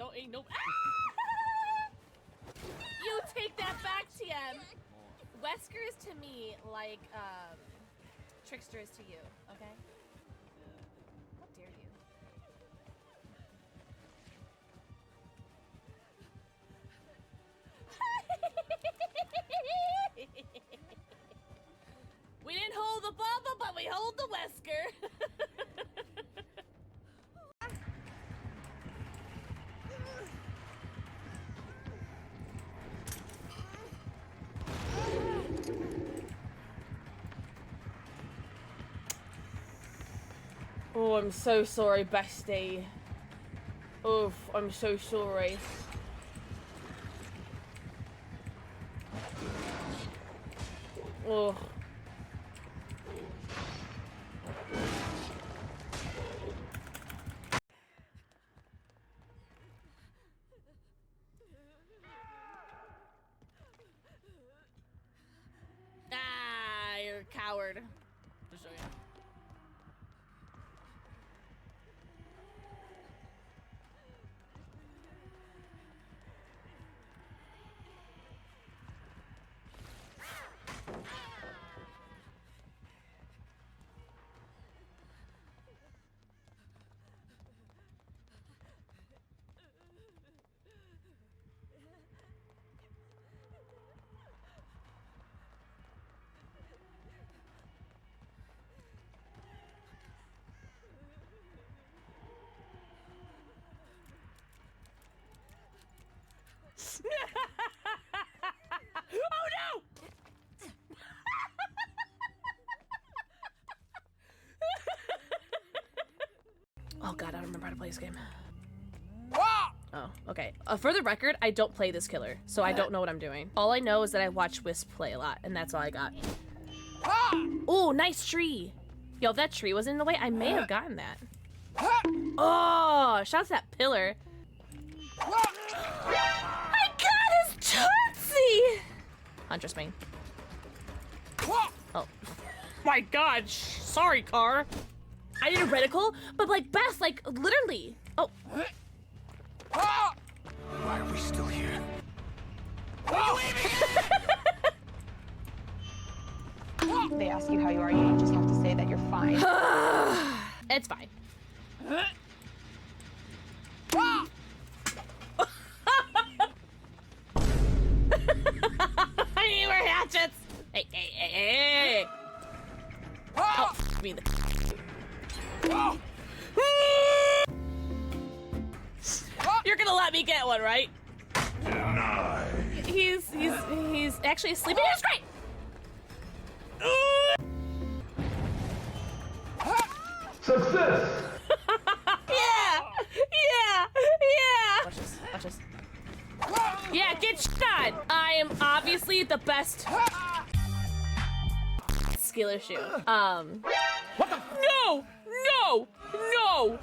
Oh, ain't no. You take that back, TM. Wesker is to me like Trickster is to you. Okay. How dare you? We didn't hold the Bubba, but we hold the Wesker. Oh, I'm so sorry, bestie. Oof, I'm so sorry. Oh. Ah, you're a coward. I'll show you. Oh no! Oh god, I don't remember how to play this game. Oh, okay. For the record, I don't play this killer, so I don't know what I'm doing. All I know is that I watch Wisp play a lot, and that's all I got. Oh, nice tree! Yo, if that tree was in the way, I may have gotten that. Oh, shout out to that pillar. I got his Tootsie! Huntress main. Oh. My god, sorry, car. I need a reticle, but like Beth, like literally. Oh. Why are we still here? They ask you how you are, you just have to say that you're fine. It's fine. I need more hatchets! Hey, hey, hey, hey! Oh, me the. You're gonna let me get one, right? He's actually sleeping. It's great. Success! Yeah! Watch this, watch this. Yeah, get shot! I am obviously the best skill issue. What the? No! No! No!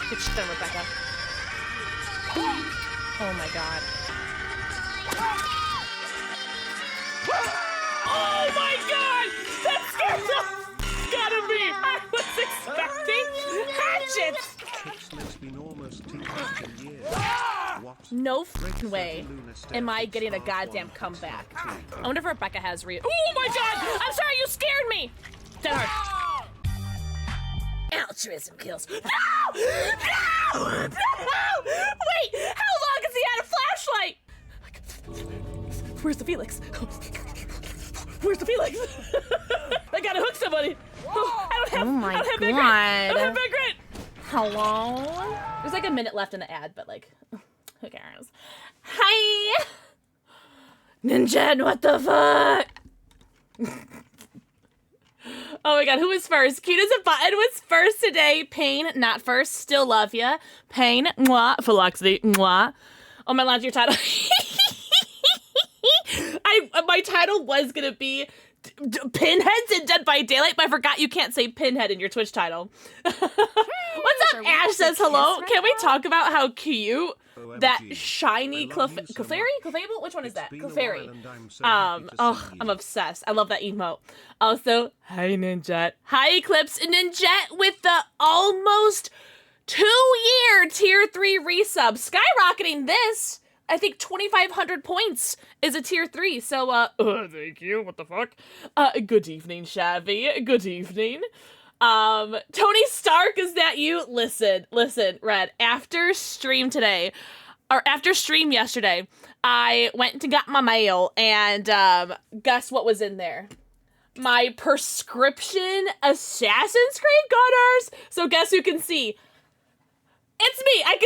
Get shit done, Rebecca. Oh my god. Oh my god! That scared the gotta be! I was expecting hatchets! No f***ing way am I getting a goddamn comeback. I wonder if Rebecca has oh my god! I'm sorry, you scared me! Dead hard. Altruism kills. No! No! No! Wait! How long has he had a flashlight? Where's the Felix? Where's the Felix? I gotta hook somebody. Oh, I don't have. Oh my I don't have god. I don't have big grit. Hello? There's like a minute left in the ad, but like, who cares? Hi! Ninja, what the fuck? Oh my god, who was first? Cute as a button was first today. Pain, not first. Still love ya. Pain, mwah. Velocity, mwah. Oh my god, your title. My title was gonna be Pinheads in Dead by Daylight, but I forgot you can't say Pinhead in your Twitch title. What's up, Ash says hello. Can we talk about how cute that shiny Clefairy? Clefable? Which one is that? Clefairy. Oh, I'm obsessed. I love that emote. Also, hi Ninjet. Hi Eclipse Ninjet with the almost 2-year tier 3 resub. Skyrocketing this. I think 2,500 points is a tier 3. So, thank you. What the fuck? Good evening, Shabby. Good evening. Tony Stark, is that you? Listen, Red, after stream today, or after stream yesterday, I went and got my mail, and, guess what was in there? My prescription Assassin's Creed Gunners! So guess who can see? It's me! I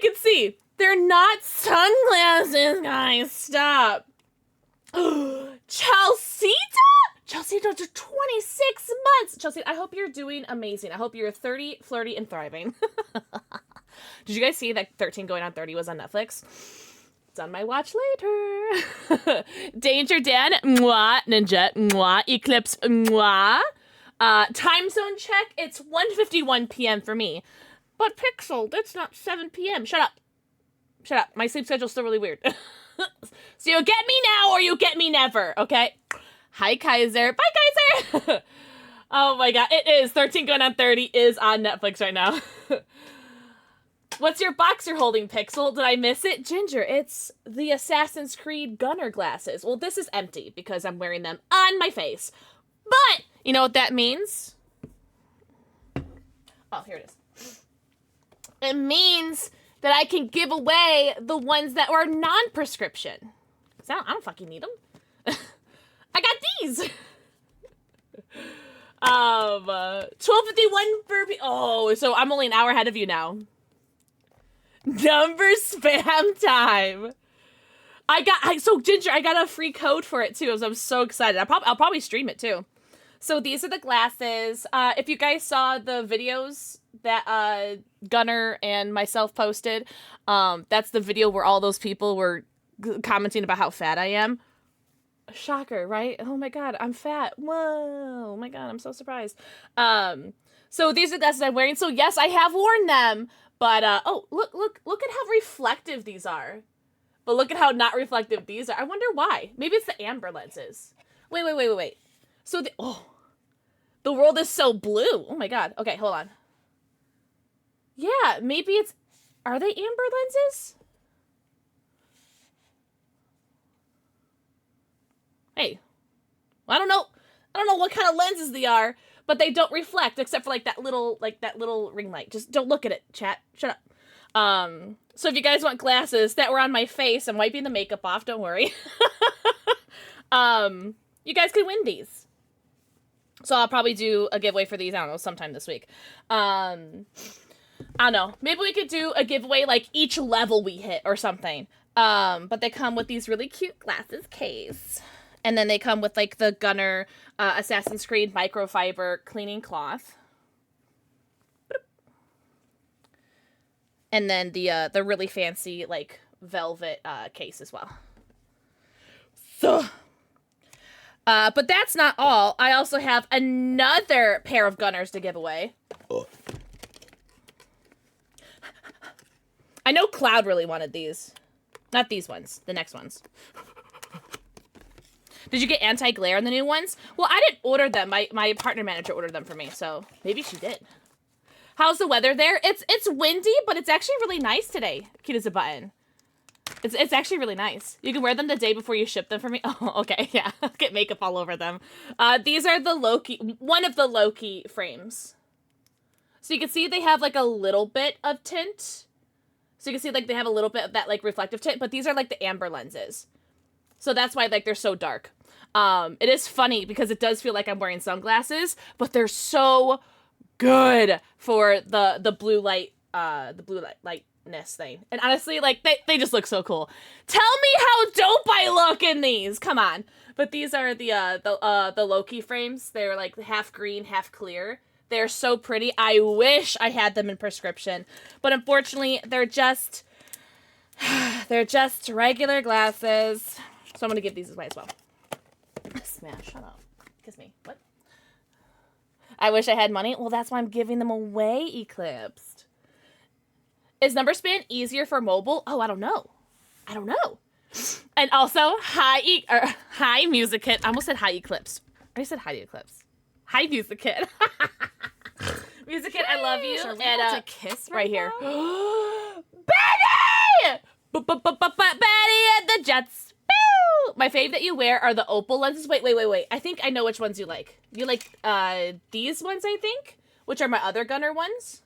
can see! They're not sunglasses, guys, stop. Chelsea? Chelsea, to 26 months. Chelsea, I hope you're doing amazing. I hope you're 30, flirty, and thriving. Did you guys see that 13 going on 30 was on Netflix? It's on my watch later. Danger Dan, mwah. Ninja, mwah. Eclipse, mwah. Time zone check, it's 1:51 p.m. for me. But Pixel, that's not 7 p.m. Shut up. My sleep schedule's still really weird. So you get me now or you get me never, okay? Hi, Kaiser. Bye, Kaiser! Oh my god, it is. 13 going on 30 is on Netflix right now. What's your box you're holding, Pixel? Did I miss it? Ginger, it's the Assassin's Creed Gunner glasses. Well, this is empty because I'm wearing them on my face. But, you know what that means? Oh, here it is. It means that I can give away the ones that were non-prescription. I don't fucking need them. I got these. 12:51 for oh, so I'm only an hour ahead of you now. Number spam time. So Ginger, I got a free code for it too, so I'm so excited. I'll probably stream it too. So these are the glasses. If you guys saw the videos that Gunner and myself posted, that's the video where all those people were commenting about how fat I am. Shocker, right? Oh my god, I'm fat. Whoa, oh my god, I'm so surprised. So these are the glasses I'm wearing. So yes, I have worn them, but oh, look at how reflective these are. But look at how not reflective these are. I wonder why. Maybe it's the amber lenses. Wait. So the world is so blue. Oh my god. Okay, hold on. Yeah, maybe it's, are they amber lenses? Hey, well, I don't know what kind of lenses they are, but they don't reflect except for like that little ring light. Just don't look at it, chat. Shut up. So if you guys want glasses that were on my face, I'm wiping the makeup off, don't worry. You guys can win these. So I'll probably do a giveaway for these, I don't know, sometime this week. I don't know. Maybe we could do a giveaway like each level we hit or something. But they come with these really cute glasses case. And then they come with like the Gunner Assassin's Creed microfiber cleaning cloth. And then the really fancy like velvet case as well. So, but that's not all. I also have another pair of Gunners to give away. Oh. I know Cloud really wanted these. Not these ones. The next ones. Did you get anti-glare on the new ones? Well, I didn't order them. My partner manager ordered them for me, so maybe she did. How's the weather there? It's windy, but it's actually really nice today. Cute as a button. It's actually really nice. You can wear them the day before you ship them for me. Oh, okay, yeah. Get makeup all over them. These are the Loki, one of the Loki frames. So you can see they have like a little bit of tint. So you can see like they have a little bit of that like reflective tint, but these are like the amber lenses. So that's why like they're so dark. It is funny because it does feel like I'm wearing sunglasses, but they're so good for the blue light, lightness thing. And honestly, like they just look so cool. Tell me how dope I look in these. Come on. But these are the Loki frames. They're like half green, half clear. They're so pretty. I wish I had them in prescription, but unfortunately, they're just regular glasses. So I'm gonna give these away as well. Smash, shut up. Kiss me. What? I wish I had money. Well, that's why I'm giving them away, Eclipsed. Is number span easier for mobile? Oh, I don't know. I don't know. And also, hi Music Kit. I almost said hi Eclipse. I said hi Eclipse. Hi Music Kit. Music Kit, I love you. Are we And about to kiss right here. now? Betty! Betty and the Jets. Boo! My fave that you wear are the opal lenses. Wait. I think I know which ones you like. You like these ones, I think, which are my other gunner ones.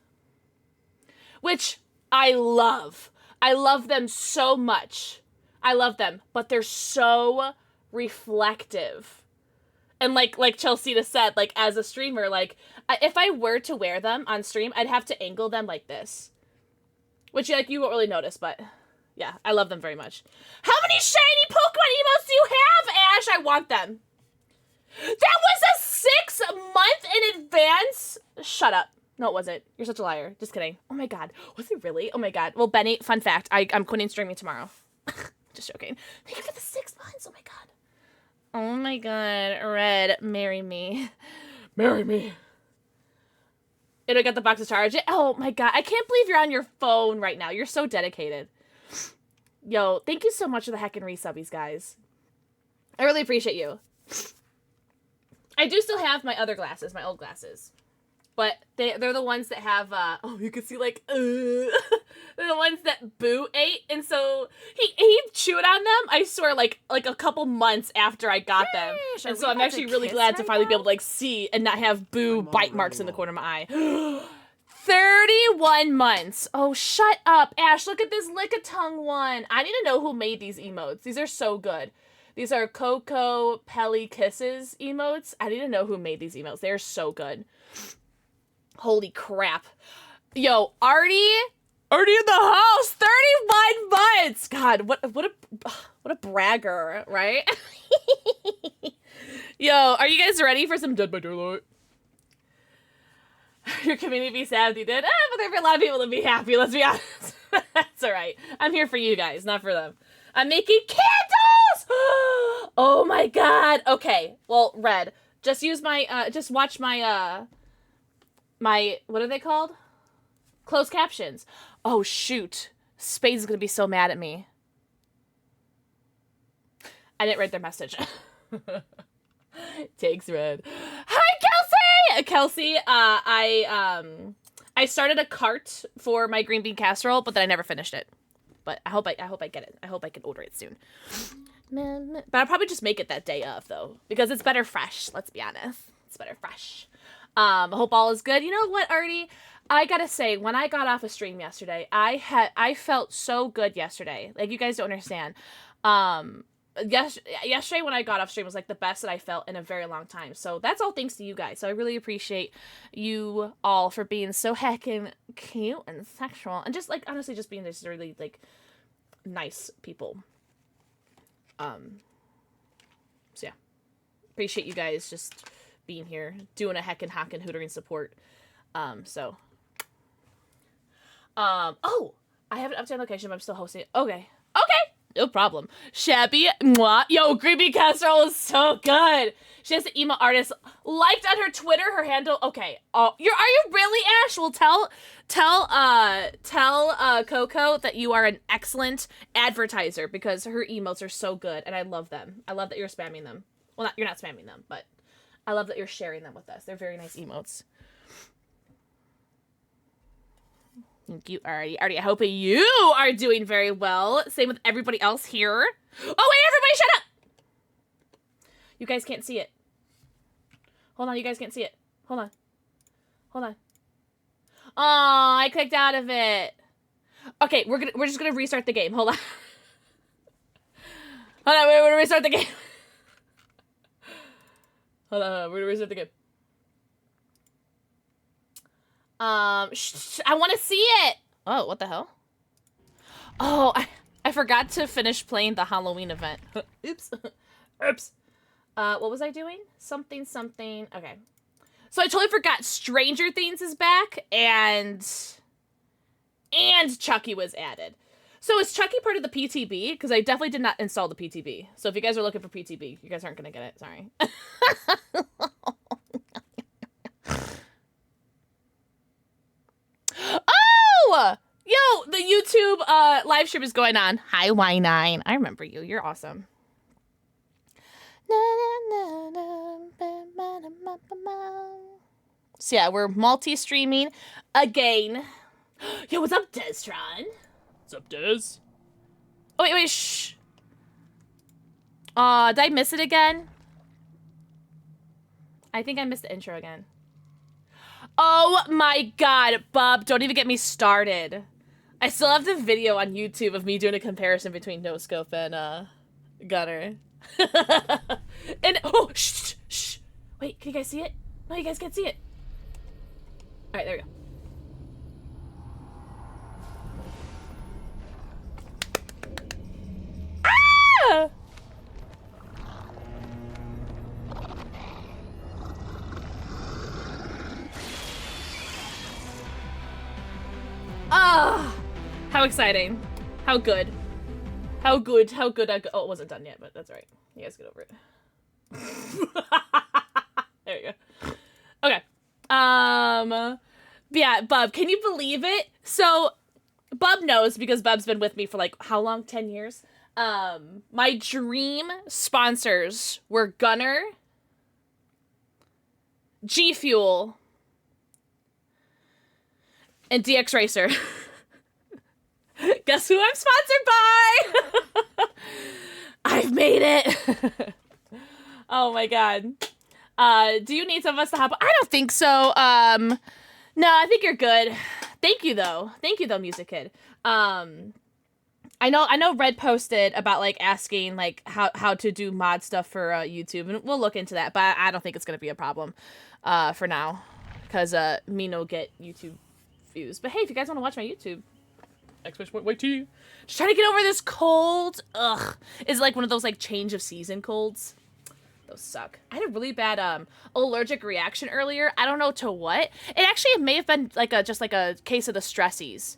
Which I love. I love them so much. I love them, but they're so reflective. And like Chelsea said, like as a streamer, like if I were to wear them on stream, I'd have to angle them like this. Which like you won't really notice, but yeah, I love them very much. How many shiny Pokemon emotes do you have, Ash? I want them. That was a 6 month in advance? Shut up. No, it wasn't. You're such a liar. Just kidding. Oh my god. Was it really? Oh my god. Well, Benny, fun fact. I'm quitting streaming tomorrow. Just joking. Thank you for the 6 months. Oh my god. Oh my god. Red, marry me. Marry me. And I got the box to charge it. Oh my god. I can't believe you're on your phone right now. You're so dedicated. Yo, thank you so much for the heckin' resubbies, guys. I really appreciate you. I do still have my other glasses, my old glasses. But they're the ones that have, oh, you can see, like, they're the ones that Boo ate, and so he chewed on them, I swear, like a couple months after I got them. And so I'm actually really glad to finally be able to, like, see and not have Boo bite marks in the corner of my eye. 31 months. Oh, shut up, Ash, look at this Lick-a-Tongue one. I need to know who made these emotes. These are so good. These are Coco Pelly Kisses emotes. I need to know who made these emotes. They're so good. Holy crap. Yo, Artie in the house, 31 months. God, what a bragger, right? Yo, are you guys ready for some Dead by Daylight? Your community be sad you did. But there'd be a lot of people to be happy, let's be honest. That's alright. I'm here for you guys, not for them. I'm making candles! Oh my god. Okay, well, Red, just use my, just watch my, what are they called? Closed captions. Oh, shoot. Spades is gonna be so mad at me. I didn't read their message. Takes Red. Hi, Kelsey! Kelsey, I started a cart for my green bean casserole, but then I never finished it. But I hope I get it. I hope I can order it soon. But I'll probably just make it that day of, though, because it's better fresh. Let's be honest. It's better fresh. I hope all is good. You know what, Artie? I gotta say, when I got off a stream yesterday, I felt so good yesterday. Like, you guys don't understand. Yesterday when I got off stream was like the best that I felt in a very long time. So that's all thanks to you guys. So I really appreciate you all for being so heckin' cute and sexual and just like honestly just being just really like nice people. So yeah, appreciate you guys just being here, doing a heckin' hockin' hootering support. Oh, I have an update location, but I'm still hosting it. Okay. No problem. Shabby, mwah. Yo, Creepy Casserole is so good. She has an emo artist liked on her Twitter, her handle. Okay. Oh, are you really, Ash? Well, tell Coco that you are an excellent advertiser because her emotes are so good and I love them. I love that you're spamming them. Well, you're not spamming them, but I love that you're sharing them with us. They're very nice emotes. Thank you, Artie. Artie, I hope you are doing very well. Same with everybody else here. Oh, wait, everybody shut up! You guys can't see it. Hold on, you guys can't see it. Hold on. Oh, I clicked out of it. Okay, we're just gonna restart the game. Hold on. We're gonna restart the game. Hold on, we're gonna restart the game. I want to see it. Oh, what the hell? Oh, I forgot to finish playing the Halloween event. Oops. Oops. What was I doing? Something. Okay. So I totally forgot Stranger Things is back and Chucky was added. So is Chucky part of the PTB? Because I definitely did not install the PTB. So if you guys are looking for PTB, you guys aren't going to get it. Sorry. Oh! Yo, the YouTube live stream is going on. Hi, Y9. I remember you. You're awesome. So yeah, we're multi-streaming again. Yo, what's up, Destron? What's up, Des? Oh, wait, shh. Did I miss it again? I think I missed the intro again. Oh my god, Bub, don't even get me started. I still have the video on YouTube of me doing a comparison between No Scope and, Gunner. And, oh, shh. Wait, can you guys see it? No, you guys can't see it. Alright, there we go. Ah! Ah! How exciting. How good. How good. Oh, it wasn't done yet, but that's alright. You guys get over it. There you go. Okay. Yeah, Bub, can you believe it? So, Bub knows because Bub's been with me for like, how long? 10 years? My dream sponsors were Gunner, G Fuel, and DX Racer. Guess who I'm sponsored by? I've made it. Oh my god. Do you need some of us to hop on? I don't think so. No, I think you're good. Thank you though, Music Kid. I know Red posted about like asking like how to do mod stuff for YouTube, and we'll look into that, but I don't think it's gonna be a problem for now, because me no get YouTube views. But hey, if you guys want to watch my YouTube, XYT. Just trying to get over this cold. Ugh. It's like one of those like change of season colds. Those suck. I had a really bad allergic reaction earlier. I don't know to what. It may have been like just a case of the stressies.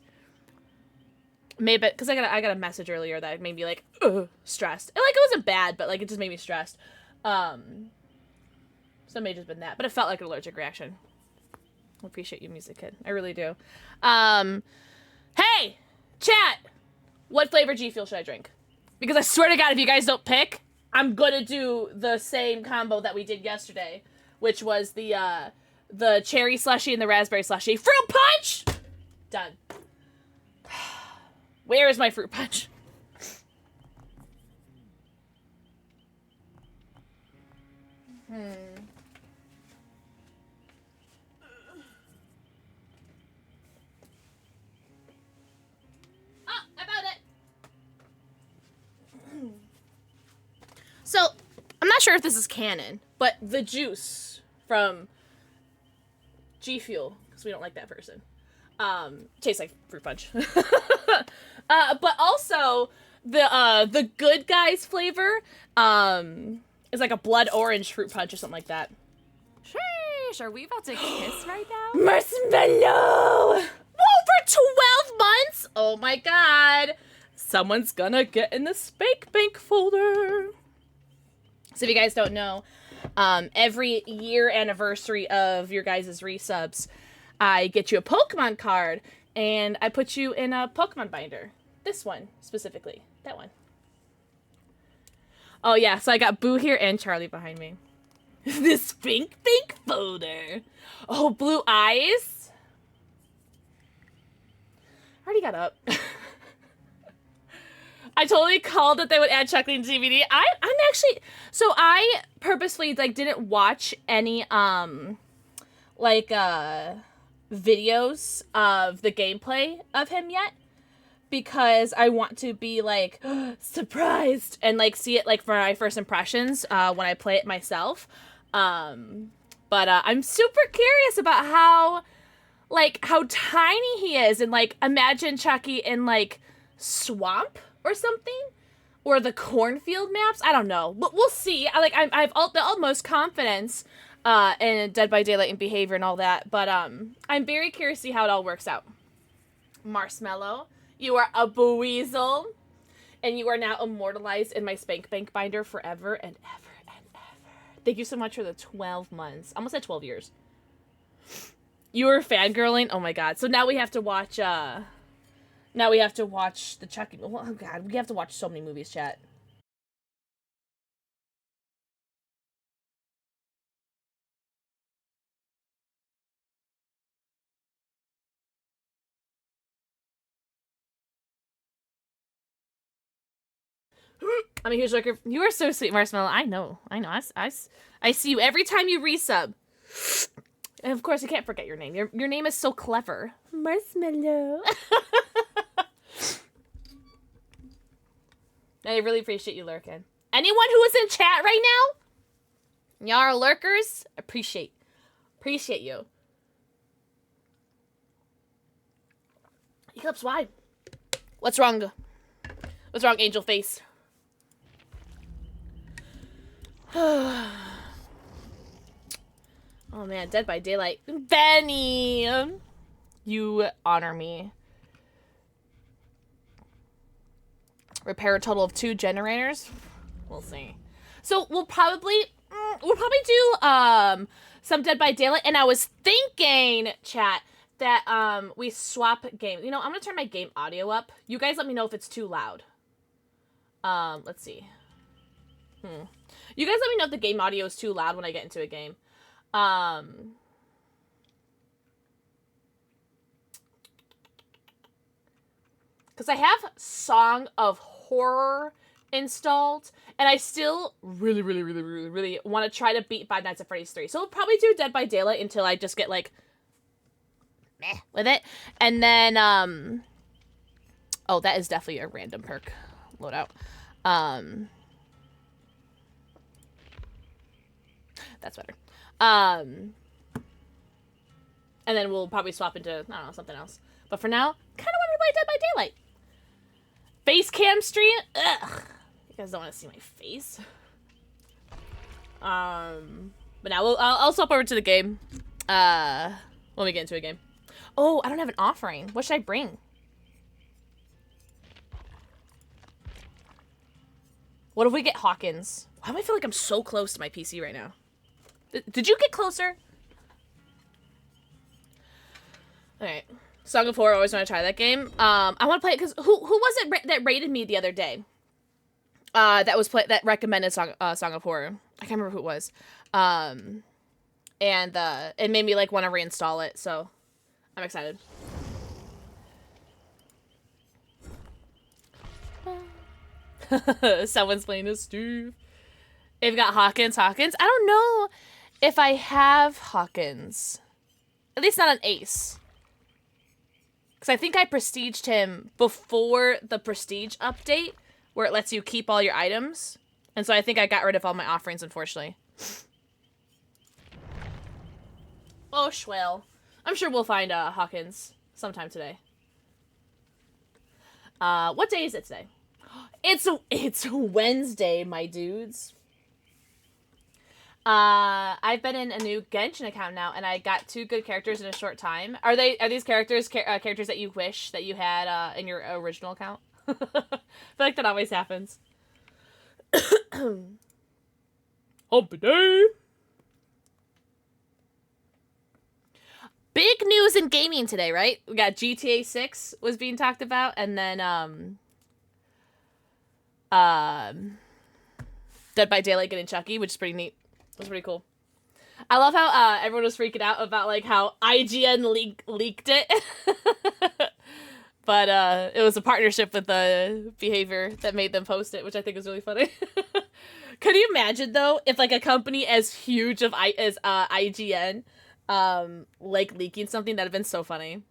Maybe because I got a message earlier that made me like stressed. And, like, it wasn't bad, but like it just made me stressed. So it may have just been that, but it felt like an allergic reaction. I appreciate you, Music Kid. I really do. Hey, chat. What flavor G Fuel should I drink? Because I swear to God, if you guys don't pick, I'm gonna do the same combo that we did yesterday, which was the cherry slushie and the raspberry slushie. Fruit punch. Done. Where is my fruit punch? So, I'm not sure if this is canon, but the juice from G Fuel, because we don't like that person, tastes like fruit punch. But also the Good Guys flavor is like a blood orange fruit punch or something like that. Sheesh, are we about to kiss right now? Marshmallow! Whoa, for 12 months? Oh my god. Someone's gonna get in the Spank Bank folder. So if you guys don't know, every year anniversary of your guys' resubs, I get you a Pokemon card, and I put you in a Pokemon binder. This one, specifically. That one. Oh yeah, so I got Boo here and Charlie behind me. The Spank Bank folder. Oh, blue eyes. I already got up. I totally called that they would add Chucky to DBD. I'm actually, so I purposely like didn't watch any videos of the gameplay of him yet, because I want to be like surprised and like see it like for my first impressions when I play it myself. But I'm super curious about how tiny he is, and like imagine Chucky in like swamp or something, or the cornfield maps. I don't know. We'll see. I've the utmost confidence in Dead by Daylight and behavior and all that, but I'm very curious to see how it all works out. Marshmallow, you are a Buweasel, and you are now immortalized in my Spank Bank binder forever and ever and ever. Thank you so much for the 12 months. I almost said 12 years. You were fangirling? Oh my god. So now we have to watch Now we have to watch the Chucky. Oh god, we have to watch so many movies, chat. I'm a huge lurker. You are so sweet, Marshmallow. I know. I see you every time you resub. And of course, I can't forget your name. Your name is so clever. Marshmallow. I really appreciate you lurking. Anyone who is in chat right now? Y'all are lurkers? Appreciate you. Eclipse, why? What's wrong? What's wrong, angel face? Oh man, Dead by Daylight. Benny! You honor me. Repair a total of 2 generators? We'll see. So we'll probably do some Dead by Daylight, and I was thinking, chat, that we swap games. You know, I'm gonna turn my game audio up. You guys let me know if it's too loud. Let's see. You guys let me know if the game audio is too loud when I get into a game. Because I have Song of Horror installed, and I still really want to try to beat Five Nights at Freddy's 3. So we'll probably do Dead by Daylight until I just get, like, meh with it. And then, oh, that is definitely a random perk loadout. That's better. And then we'll probably swap into, I don't know, something else. But for now, kind of want to play Dead by Daylight. Face cam stream? Ugh. You guys don't want to see my face. But now I'll swap over to the game. When we get into a game. Oh, I don't have an offering. What should I bring? What if we get Hawkins? Why do I feel like I'm so close to my PC right now? Did you get closer? Alright. Song of Horror, always want to try that game. I want to play it because who was it that rated me the other day? That recommended Song of Horror. I can't remember who it was. And it made me like want to reinstall it, so I'm excited. Someone's playing as Steve. They've got Hawkins. I don't know if I have Hawkins. At least not an ace. Because I think I prestiged him before the prestige update, where it lets you keep all your items. And so I think I got rid of all my offerings, unfortunately. Oh, Schwell. I'm sure we'll find Hawkins sometime today. What day is it today? It's Wednesday, my dudes. I've been in a new Genshin account now, and I got 2 good characters in a short time. Are these characters characters that you wish that you had in your original account? I feel like that always happens. Hump day. Big news in gaming today, right? We got GTA 6 was being talked about, and then Dead by Daylight getting Chucky, which is pretty neat. It was pretty cool. I love how everyone was freaking out about like how IGN leaked it. But it was a partnership with the Behavior that made them post it, which I think is really funny. Could you imagine though if like a company as huge as IGN like leaking something? That'd have been so funny.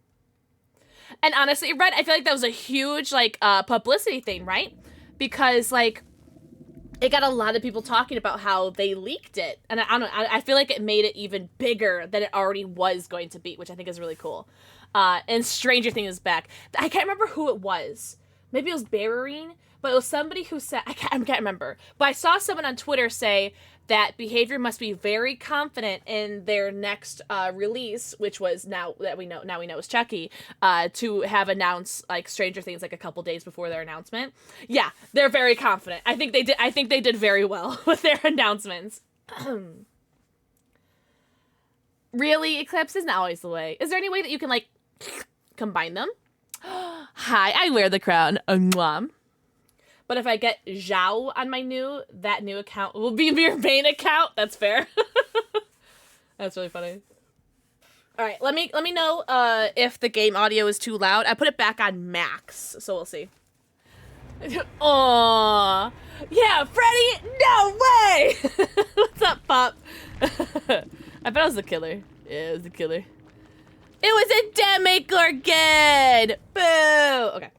And honestly, Red, I feel like that was a huge like publicity thing, right? Because like it got a lot of people talking about how they leaked it. And I don't know, I feel like it made it even bigger than it already was going to be, which I think is really cool. And Stranger Things is back. I can't remember who it was. Maybe it was Barrerine, but it was somebody who said, I can't remember. But I saw someone on Twitter say that Behavior must be very confident in their next release, which was now we know is Chucky, to have announced like Stranger Things like a couple days before their announcement. Yeah, they're very confident. I think they did very well with their announcements. Really, Eclipse isn't always the way. Is there any way that you can like combine them? Hi, I wear the crown. Mwah. But if I get Zhao on my that new account will be your main account. That's fair. That's really funny. All right, let me know if the game audio is too loud. I put it back on max, so we'll see. Aww. Yeah, Freddy, no way! What's up, Pop? I bet I was the killer. Yeah, it was the killer. It was a Demogorgon! Boo! Okay.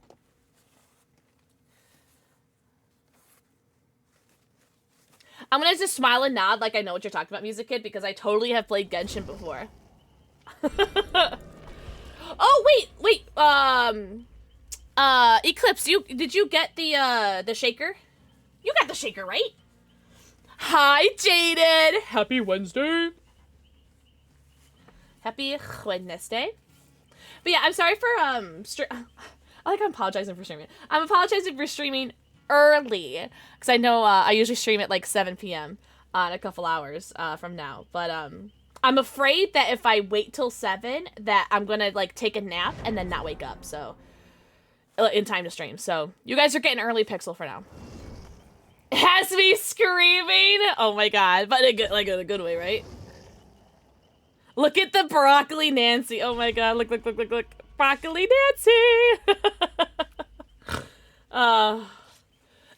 I'm gonna just smile and nod like I know what you're talking about, Music Kid, because I totally have played Genshin before. Oh, wait, Eclipse, did you get the shaker? You got the shaker, right? Hi, Jaden! Happy Wednesday. Happy Wednesday. But yeah, I'm sorry for, I like I'm apologizing for streaming. I'm apologizing for streaming early, because I know, I usually stream at like 7 p.m. In a couple hours, from now. But, I'm afraid that if I wait till 7, that I'm gonna, like, take a nap and then not wake up, so, in time to stream. So, you guys are getting early Pixel for now. It has me screaming! Oh my god, but in a good way, right? Look at the Broccoli Nancy. Oh my god, look. Broccoli Nancy!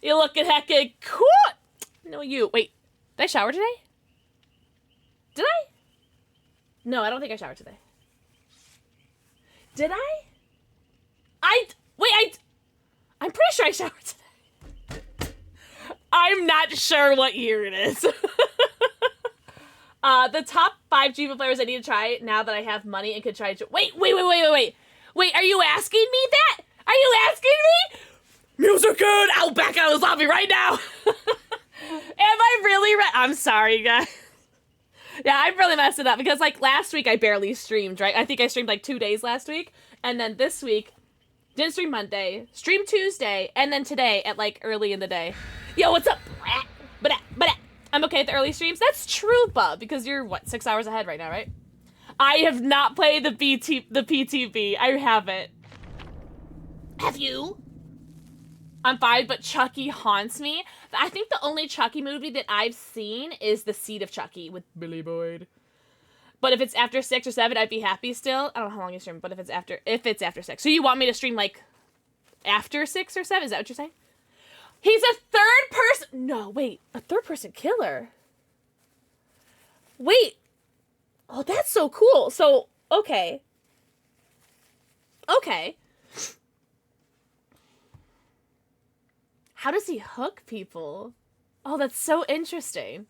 You looking heckin' cool! No, you. Wait, did I shower today? Did I? No, I don't think I showered today. Did I? I'm pretty sure I showered today. I'm not sure what year it is. The top 5 Jiva players I need to try now that I have money and could try to- Wait, are you asking me that? Are you asking me? Music good! I'll back out of the lobby right now! Am I really I'm sorry, guys. Yeah, I really messed it up because, like, last week I barely streamed, right? I think I streamed, like, 2 days last week. And then this week, didn't stream Monday, streamed Tuesday, and then today at, like, early in the day. Yo, what's up? But I'm okay at the early streams? That's true, Bub, because you're, what, 6 hours ahead right now, right? I have not played the PTB. I haven't. Have you? I'm fine, but Chucky haunts me. I think the only Chucky movie that I've seen is The Seed of Chucky with Billy Boyd. But if it's after 6 or 7, I'd be happy still. I don't know how long you stream, but if it's after 6. So you want me to stream, like, after 6 or 7? Is that what you're saying? He's a third person. No, wait. A third person killer. Wait. Oh, that's so cool. So, okay. Okay. How does he hook people? Oh, that's so interesting.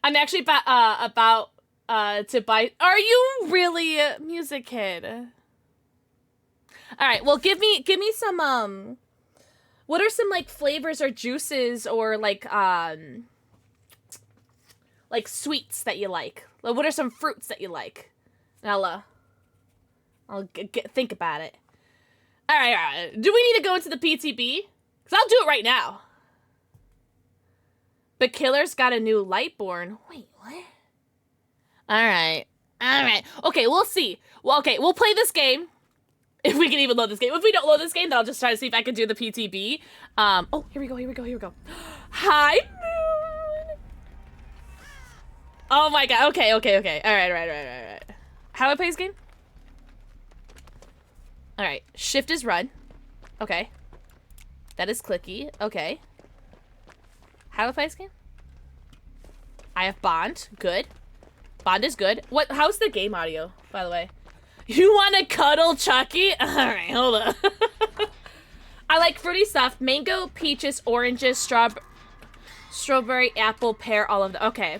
I'm actually about to buy. Are you really a Music Kid? All right. Well, give me some what are some like flavors or juices or like sweets that you like? What are some fruits that you like? And I'll think about it. All right. Do we need to go into the PTB? I'll do it right now. The killer's got a new Lightborn. Wait, what? All right. Okay, we'll see. Well, okay, we'll play this game. If we can even load this game. If we don't load this game, then I'll just try to see if I can do the PTB. Oh, here we go. Hi, Moon! Oh my god, okay. All right. How do I play this game? All right, shift is run. Okay. That is clicky. Okay. How do I play this game? I have Bond. Good. Bond is good. How's the game audio, by the way? You want to cuddle Chucky? Alright, hold on. I like fruity stuff. Mango, peaches, oranges, strawberry, apple, pear, all of them. Okay.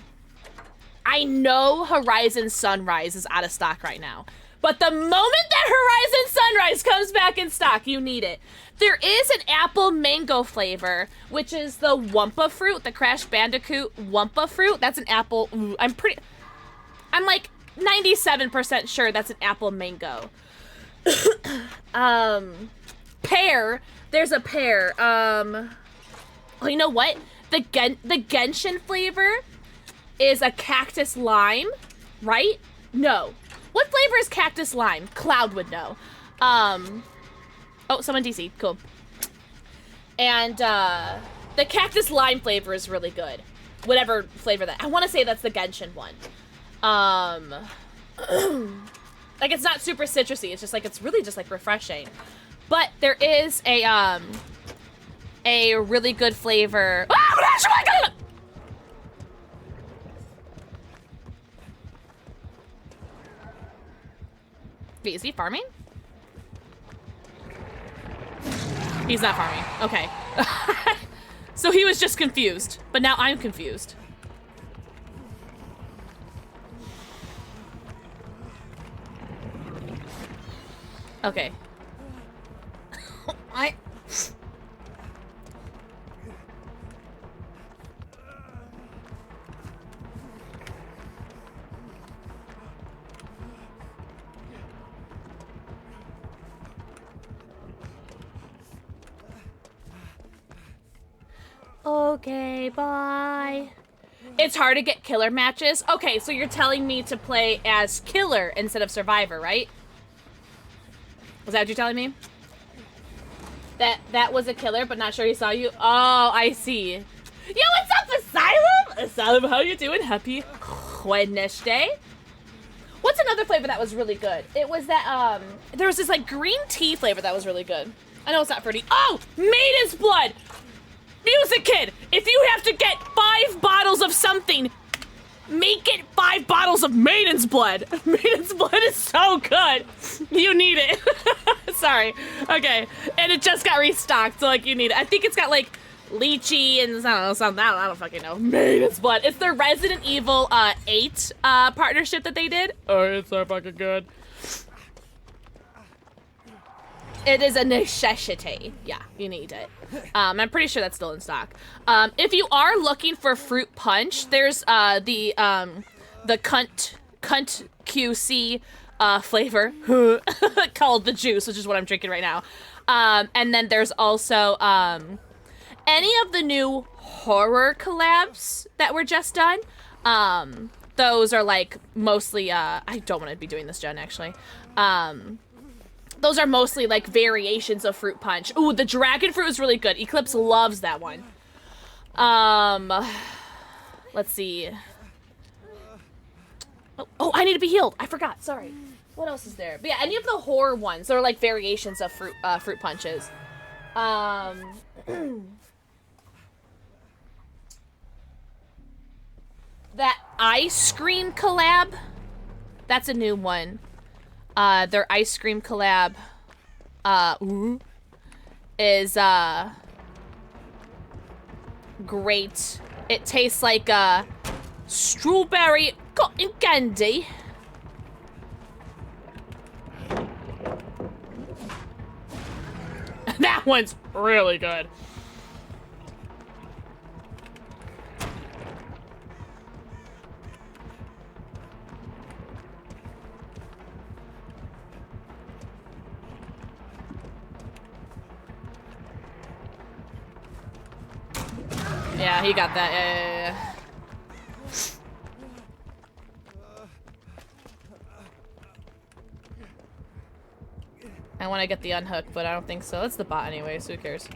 I know Horizon Sunrise is out of stock right now. But the moment that Horizon Sunrise comes back in stock, you need it. There is an apple mango flavor, which is the Wumpa fruit, the Crash Bandicoot Wumpa fruit. That's an apple. Ooh, I'm like 97% sure that's an apple mango. Pear. There's a pear. Oh, you know what? The Genshin flavor is a cactus lime, right? No. What flavor is cactus lime? Cloud would know. Oh, someone DC. Cool. And the cactus lime flavor is really good. Whatever flavor that. I want to say that's the Genshin one. Like it's not super citrusy. It's just like it's really just like refreshing. But there is a really good flavor. Oh my God! Wait, is he farming? He's not farming. Okay. So he was just confused, but now I'm confused. Okay. Okay, bye. It's hard to get killer matches. Okay, so you're telling me to play as killer instead of survivor, right? Is that what you're telling me? That was a killer, but not sure he saw you? Oh, I see. Yo, what's up, Asylum? Asylum, how you doing? Happy Wednesday. What's another flavor that was really good? It was that, there was this, like, green tea flavor that was really good. I know it's not fruity. Oh, Maiden's Blood! Music Kid, if you have to get 5 bottles of something, make it 5 bottles of Maiden's Blood. Maiden's Blood is so good. You need it. Sorry. Okay. And it just got restocked, so like you need it. I think it's got like lychee and I don't know, something. I don't fucking know. Maiden's Blood. It's their Resident Evil 8 partnership that they did. Oh, it's so fucking good. It is a necessity. Yeah, you need it. I'm pretty sure that's still in stock. If you are looking for fruit punch, there's the cunt QC flavor called the juice, which is what I'm drinking right now. And then there's also any of the new horror collabs that were just done. Those are like mostly I don't want to be doing this, Jen, actually. Those are mostly like variations of fruit punch. Ooh, the dragon fruit is really good. Eclipse loves that one. Let's see. Oh, I need to be healed. I forgot. Sorry. What else is there? But yeah, any of the horror ones, they're like variations of fruit punches. That ice cream collab, that's a new one. Their ice cream collab, is, great. It tastes like, strawberry cotton candy. That one's really good. Yeah, he got that. Yeah. I want to get the unhook, but I don't think so. That's the bot anyway, so who cares?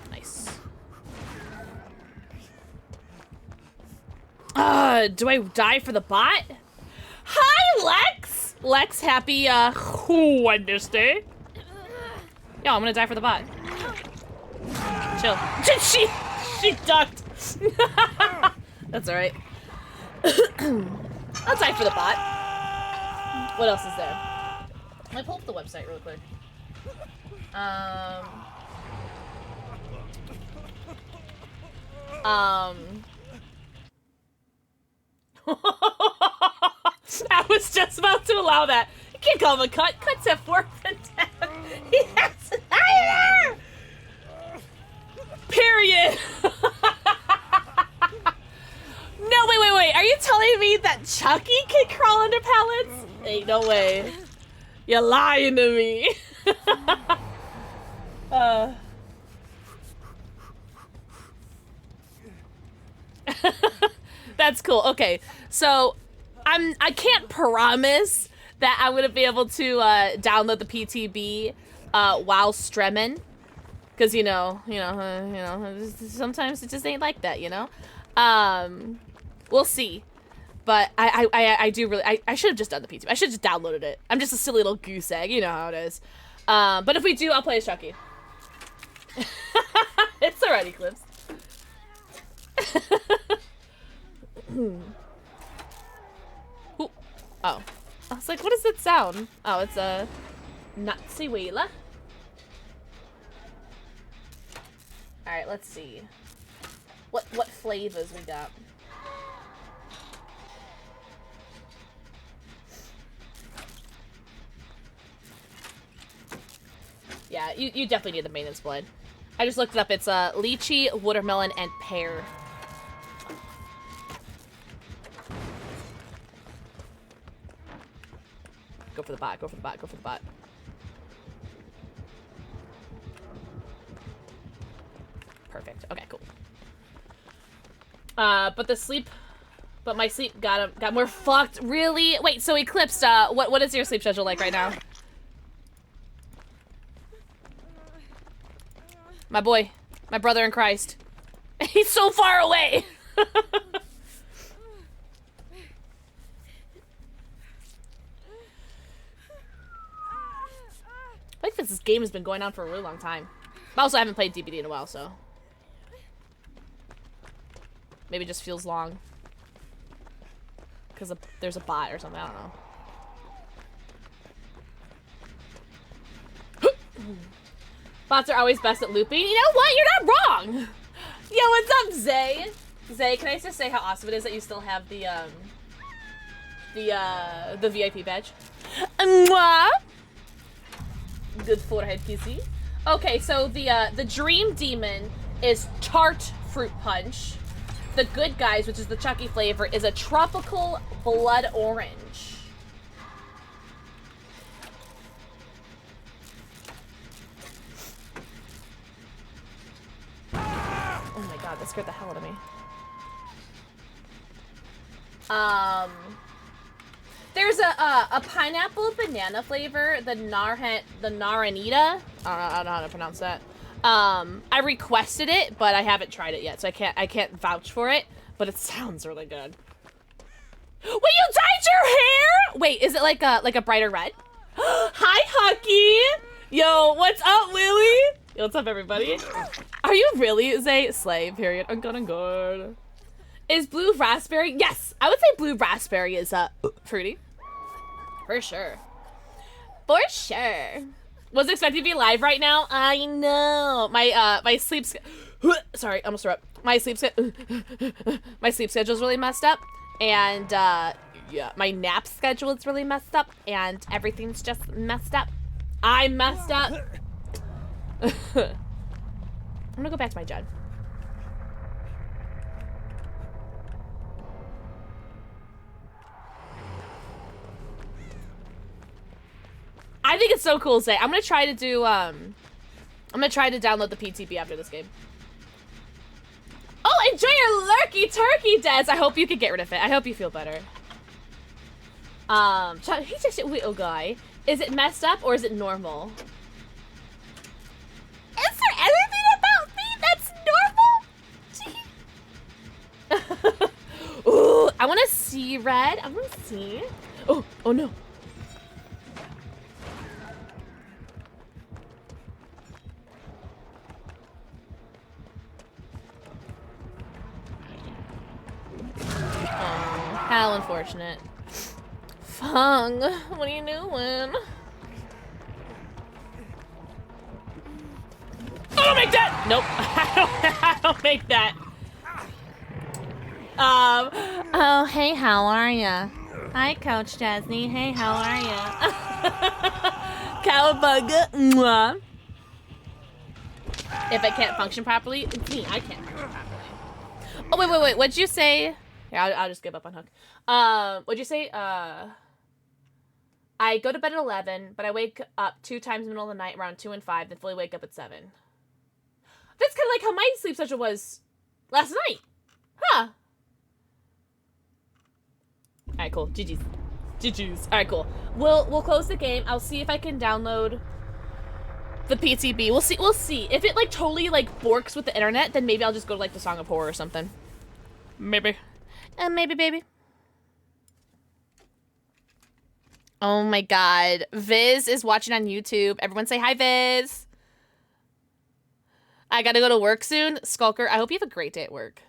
Nice. Do I die for the bot? Hi, Lex! Lex, happy, Wednesday. Yo, I'm gonna die for the bot. Chill. She ducked. That's alright. I'll die for the bot. What else is there? Let me pull up the website real quick. I was just about to allow that. You can't call him a cut. Cuts at 4th and 10th. He has an eye there! Period. No, wait. Are you telling me that Chucky can crawl under pallets? Ain't no way. You're lying to me. That's cool. Okay, so I can't promise that I'm gonna be able to download the PTB while streaming, because sometimes it just ain't like that, you know. We'll see, but I do really I should have just done the PTB. I should have just downloaded it. I'm just a silly little goose egg, you know how it is. But if we do, I'll play as Chucky. It's already clips. Ooh. Oh. I was like, what does that sound? Oh, it's a Nazi wheeler. Alright, let's see. What flavors we got? Yeah, you definitely need the maintenance blend. I just looked it up. It's lychee, watermelon, and pear. Go for the bot, go for the bot, go for the bot. Perfect. Okay, cool. But my sleep got more fucked. Really? Wait, so Eclipsed, what is your sleep schedule like right now? My boy, my brother in Christ. He's so far away. I think this game has been going on for a really long time. But also I haven't played DBD in a while, so. Maybe it just feels long. Because there's a bot or something, I don't know. Bots are always best at looping. You know what? You're not wrong! Yo, what's up, Zay? Zay, can I just say how awesome it is that you still have the VIP badge? Mwah! Good forehead kissy. Okay, so the Dream Demon is Tart Fruit Punch. The Good Guys, which is the Chucky flavor, is a Tropical Blood Orange. Oh my god, that scared the hell out of me. There's a pineapple banana flavor, the Naranita. I don't know how to pronounce that. I requested it, but I haven't tried it yet, so I can't vouch for it, but it sounds really good. Wait, you dyed your hair? Wait, is it like a brighter red? Hi, Hucky! Yo, what's up, Lily? Yo, what's up, everybody? Are you really, Zay? Slay, period. I'm gonna go. Is blue raspberry? Yes! I would say blue raspberry is, fruity. For sure. For sure. Was expecting to be live right now? I know. My sleep sorry, I almost threw up. My sleep schedule is really messed up. And, yeah, my nap schedule is really messed up. And everything's just messed up. I'm messed up. I'm gonna go back to my gen. I think it's so cool, Zay. I'm gonna try to do, I'm gonna try to download the PTB after this game. Oh, enjoy your lurky turkey, Des! I hope you can get rid of it. I hope you feel better. He's just a little guy. Is it messed up or is it normal? Is there anything about me that's normal? Ooh, I wanna see red. I wanna see. Oh no. Oh, how unfortunate. Fung, what are you doing? I don't make that! Nope, I don't make that. Oh, hey, how are ya? Hi, Coach Chesney. Hey, how are ya? Cowabunga. Mwah. If I can't function properly, it's me. I can't function properly. Oh, wait. What'd you say? Here, I'll just give up on Hook. What'd you say? I go to bed at 11, but I wake up 2 times in the middle of the night around 2 and 5, then fully wake up at 7. That's kind of like how my sleep schedule was last night. Huh. Alright, cool. GG's. GG's. All right, cool. We'll close the game. I'll see if I can download the PTB. We'll see. We'll see. If it like totally like borks with the internet, then maybe I'll just go to like the Song of Horror or something. Maybe. Maybe, baby. Oh my god. Viz is watching on YouTube. Everyone say hi, Viz. I gotta go to work soon. Skulker, I hope you have a great day at work.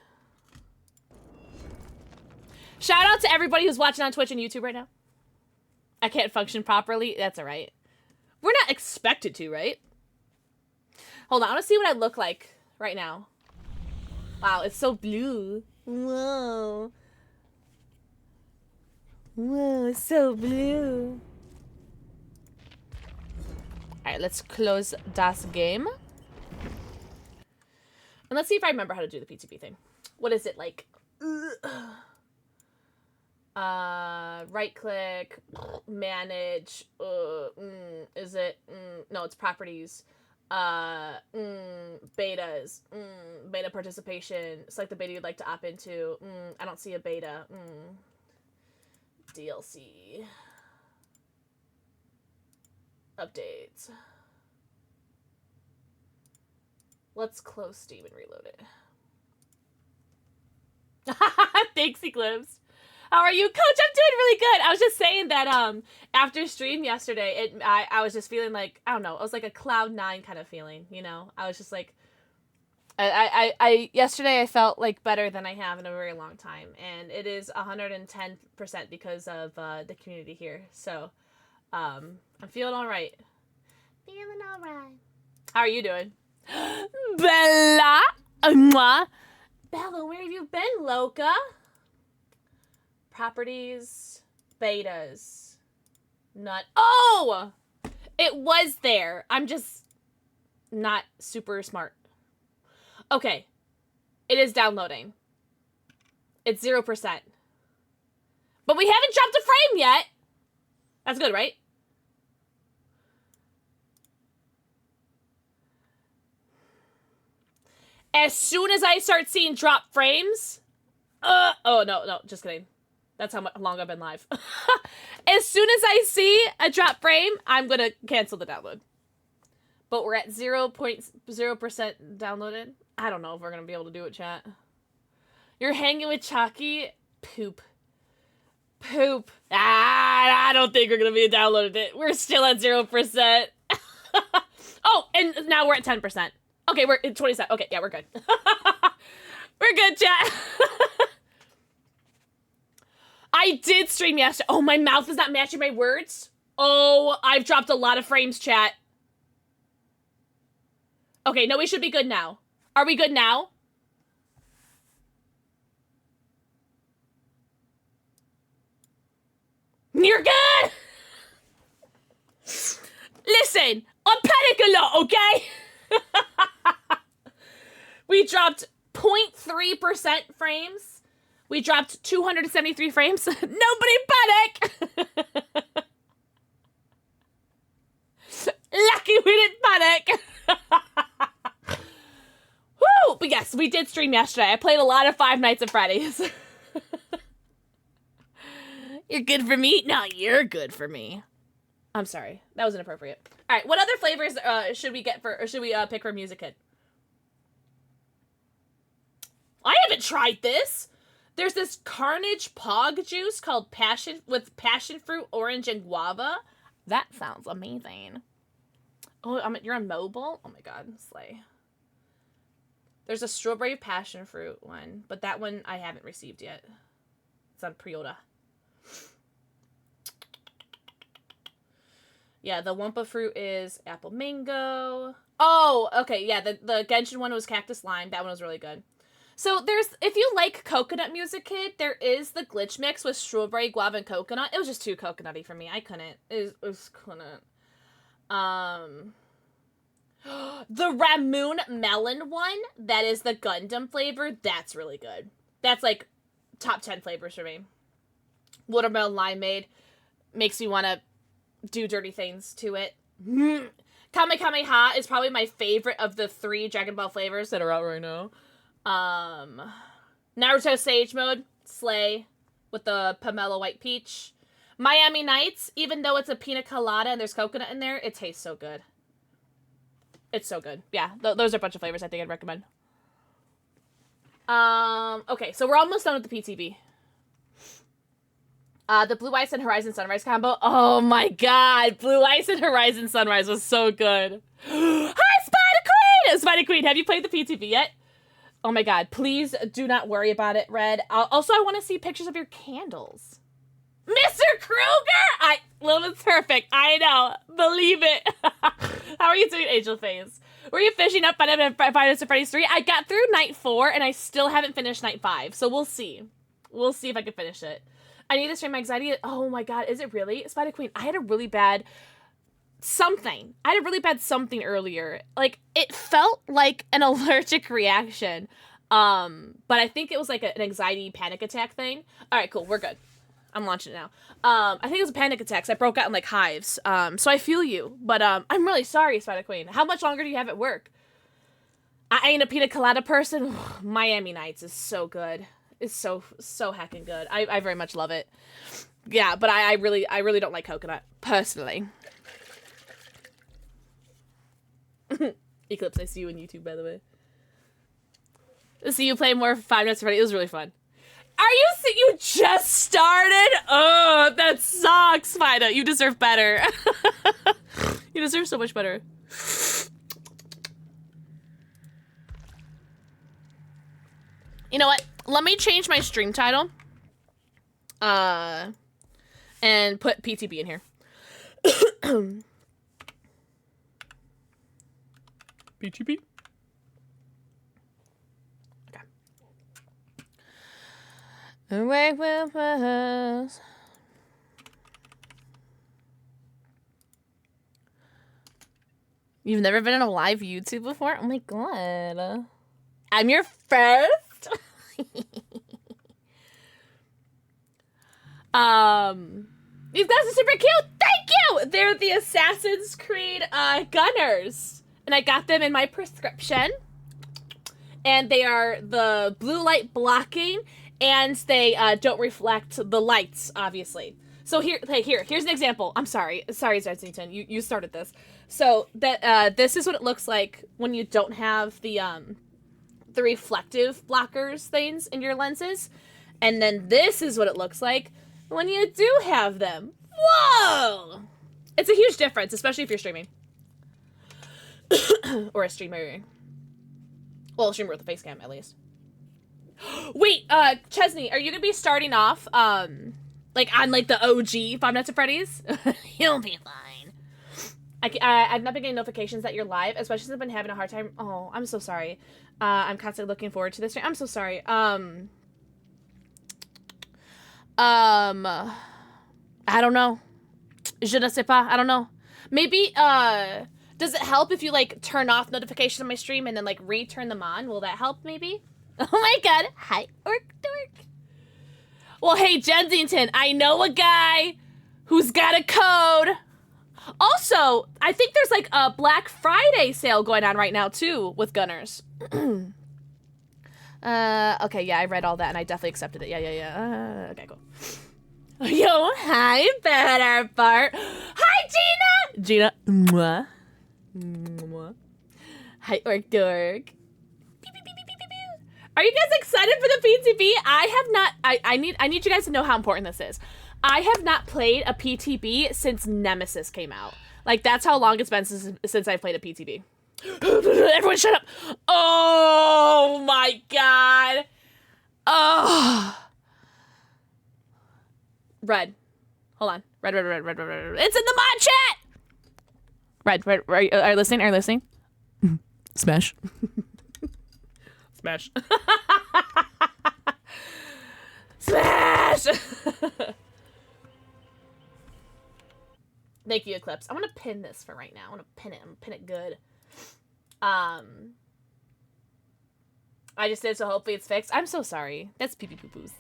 Shout out to everybody who's watching on Twitch and YouTube right now. I can't function properly. That's all right. We're not expected to, right? Hold on. I want to see what I look like right now. Wow, it's so blue. Whoa. Whoa, it's so blue. Alright, let's close das game. And let's see if I remember how to do the PTB thing. What is it like? Right click, manage, is it, no, it's properties, betas, beta participation, select the beta you'd like to opt into, I don't see a beta, DLC, updates, let's close Steam and reload it. Thanks, Eclipse. How are you, Coach? I'm doing really good. I was just saying that after stream yesterday, I was just feeling like, I don't know, it was like a cloud 9 kind of feeling, you know? I was just like, yesterday I felt like better than I have in a very long time, and it is 110% because of the community here. So, I'm feeling all right. Feeling all right. How are you doing? Bella! Mwah. Bella, where have you been, Loca? Properties, betas, not. Oh! It was there. I'm just not super smart. Okay. It is downloading. It's 0%. But we haven't dropped a frame yet. That's good, right? As soon as I start seeing drop frames... oh, no, just kidding. That's how long I've been live. As soon as I see a drop frame, I'm going to cancel the download. But we're at 0.0% downloaded. I don't know if we're going to be able to do it, chat. You're hanging with Chucky? Poop. Poop. I don't think we're going to be downloaded it. We're still at 0%. Oh, and now we're at 10%. Okay, we're at 27. Okay, yeah, we're good. We're good, chat. I did stream yesterday. Oh, my mouth is not matching my words. Oh, I've dropped a lot of frames, chat. Okay, no, we should be good now. Are we good now? You're good! Listen, I panic a lot, okay? We dropped 0.3% frames. We dropped 273 frames. Nobody panic! Lucky we didn't panic! Woo! But yes, we did stream yesterday. I played a lot of Five Nights at Freddy's. You're good for me? No, you're good for me. I'm sorry. That was inappropriate. All right, what other flavors should we get for, or should we pick for Music Kid? I haven't tried this. There's this Carnage Pog juice called passion fruit, orange, and guava. That sounds amazing. Oh, you're on mobile? Oh my god, slay. There's a strawberry passion fruit one, but that one I haven't received yet. It's on pre-order. Yeah, the Wumpa fruit is apple mango. Oh, okay, yeah, the Genshin one was cactus lime. That one was really good. So there's, if you like coconut Music Kid, there is the glitch mix with strawberry, guava, and coconut. It was just too coconutty for me. I couldn't. It couldn't. The Ramoon melon one, that is the Gundam flavor. That's really good. That's like top 10 flavors for me. Watermelon limeade makes me want to do dirty things to it. Kamehameha is probably my favorite of the 3 Dragon Ball flavors that are out right now. Naruto Sage Mode, slay, with the Pomelo White Peach. Miami Nights, even though it's a pina colada and there's coconut in there, it tastes so good. It's so good. Yeah, those are a bunch of flavors I think I'd recommend. Okay, so we're almost done with the PTB. The Blue Ice and Horizon Sunrise combo. Oh my god, Blue Ice and Horizon Sunrise was so good. Hi, Spider Queen! Spider Queen, have you played the PTB yet? Oh my god, please do not worry about it, Red. Also, I want to see pictures of your candles. Mr. Kruger! Lilith's perfect. I know. Believe it. How are you doing, Angel Phase? Were you finishing up Five Nights at Freddy's 3? I got through night 4, and I still haven't finished night 5, so we'll see. We'll see if I can finish it. I need to stream my anxiety. Oh my god, is it really? Spider Queen, I had a really bad something. I had a really bad something earlier. Like, it felt like an allergic reaction. But I think it was like an anxiety panic attack thing. Alright, cool, we're good. I'm launching it now. I think it was a panic attack, so I broke out in like hives. So I feel you. But I'm really sorry, Spider Queen. How much longer do you have at work? I ain't a pina colada person. Miami Nights is so good. It's so heckin' good. I very much love it. Yeah, but I really don't like coconut, personally. Eclipse, I see you on YouTube, by the way. I see you play more Five Nights at Freddy's. It was really fun. You just started? Oh, that sucks, Vida. You deserve better. You deserve so much better. You know what? Let me change my stream title. And put PTB in here. PTB? Away with us. You've never been on a live YouTube before? Oh my god. I'm your first? These guys are super cute. Thank you! They're the Assassin's Creed gunners. And I got them in my prescription. And they are the blue light blocking. And they don't reflect the lights, obviously. So here's an example. I'm sorry, Zedington, you started this. So that this is what it looks like when you don't have the reflective blockers things in your lenses, and then this is what it looks like when you do have them. Whoa! It's a huge difference, especially if you're streaming or a streamer. Well, a streamer with a face cam, at least. Wait, Chesney, are you gonna be starting off, like, on, like, the OG Five Nights at Freddy's? You'll be fine. I've not been getting notifications that you're live, especially since I've been having a hard time. Oh, I'm so sorry. I'm constantly looking forward to this stream. I'm so sorry. I don't know. Je ne sais pas. I don't know. Maybe, does it help if you, like, turn off notifications on my stream and then, like, return them on? Will that help, maybe? Oh my god. Hi, Orc Dork. Well, hey, Jensington, I know a guy who's got a code. Also, I think there's like a Black Friday sale going on right now, too, with Gunners. Okay, yeah, I read all that and I definitely accepted it. Yeah. Okay, cool. Yo, hi, Better Bart. Hi, Gina. Gina. Mwah. Mwah. Hi, Orc Dork. Are you guys excited for the PTB? I have not. I need you guys to know how important this is. I have not played a PTB since Nemesis came out. Like, that's how long it's been since I played a PTB. Everyone shut up. Oh my god. Oh. Red. Hold on. Red. It's in the mod chat. Red. Are you listening? Are you listening? Smash. Smash. Smash! Thank you, Eclipse. I'm gonna pin this for right now. I'm gonna pin it good. I just did, so hopefully it's fixed. I'm so sorry. That's pee-pee-poo-poos.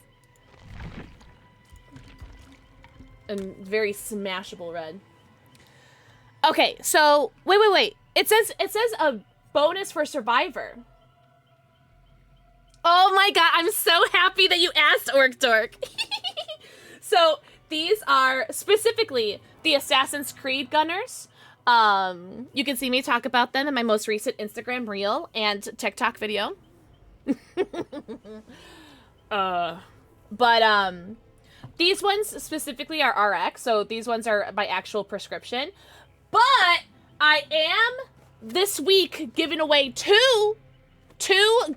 And very smashable red. Okay, so wait. It says a bonus for Survivor. Oh my god, I'm so happy that you asked, Orc Dork. So these are specifically the Assassin's Creed gunners. You can see me talk about them in my most recent Instagram reel and TikTok video. These ones specifically are RX, so these ones are by actual prescription. But I am this week giving away two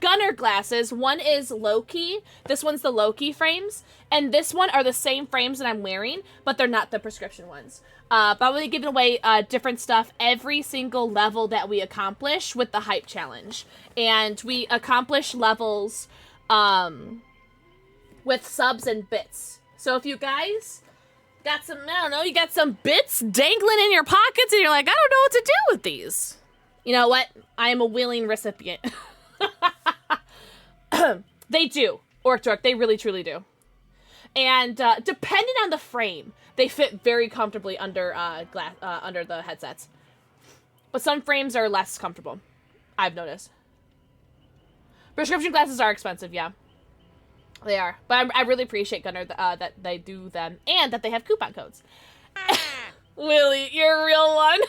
gunner glasses. One is low-key. This one's the low-key frames. And this one are the same frames that I'm wearing, but they're not the prescription ones. But I'm really giving away different stuff every single level that we accomplish with the Hype Challenge. And we accomplish levels with subs and bits. So if you guys got some, I don't know, you got some bits dangling in your pockets and you're like, I don't know what to do with these. You know what? I am a willing recipient. They do. Orc Dork, they really truly do. And depending on the frame, they fit very comfortably under under the headsets. But some frames are less comfortable, I've noticed. Prescription glasses are expensive, yeah. They are. But I really appreciate Gunner that they do them and that they have coupon codes. Willie, you're a real one.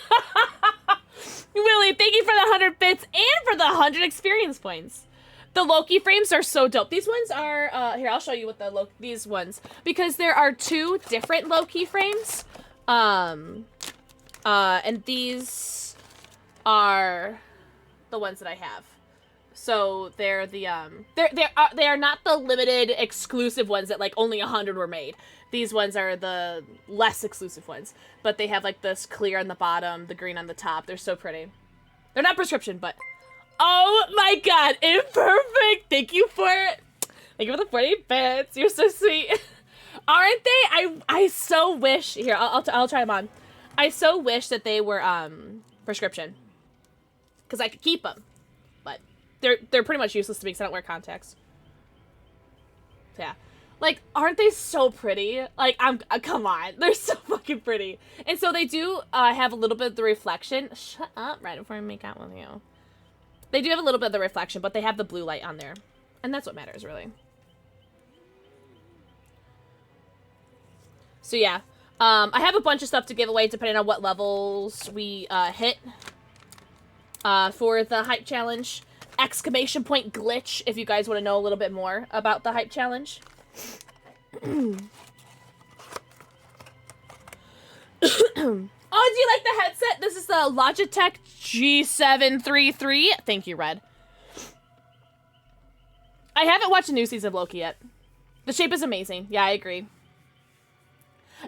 Willie, thank you for the 100 bits and for the 100 experience points. The Loki frames are so dope. These ones are, here, I'll show you what these ones, because there are two different Loki frames. And these are the ones that I have. So they're the, they are not the limited exclusive ones that like only 100 were made. These ones are the less exclusive ones, but they have like this clear on the bottom, the green on the top. They're so pretty. They're not prescription, but oh my god, imperfect. Thank you for it. Thank you for the 40 bits. You're so sweet. Aren't they? I so wish, here, I'll try them on. I so wish that they were prescription, because I could keep them, but they're pretty much useless to me because I don't wear contacts. So, yeah. Like, aren't they so pretty? Like, come on. They're so fucking pretty. And so they do have a little bit of the reflection. Shut up right before I make out with you. They do have a little bit of the reflection, but they have the blue light on there. And that's what matters, really. So, yeah. I have a bunch of stuff to give away depending on what levels we hit for the Hype Challenge. Exclamation point glitch, if you guys want to know a little bit more about the Hype Challenge. Oh, do you like the headset? This is the Logitech G733. Thank you, Red. I haven't watched a new season of Loki yet. The shape is amazing. Yeah, I agree.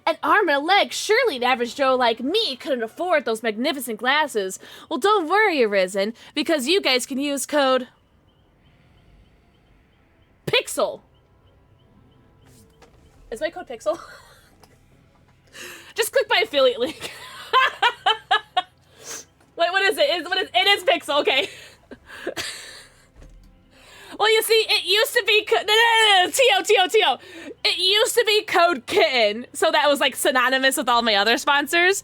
An arm and a leg. Surely an average Joe like me couldn't afford those magnificent glasses. Well, don't worry, Arisen, because you guys can use code PIXEL. Is my code Pixel? Just click my affiliate link. Wait, what is it? It is Pixel, okay. Well, you see, it used to be T-O. It used to be code Kitten, so that was like synonymous with all my other sponsors.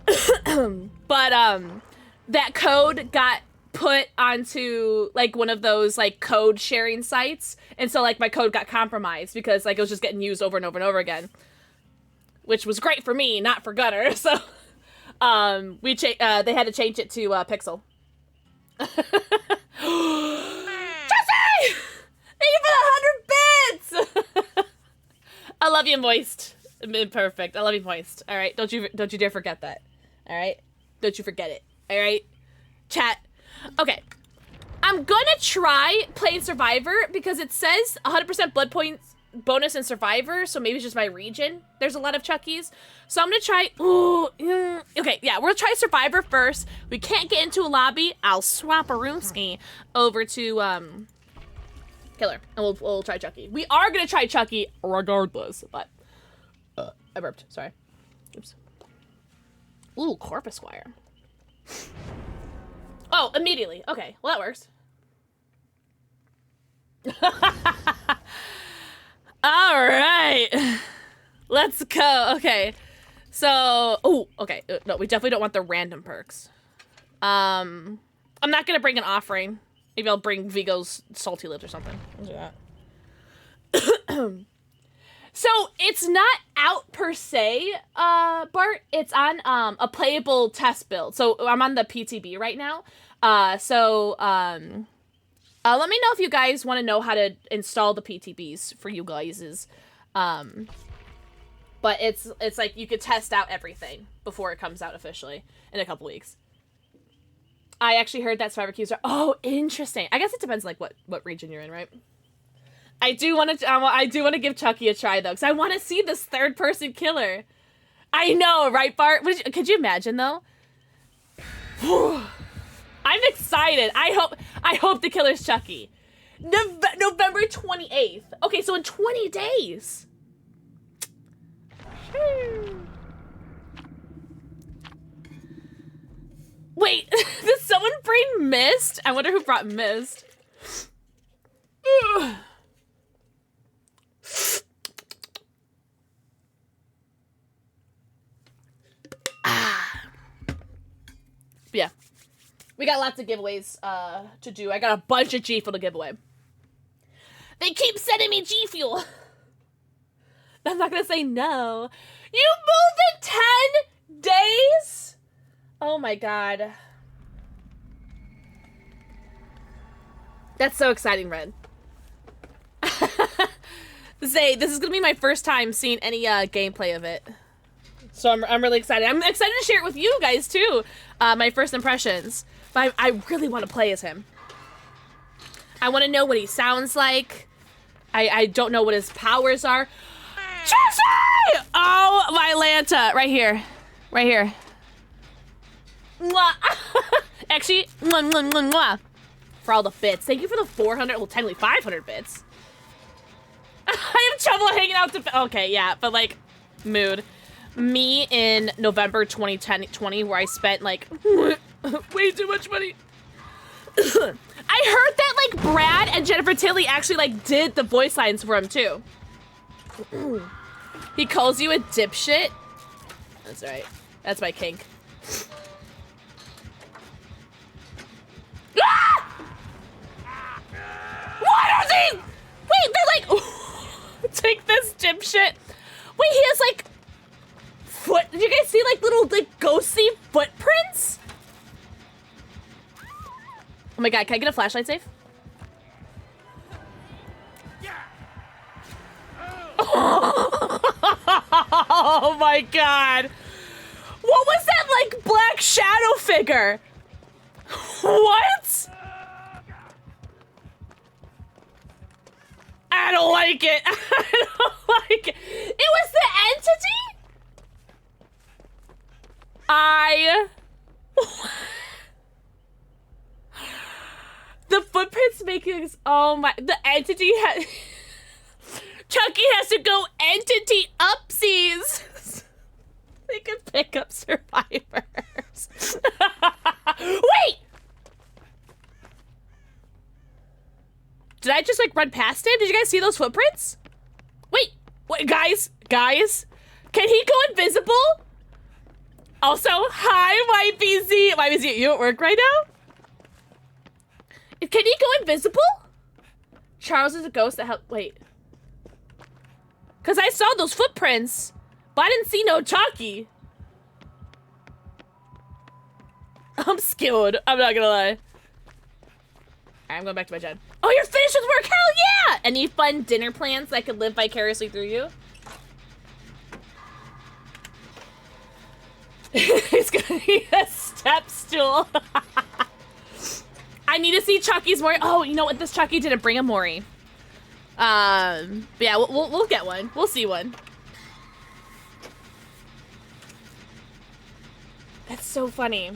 But that code got put onto like one of those like code sharing sites, and so like my code got compromised because like it was just getting used over and over and over again, which was great for me, not for Gunner. So they had to change it to Pixel. Jesse! Thank you for the 100 bits! I love you, Moist. Perfect. I love you, Moist. All right, don't you dare forget that. All right, don't you forget it. All right, chat. Okay, I'm gonna try playing Survivor because it says 100% blood points bonus in Survivor, so maybe it's just my region. There's a lot of Chuckies, so I'm gonna try. Okay, yeah, we'll try Survivor first. We can't get into a lobby. I'll swap a roomski over to Killer, and we'll try Chucky. We are gonna try Chucky regardless, but I burped. Sorry. Oops. Ooh, Corpus Squire. Oh, immediately. Okay, well that works. All right, let's go. Okay, so okay. No, we definitely don't want the random perks. I'm not gonna bring an offering. Maybe I'll bring Vigo's salty lips or something. Let's do that. So it's not out per se, Bart. It's on a playable test build. So I'm on the PTB right now. Let me know if you guys want to know how to install the PTBs for you guys. But it's like you could test out everything before it comes out officially in a couple weeks. I actually heard that Survivor Queues are... Oh, interesting. I guess it depends like what region you're in, right? I do want to give Chucky a try though, because I want to see this third-person killer. I know, right, Bart? Could you imagine though? I'm excited. I hope the killer's Chucky. November 28th. Okay, so in 20 days. Wait, did someone bring Mist? I wonder who brought Mist. Yeah. We got lots of giveaways to do. I got a bunch of G Fuel to give away. They keep sending me G Fuel. I'm not gonna say no. You moved in 10 days? Oh my god. That's so exciting, Red. Say, this is gonna be my first time seeing any gameplay of it. So I'm really excited. I'm excited to share it with you guys too. My first impressions. But I really want to play as him. I want to know what he sounds like. I don't know what his powers are. Jesse! Oh, my Lanta. Right here. Right here. Mwah. Actually, mwah, mwah, mwah, mwah. For all the bits. Thank you for the 400, well, technically 500 bits. I have trouble hanging out to... Okay, yeah, but like, mood. Me in November 2020, where I spent like way too much money. I heard that like Brad and Jennifer Tilly actually like did the voice lines for him too. He calls you a dipshit. That's right. That's my kink. Ah! What are they? Wait, they're like, take this dipshit. Wait, he has like foot. Did you guys see like little like ghostly footprints? Oh my god, can I get a flashlight safe? Oh my god. What was that like black shadow figure? What? I don't like it. I don't like it. It was the entity? The footprints making, oh my, the entity has, Chucky has to go entity upsies. They can pick up survivors. Wait! Did I just like run past him? Did you guys see those footprints? Wait, guys, can he go invisible? Also, hi, YBZ. YBZ, you at work right now? Can he go invisible? Charles is a ghost that helped. Wait. Because I saw those footprints, but I didn't see no Chucky. I'm skilled. I'm not gonna lie. Alright, I'm going back to my gen. Oh, you're finished with work? Hell yeah! Any fun dinner plans that could live vicariously through you? It's gonna be a step stool. I need to see Chucky's Mori. Oh, you know what? This Chucky didn't bring a Mori. But yeah, we'll get one. We'll see one. That's so funny.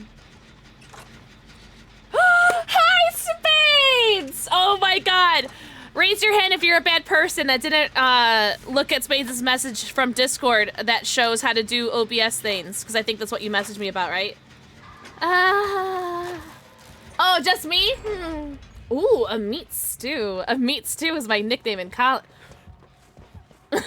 Hi, Spades! Oh my god. Raise your hand if you're a bad person that didn't look at Spades' message from Discord that shows how to do OBS things. Because I think that's what you messaged me about, right? Oh, just me? Ooh, a meat stew. A meat stew is my nickname in college. Wait,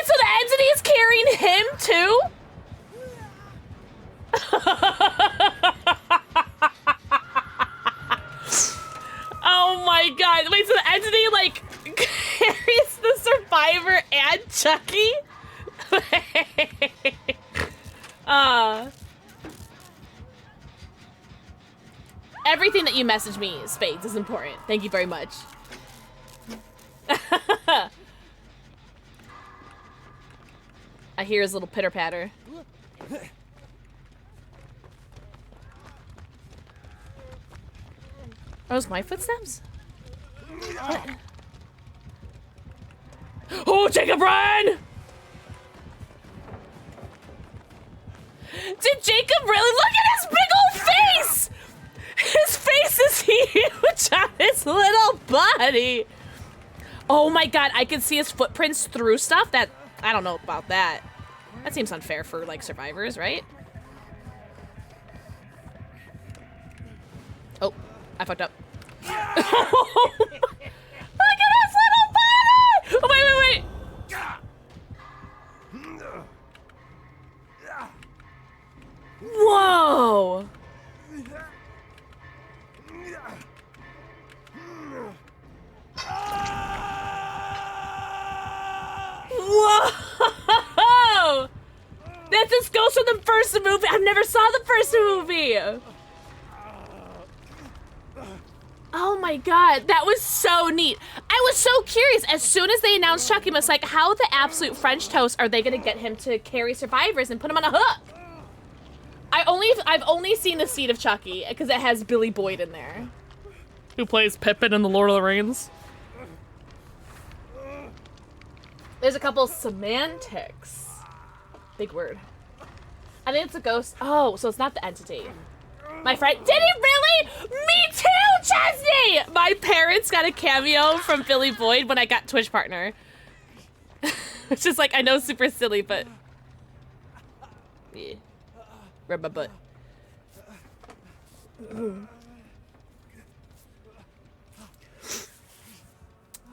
so the entity is carrying him too? Chucky? Everything that you message me, Spades, is important. Thank you very much. I hear his little pitter patter. Are those my footsteps? What? Oh, Jacob, run! Did Jacob really look at his big old face? His face is huge on his little body. Oh my god, I can see his footprints through stuff. That I don't know about that. That seems unfair for like survivors, right? Oh, I fucked up. Look at his little body! Oh, wait. Whoa! Whoa! That's this ghost from the first movie. I've never saw the first movie. Oh my god, that was so neat. I was so curious. As soon as they announced Chucky, I was like, how the absolute French toast are they gonna get him to carry survivors and put him on a hook? I've only seen the seed of Chucky because it has Billy Boyd in there. Who plays Pippin in The Lord of the Rings? There's a couple semantics. Big word. I think it's a ghost. Oh, so it's not the entity. My friend, did he really? Me too, Chesney! My parents got a cameo from Billy Boyd when I got Twitch partner. It's just like, I know, super silly, but yeah. Rub my butt.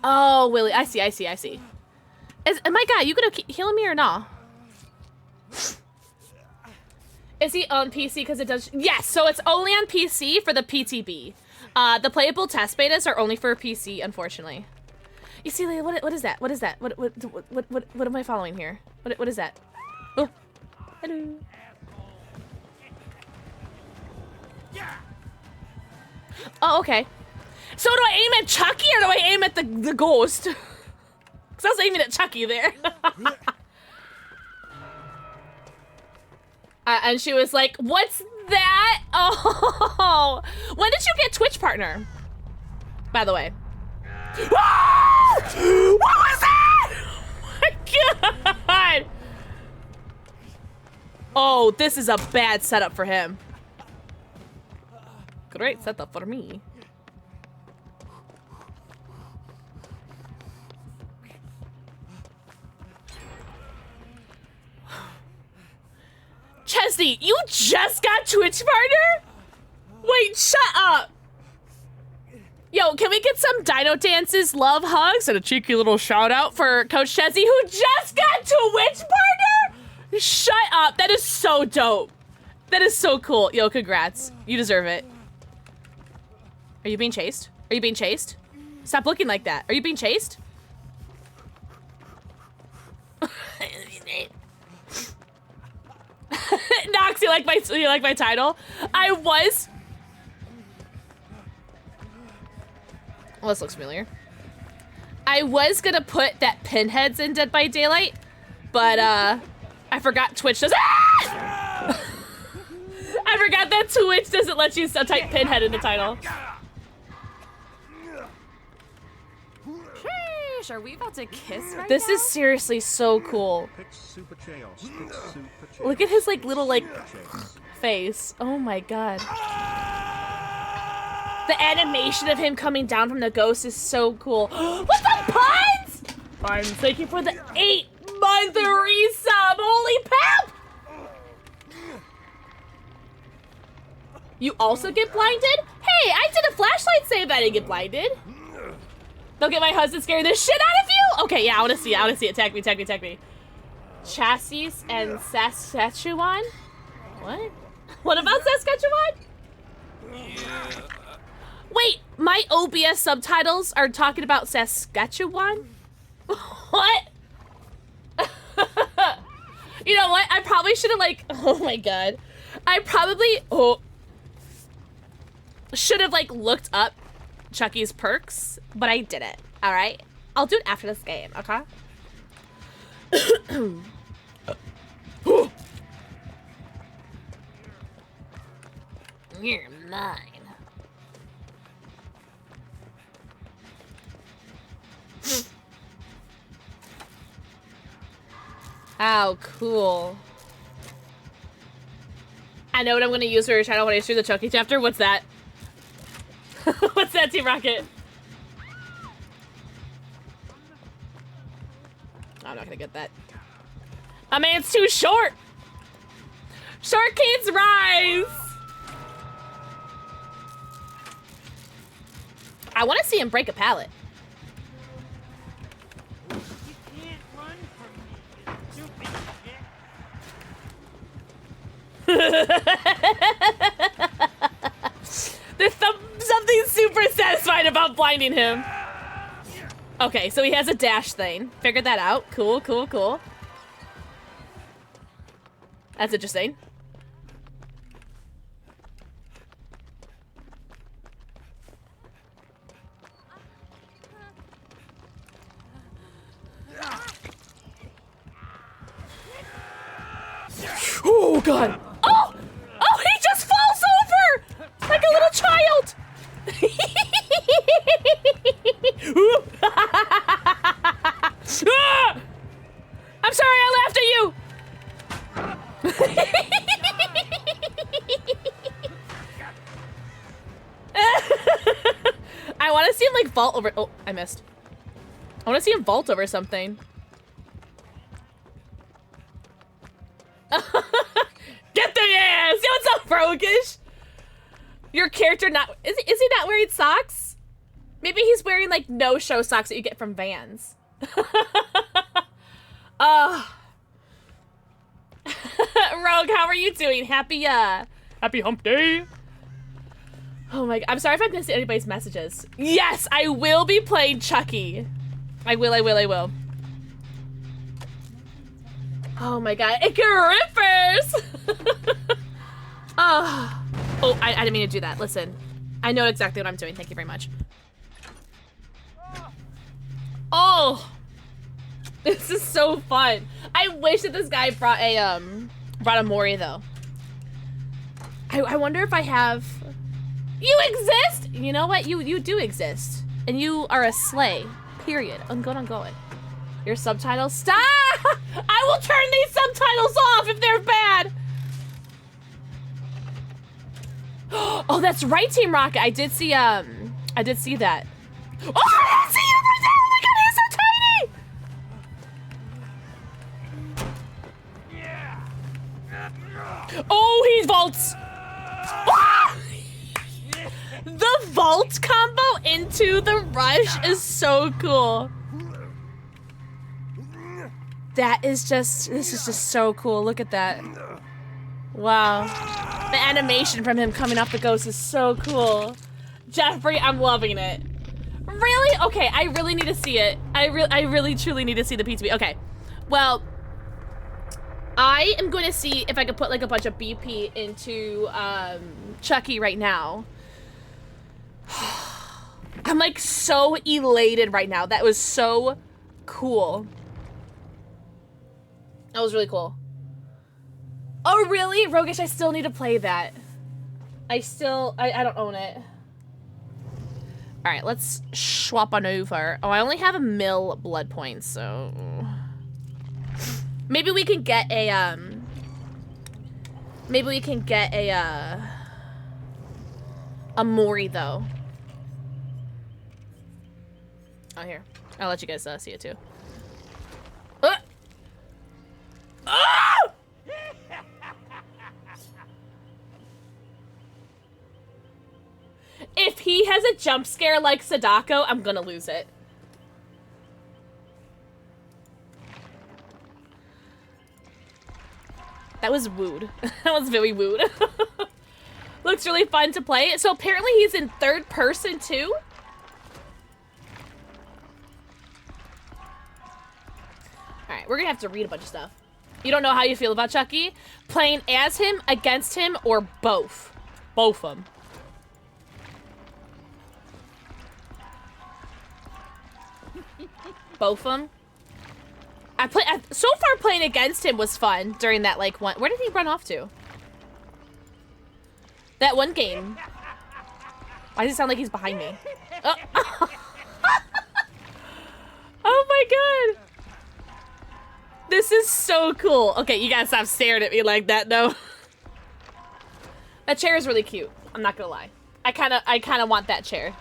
Oh, Willie, I see. My God, you gonna heal me or not? Is he on PC because it does? Yes, so it's only on PC for the PTB. The playable test betas are only for PC, unfortunately. You see, Leah, what is that? What is that? What am I following here? What is that? Oh, hello. Oh, okay. So do I aim at Chucky or do I aim at the ghost? Because I was aiming at Chucky there. And she was like, what's that? Oh, when did you get Twitch partner? By the way. Ah! What was that? Oh my God. Oh, this is a bad setup for him. Great setup for me. Chesney, you just got Twitch partner? Wait, shut up. Yo, can we get some Dino Dances, love hugs, and a cheeky little shout out for Coach Chesney, who just got Twitch partner? Shut up. That is so dope. That is so cool. Yo, congrats. You deserve it. Are you being chased? Are you being chased? Stop looking like that. Are you being chased? Nox, you like my title? I was. Well, this looks familiar. I was gonna put that Pinhead's in Dead by Daylight, but I forgot Twitch does. Ah! I forgot that Twitch doesn't let you type Pinhead in the title. Sheesh, are we about to kiss right This now? is seriously so cool. Look at his like little like face. Oh my God. The animation of him coming down from the ghost is so cool. What's up, Puns? Puns, thank you for the 8-month resub. Holy pep! You also get blinded? Hey, I did a flashlight save. I didn't get blinded. Don't get my husband scaring the shit out of you. Okay, yeah, I want to see it. Tag me. Chassis and Saskatchewan? What? What about Saskatchewan? Yeah. Wait, my OBS subtitles are talking about Saskatchewan? What? You know what? I probably should have like, oh my god. I probably, should have like looked up Chucky's perks, but I didn't, all right? I'll do it after this game, okay? You're mine. How cool. I know what I'm gonna use for your channel when I shoot the Chucky chapter. What's that? What's that, Team Rocket? I'm not gonna get that. I mean, it's too short. Short kids rise. I want to see him break a pallet. There's something super satisfying about blinding him. Okay, so he has a dash thing. Figured that out. Cool, cool, cool. That's interesting. Oh, God. Oh! Oh, he just falls over! Like a little child! I'm sorry, I laughed at you! I want to see him, like, vault over- oh, I missed. I want to see him vault over something. Get the ass! Yo, what's up, Roguish? Your character not- is he not wearing socks? Maybe he's wearing, like, no-show socks that you get from Vans. Rogue, how are you doing? Happy hump day. Oh my god, I'm sorry if I missed anybody's messages. Yes, I will be playing Chucky. I will. Oh my god, it grippers! Oh, I didn't mean to do that. Listen, I know exactly what I'm doing. Thank you very much. Oh, this is so fun. I wish that this guy brought a Mori though. I wonder if I have. You exist. You know what? You do exist, and you are a slay. Period. I'm going. Your subtitles. Stop! I will turn these subtitles off if they're bad. Oh, that's right, Team Rocket. I did see that. Oh, I didn't see you right there. Oh my god, he's so tiny. Oh, he vaults. Ah! The vault combo into the rush is so cool. This is just so cool. Look at that. Wow. The animation from him coming off the ghost is so cool. Jeffrey, I'm loving it. Really? Okay, I really need to see it. I really truly need to see the PTB. Okay. Well, I am going to see if I can put like a bunch of BP into Chucky right now. I'm like so elated right now. That was so cool. That was really cool. Oh, really? Roguish, I still need to play that. I don't own it. All right, let's swap on over. Oh, I only have a mil blood points, so maybe we can get a Mori though. Oh, here. I'll let you guys see it too. Ah! If he has a jump scare like Sadako, I'm gonna lose it. That was wooed. That was very wooed. Looks really fun to play. So apparently he's in third person too? Alright, we're gonna have to read a bunch of stuff. You don't know how you feel about Chucky? Playing as him, against him, or both? Both of them. Both of them? So far playing against him was fun during that, like, one. Where did he run off to? That one game. Why does it sound like he's behind me? Oh, oh my god. This is so cool. Okay, you gotta stop staring at me like that, though. That chair is really cute. I'm not gonna lie. I kinda want that chair.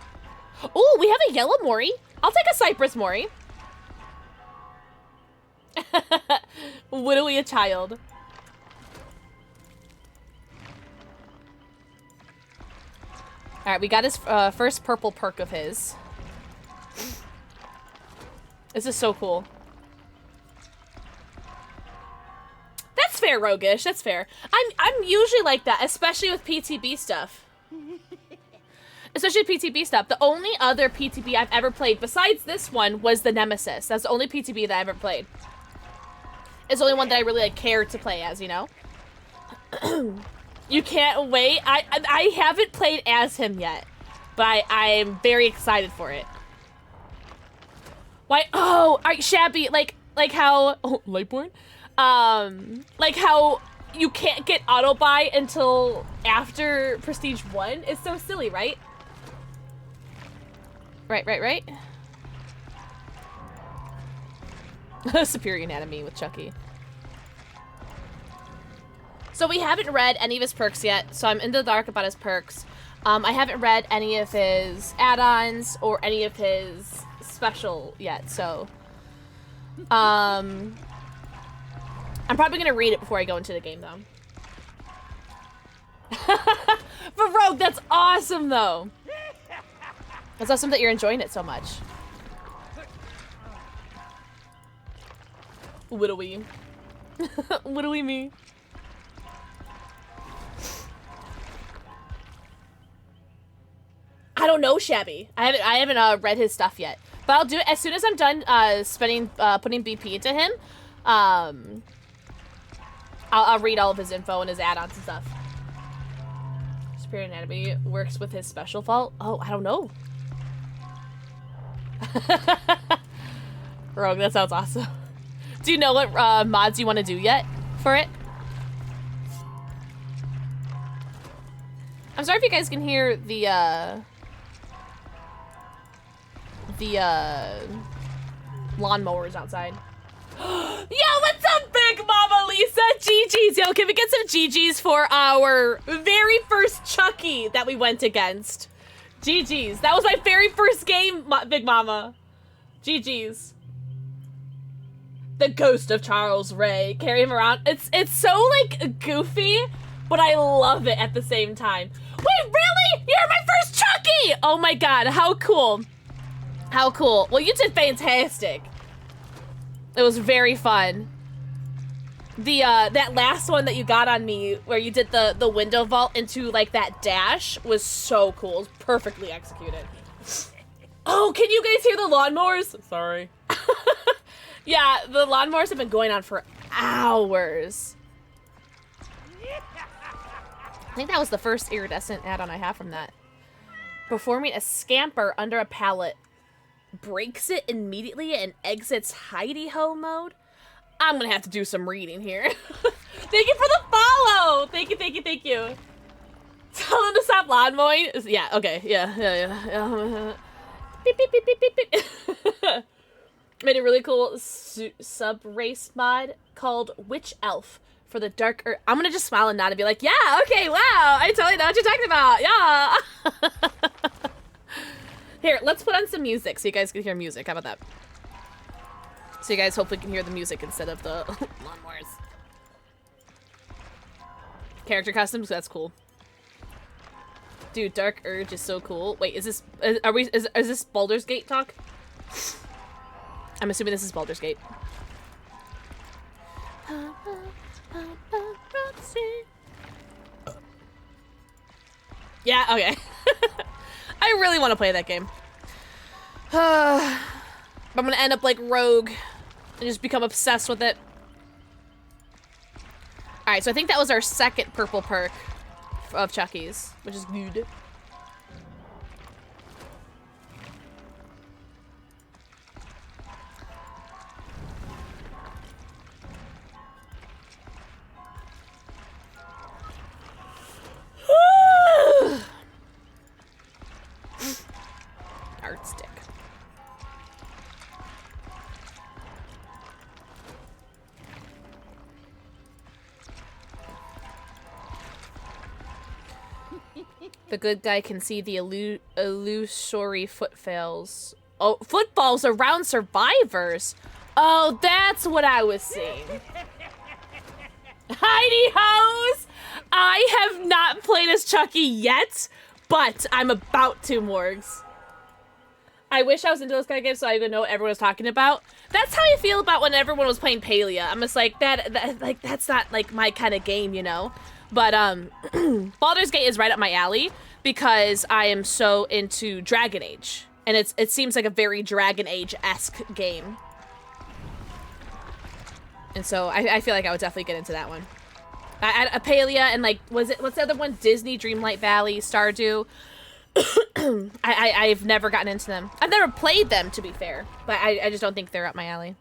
Oh, we have a yellow Mori. I'll take a Cypress Mori. Widowy a child. Alright, we got his first purple perk of his. This is so cool. That's fair, Roguish. That's fair. I'm usually like that, especially with PTB stuff. Especially PTB stuff. The only other PTB I've ever played besides this one was the Nemesis. That's the only PTB that I ever played. It's the only one that I really like cared to play as, you know? You can't wait. I haven't played as him yet, but I'm very excited for it. Why? Oh, alright, Shabby, like how Lightborn? Like how you can't get auto buy until after Prestige 1? It's so silly, right? Right. Superior anatomy with Chucky. So we haven't read any of his perks yet, so I'm in the dark about his perks. I haven't read any of his add-ons or any of his special yet, so I'm probably gonna read it before I go into the game, though. For Rogue, that's awesome, though. It's awesome that you're enjoying it so much. Widowy. Widowy me. I don't know, Shabby. I haven't read his stuff yet, but I'll do it as soon as I'm done putting BP into him. I'll read all of his info and his add-ons and stuff. Superior anatomy works with his special vault. Oh, I don't know. Rogue, that sounds awesome. Do you know what mods you want to do yet for it? I'm sorry if you guys can hear the lawnmowers outside. Yo, what's up, Big Mama Lisa? GG's. Yo, can we get some GG's for our very first Chucky that we went against? GG's. That was my very first game, Big Mama. GG's. The ghost of Charles Ray. Carry him around. It's so, like, goofy, but I love it at the same time. Wait, really? You're my first Chucky! Oh my god, how cool. How cool. Well, you did fantastic. It was very fun. The, that last one that you got on me, where you did the window vault into, like, that dash, was so cool. It was perfectly executed. Oh, can you guys hear the lawnmowers? Sorry. Yeah, the lawnmowers have been going on for hours. I think that was the first iridescent add-on I have from that. Performing a scamper under a pallet. Breaks it immediately and exits hidey-ho mode. I'm gonna have to do some reading here. Thank you for the follow! Thank you. Tell them to stop lawn mowing. Yeah, okay, yeah. Beep, beep, beep, beep, beep, beep. Made a really cool sub-race mod called Witch Elf for the Dark Earth. I'm gonna just smile and nod and be like, yeah, okay, wow, I totally know what you're talking about, yeah. Here, let's put on some music so you guys can hear music. How about that? So you guys hopefully can hear the music instead of the lawnmowers. Character costumes, that's cool. Dude, Dark Urge is so cool. Wait, is this is this Baldur's Gate talk? I'm assuming this is Baldur's Gate. Yeah, okay. I really want to play that game. But I'm gonna end up like Rogue and just become obsessed with it. Alright, so I think that was our second purple perk of Chucky's, which is good. Art stick. The good guy can see the illusory footfalls. Oh, footfalls around survivors. Oh, that's what I was seeing. Heidi hoes! I have not played as Chucky yet, but I'm about to, Morgs. I wish I was into those kind of games so I would know what everyone was talking about. That's how I feel about when everyone was playing Palia. I'm just like, that's not like my kind of game, you know? But Baldur's Gate is right up my alley because I am so into Dragon Age. And it seems like a very Dragon Age-esque game. And so I feel like I would definitely get into that one. Palia and like, what's the other one? Disney, Dreamlight Valley, Stardew. I've never gotten into them. I've never played them, to be fair. But I just don't think they're up my alley.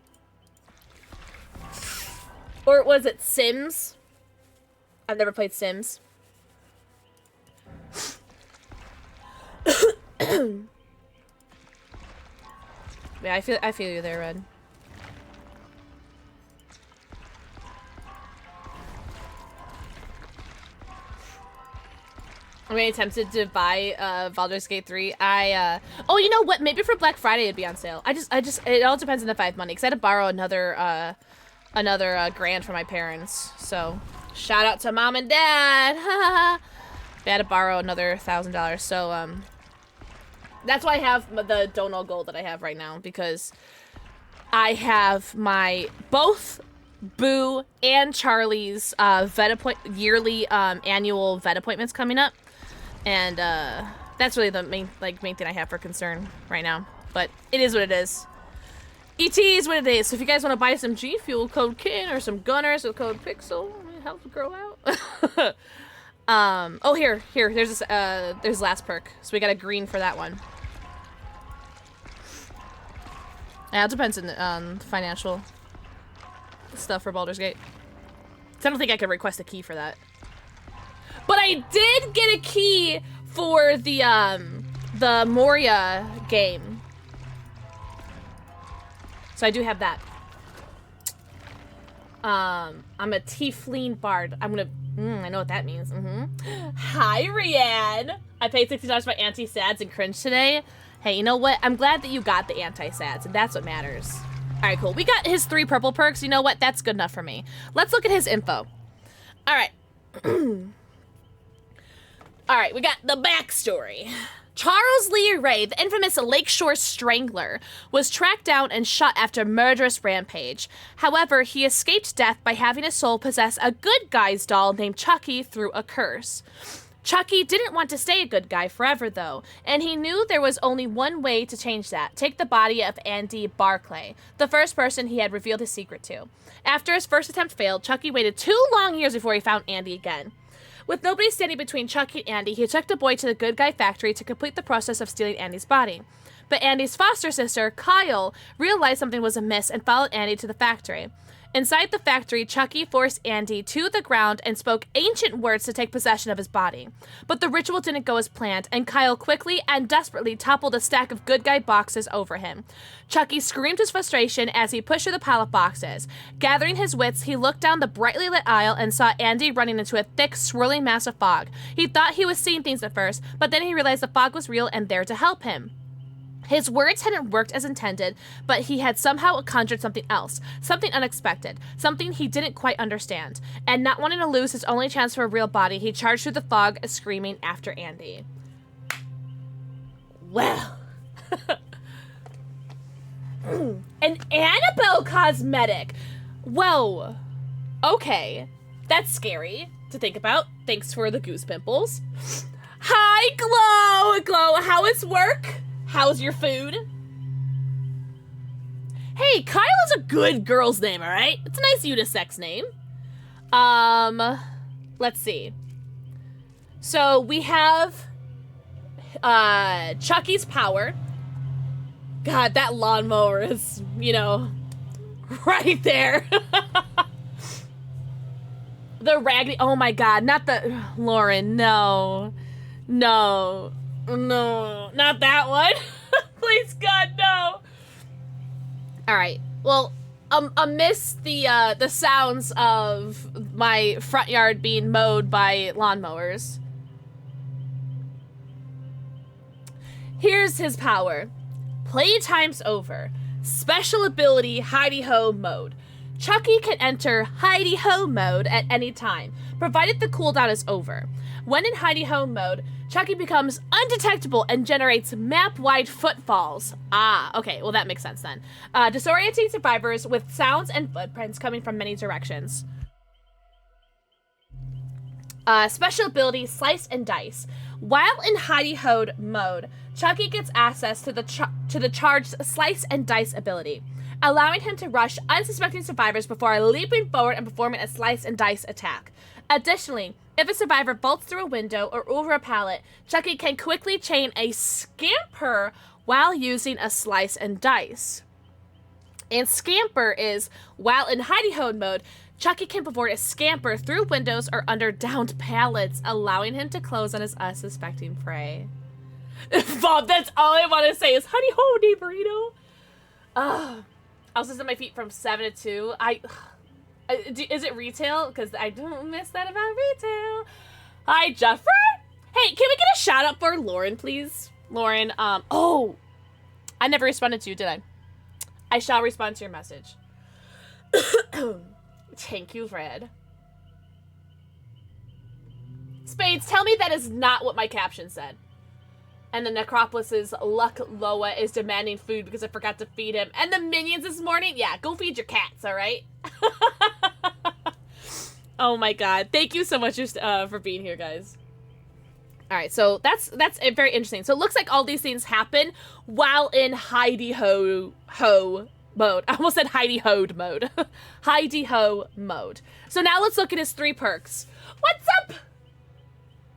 Or was it Sims? I've never played Sims. Yeah, I feel you there, Red. I'm really tempted to buy Baldur's Gate 3. Oh, you know what? Maybe for Black Friday it'd be on sale. It all depends on if I have money. Because I had to borrow another grand from my parents. So, shout out to Mom and Dad. I had to borrow another $1,000. So, that's why I have the Donal Gold that I have right now. Because I have my both Boo and Charlie's yearly annual vet appointments coming up. And that's really the main thing I have for concern right now. But it is what it is. ET is what it is. So if you guys want to buy some G Fuel code Kitten or some Gunners with code Pixel, it helps the girl out. Oh here, there's this there's last perk. So we got a green for that one. Yeah, it depends on financial stuff for Baldur's Gate. So I don't think I could request a key for that. But I did get a key for the Moria game. So I do have that. I'm a Tiefling Bard. I know what that means. Hi, Rianne. I paid $60 for my anti-sads and cringe today. Hey, you know what? I'm glad that you got the anti-sads, and that's what matters. All right, cool. We got his 3 purple perks. You know what? That's good enough for me. Let's look at his info. All right. All right, we got the backstory. Charles Lee Ray, the infamous Lakeshore Strangler, was tracked down and shot after a murderous rampage. However, he escaped death by having his soul possess a good guy's doll named Chucky through a curse. Chucky didn't want to stay a good guy forever, though, and he knew there was only one way to change that: take the body of Andy Barclay, the first person he had revealed his secret to. After his first attempt failed, Chucky waited 2 long years before he found Andy again. With nobody standing between Chucky and Andy, he took the boy to the Good Guy factory to complete the process of stealing Andy's body. But Andy's foster sister, Kyle, realized something was amiss and followed Andy to the factory. Inside the factory, Chucky forced Andy to the ground and spoke ancient words to take possession of his body. But the ritual didn't go as planned, and Kyle quickly and desperately toppled a stack of Good Guy boxes over him. Chucky screamed his frustration as he pushed through the pile of boxes. Gathering his wits, he looked down the brightly lit aisle and saw Andy running into a thick, swirling mass of fog. He thought he was seeing things at first, but then he realized the fog was real and there to help him. His words hadn't worked as intended, but he had somehow conjured something else, something unexpected, something he didn't quite understand. And not wanting to lose his only chance for a real body, he charged through the fog, screaming after Andy. Well. An Annabelle cosmetic! Whoa. Okay. That's scary to think about. Thanks for the goose pimples. Hi, Glow! Glow, how is work? How's your food? Hey, Kyle is a good girl's name, all right? It's a nice unisex name. Let's see. So we have Chucky's power. God, that lawnmower is, you know, right there. The Raggedy, oh my God, not the, Lauren, no, not that one. Please, God, no. All right, well, amidst the sounds of my front yard being mowed by lawnmowers, here's his power. Playtime's over. Special ability, hidey-ho mode. Chucky can enter hidey-ho mode at any time, provided the cooldown is over. When in hidey-ho mode, Chucky becomes undetectable and generates map-wide footfalls. Ah, okay, well that makes sense then. Disorienting survivors with sounds and footprints coming from many directions. Special ability, Slice and Dice. While in hidey-ho mode, Chucky gets access to the charged Slice and Dice ability, allowing him to rush unsuspecting survivors before leaping forward and performing a Slice and Dice attack. Additionally, if a survivor bolts through a window or over a pallet, Chucky can quickly chain a scamper while using a Slice and Dice. And scamper is, while in hidey-ho mode, Chucky can perform a scamper through windows or under downed pallets, allowing him to close on his unsuspecting prey. Bob, that's all I want to say is honey ho, burrito. I was listening to my feet from 7 to 2. Is it retail? Because I don't miss that about retail. Hi, Jeffrey. Hey, can we get a shout out for Lauren, please? Lauren, oh, I never responded to you, did I? I shall respond to your message. Thank you, Fred. Spades, tell me that is not what my caption said. And the Necropolis's Luck Loa is demanding food because I forgot to feed him. And the minions this morning? Yeah, go feed your cats, all right? Oh my God. Thank you so much for being here, guys. All right, so that's very interesting. So it looks like all these things happen while in hidey-ho mode. I almost said hidey-hoed mode. Hidey-ho mode. So now let's look at his 3 perks. What's up?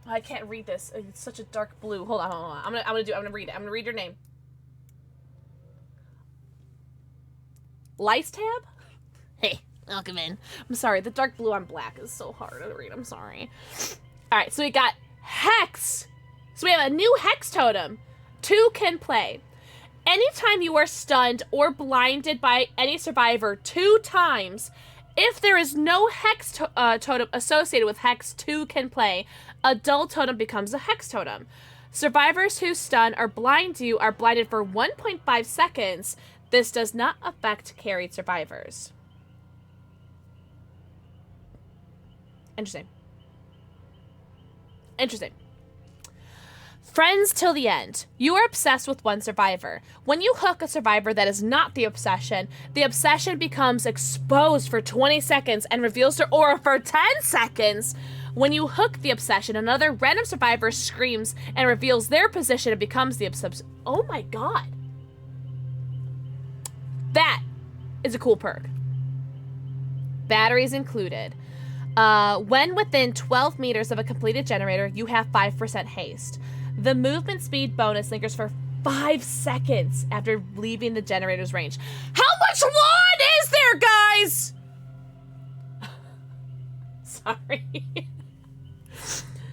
I can't read this. It's such a dark blue. Hold on. I'm gonna read it. I'm gonna read your name. Lice tab? Hey, welcome in. I'm sorry, the dark blue on black is so hard to read. I'm sorry. Alright, so we got Hex. So we have a new Hex totem. 2 can play. Anytime you are stunned or blinded by any survivor 2 times, if there is no Hex totem associated with Hex, 2 can play. A dull totem becomes a Hex totem. Survivors who stun or blind you are blinded for 1.5 seconds. This does not affect carried survivors. Interesting. Friends till the end. You are obsessed with one survivor. When you hook a survivor that is not the obsession becomes exposed for 20 seconds and reveals their aura for 10 seconds. When you hook the obsession, another random survivor screams and reveals their position and becomes the obsession. Oh my God. That is a cool perk. Batteries included. When within 12 meters of a completed generator, you have 5% haste. The movement speed bonus lingers for 5 seconds after leaving the generator's range. How much lawn is there, guys? Sorry.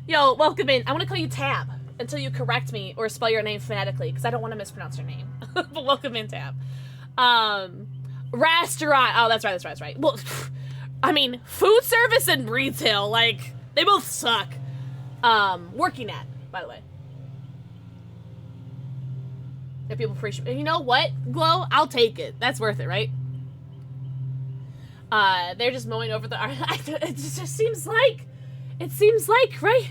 Yo, welcome in. I want to call you Tab until you correct me or spell your name phonetically because I don't want to mispronounce your name. But welcome in, Tab. Restaurant. Oh, that's right. Well, I mean, food service and retail, like, they both suck. Working at, by the way. If people appreciate, you know what, Glow? I'll take it. That's worth it, right? They're just mowing over the. It just seems like, right?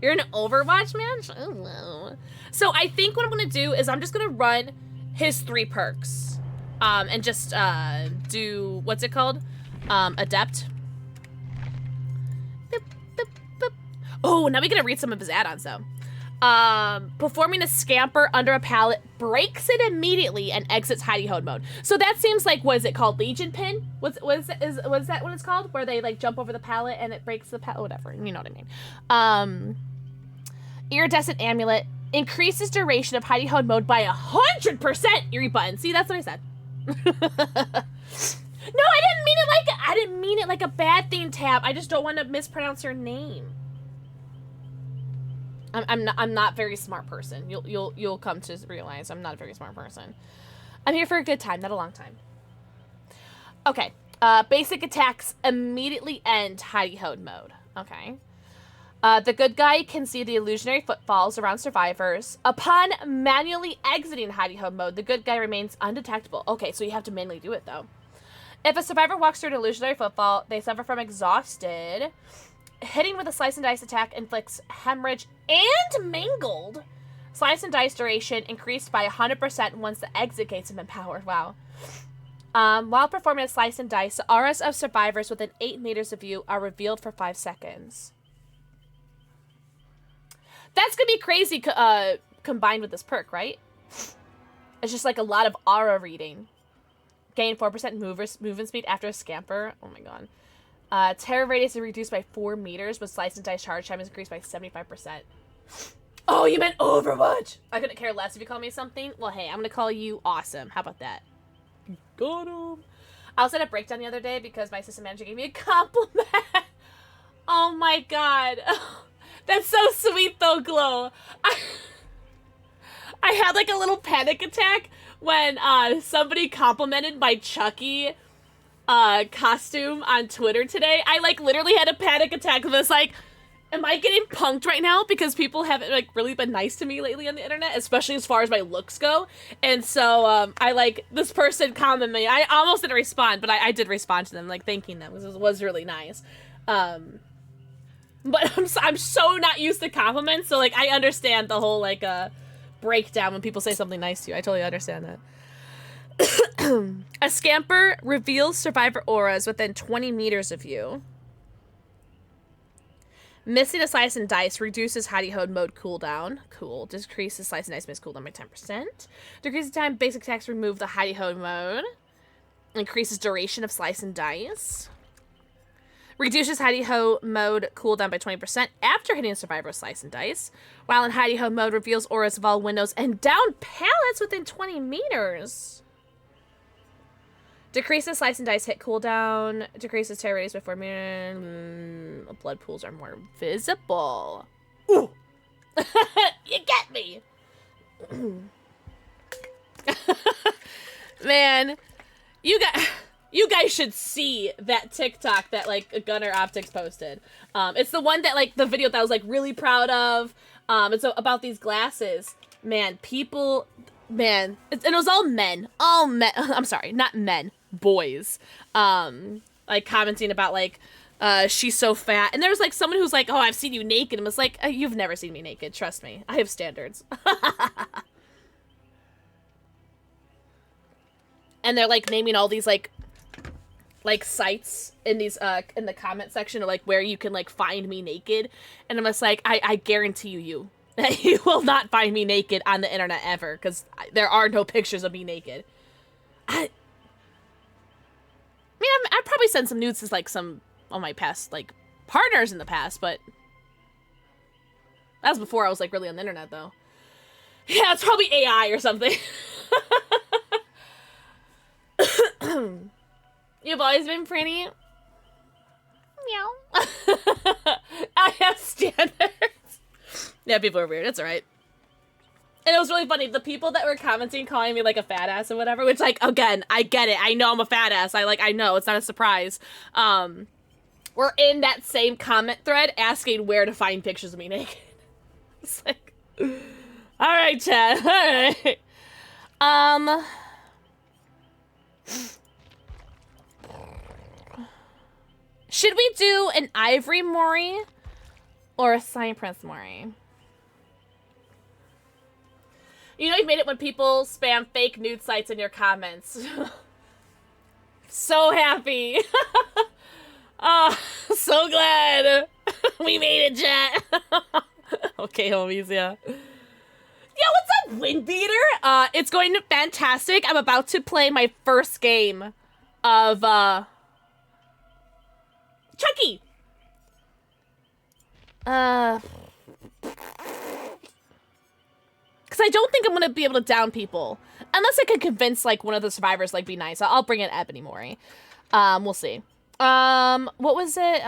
You're an Overwatch match? I don't know. So I think what I'm gonna do is I'm just gonna run his 3 perks, and just do what's it called? Adept. Boop, boop, boop. Oh, now we gotta read some of his add-ons though. Performing a scamper under a pallet, breaks it immediately and exits hidey ho mode. So that seems like, what is it called? Legion pin? Was that what it's called? Where they like jump over the pallet and it breaks the pallet, whatever. You know what I mean. Iridescent amulet increases duration of hidey ho mode by 100%. Eerie button. See, that's what I said. No, I didn't mean it like a bad thing, Tab. I just don't want to mispronounce your name. I'm not a very smart person. You'll come to realize I'm not a very smart person. I'm here for a good time, not a long time. Okay. Basic attacks immediately end hidey ho mode. Okay. The good guy can see the illusionary footfalls around survivors. Upon manually exiting hidey ho mode, the good guy remains undetectable. Okay, so you have to manually do it though. If a survivor walks through an illusionary footfall, they suffer from exhausted. Hitting with a slice and dice attack inflicts hemorrhage and mangled. Slice and dice duration increased by 100% once the exit gates have been powered. Wow. While performing a slice and dice, the auras of survivors within 8 meters of you are revealed for 5 seconds. That's gonna be crazy combined with this perk, right? It's just like a lot of aura reading. Gain 4% movement speed after a scamper. Oh my god. Terror radius is reduced by 4 meters, with slice and dice charge time is increased by 75%. Oh, you meant Overwatch! I couldn't care less if you call me something. Well, hey, I'm gonna call you awesome. How about that? Got him. I also had a breakdown the other day because my assistant manager gave me a compliment. Oh my god. That's so sweet though, Glow. I had like a little panic attack when somebody complimented my Chucky costume on Twitter today. I like literally had a panic attack of this, like, am I getting punked right now? Because people haven't like really been nice to me lately on the internet, especially as far as my looks go. And so I like, this person commented me. I almost didn't respond, but I did respond to them, like thanking them. It was really nice. But I'm so not used to compliments, so like I understand the whole like breakdown when people say something nice to you. I totally understand that. A scamper reveals survivor auras within 20 meters of you. Missing a slice and dice reduces hidey ho mode cooldown. Cool. Decreases slice and dice miss cooldown by 10%. Decreases time basic attacks remove the hidey ho mode. Increases duration of slice and dice. Reduces hidey ho mode cooldown by 20% after hitting a survivor with slice and dice. While in hidey ho mode, reveals auras of all windows and down pallets within 20 meters. Decreases slice and dice hit cooldown. Decreases terror radius by 4 meters. Blood pools are more visible. Ooh! You get me! Man, you guys should see that TikTok that like Gunner Optics posted. It's the one that like the video that I was like really proud of. It's about these glasses. Man, people, man, and it was all men. I'm sorry, not men, boys. Like commenting about like, she's so fat. And there was like someone who's like, oh, I've seen you naked. And was like, you've never seen me naked. Trust me, I have standards. And they're like naming all these like sites in these in the comment section of like where you can like find me naked, and I'm just like, I guarantee you you will not find me naked on the internet ever, because there are no pictures of me naked. I mean, I've probably sent some nudes to like some of my past like partners in the past, but that was before I was like really on the internet though. Yeah, it's probably AI or something. You've always been pretty. Meow. I have standards. Yeah, people are weird. It's alright. And it was really funny. The people that were commenting, calling me like a fat ass or whatever, which like, again, I get it. I know I'm a fat ass. I know. It's not a surprise. We're in that same comment thread asking where to find pictures of me naked. It's like, alright, Chad. Alright. Should we do an Ivory Mori or a Cypress Mori? You know you've made it when people spam fake nude sites in your comments. So happy. Oh, so glad. We made it, chat. Okay, homies, yeah. Yo, what's up, Windbeater? It's going fantastic. I'm about to play my first game of, Chucky! Because I don't think I'm gonna be able to down people. Unless I can convince, like, one of the survivors, like, be nice. I'll bring in Ebony Mori. We'll see. What was it?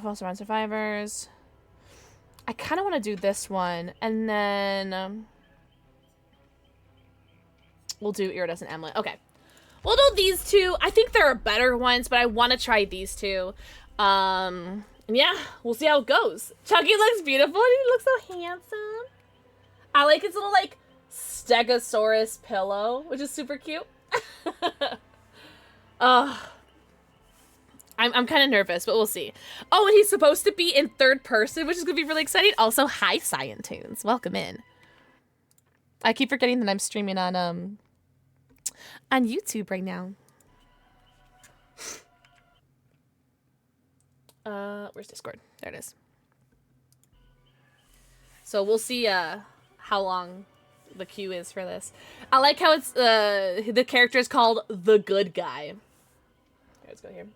False around survivors. I kind of want to do this one, and then we'll do Iridescent Amulet. Okay. We'll do these two. I think there are better ones, but I want to try these two. And yeah, we'll see how it goes. Chucky looks beautiful. He looks so handsome. I like his little, like, Stegosaurus pillow, which is super cute. I'm kind of nervous, but we'll see. Oh, and he's supposed to be in third person, which is going to be really exciting. Also, hi, Scientunes. Welcome in. I keep forgetting that I'm streaming on YouTube right now. Where's Discord? There it is. So we'll see how long the queue is for this. I like how it's the character is called the good guy. Okay, let's go here.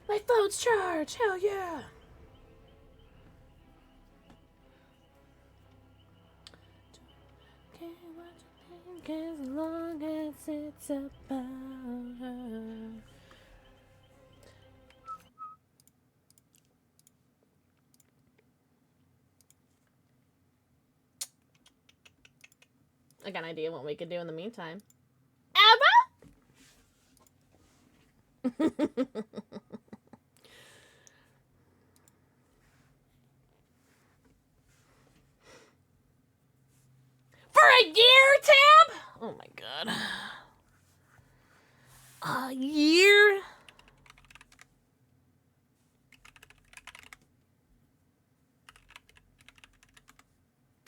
My phone's charged. Hell yeah. As long as it's about her. I got an idea what we could do in the meantime. Ever? For a year, Tab? Oh my god. A year?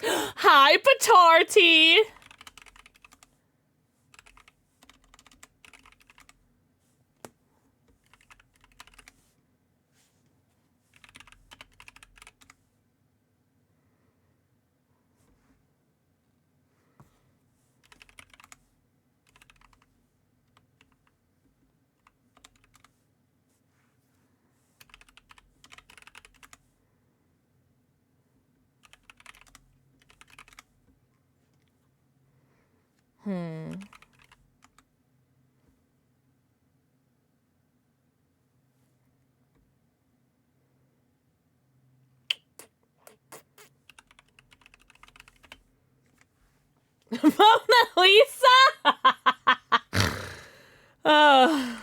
Hi, Patarty! Mona Lisa? Oh.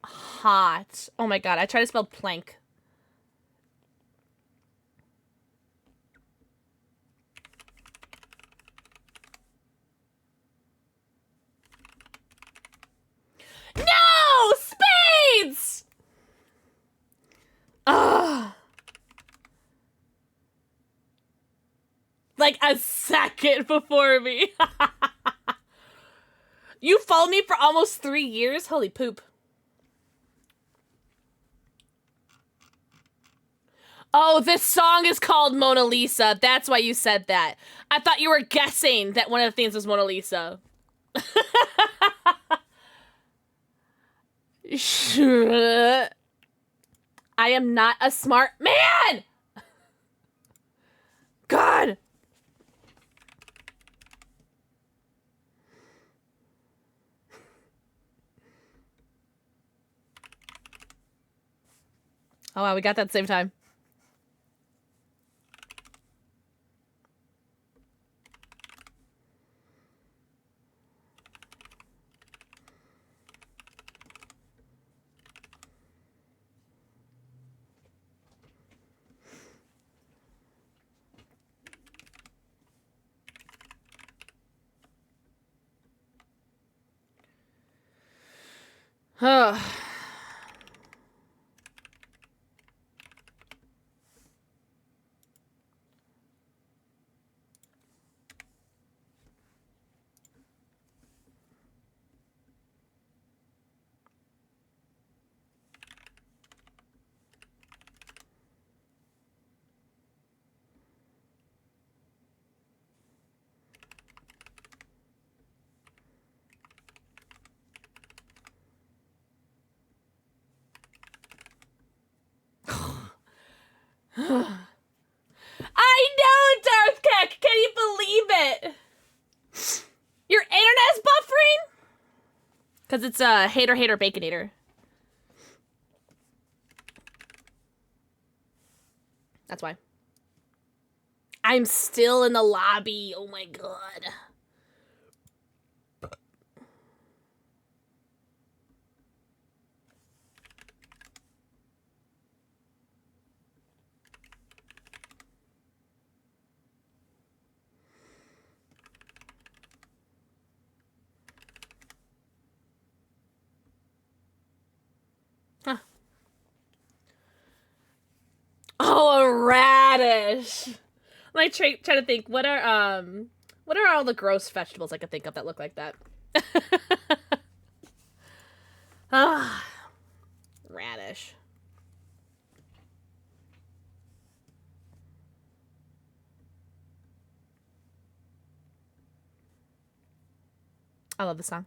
Hot. Oh my god, I tried to spell plank. No! Spades! Ugh. Like a second before me. You followed me for almost 3 years? Holy poop. Oh, this song is called Mona Lisa. That's why you said that. I thought you were guessing that one of the things was Mona Lisa. I am not a smart man! God! Oh wow, we got that at the same time. Oh. I know, Darth Keck! Can you believe it? Your internet's buffering? Because it's a hater baconator. That's why. I'm still in the lobby. Oh my god. Huh. Oh, a radish. I try to think, what are all the gross vegetables I could think of that look like that? Ah, radish. I love the song.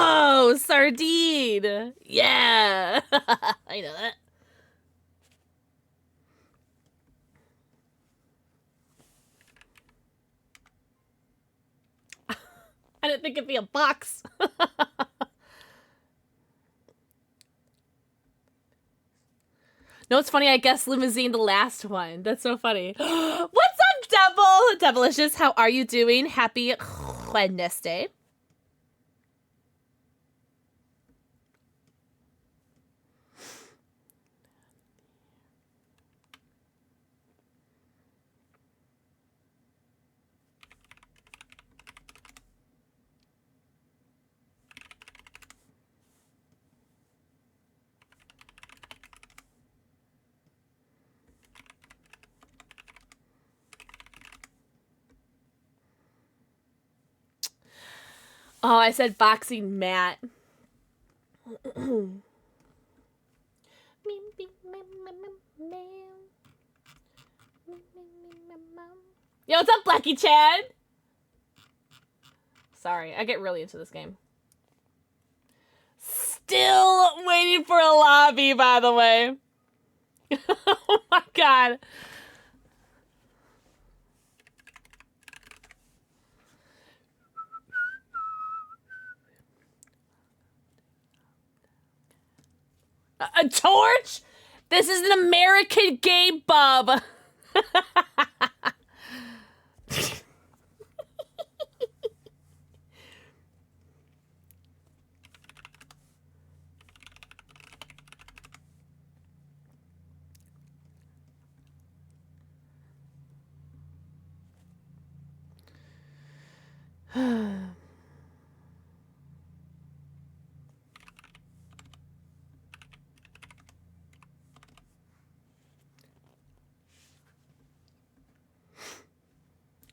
Oh, sardine. Yeah. I know that. I didn't think it'd be a box. No, it's funny. I guess limousine the last one. That's so funny. What's up, Devil? Devilicious, how are you doing? Happy Wednesday. Oh, I said boxing mat. Yo, what's up, Blackie Chad? Sorry, I get really into this game. Still waiting for a lobby, by the way. Oh my god. A torch? This is an American game, bub.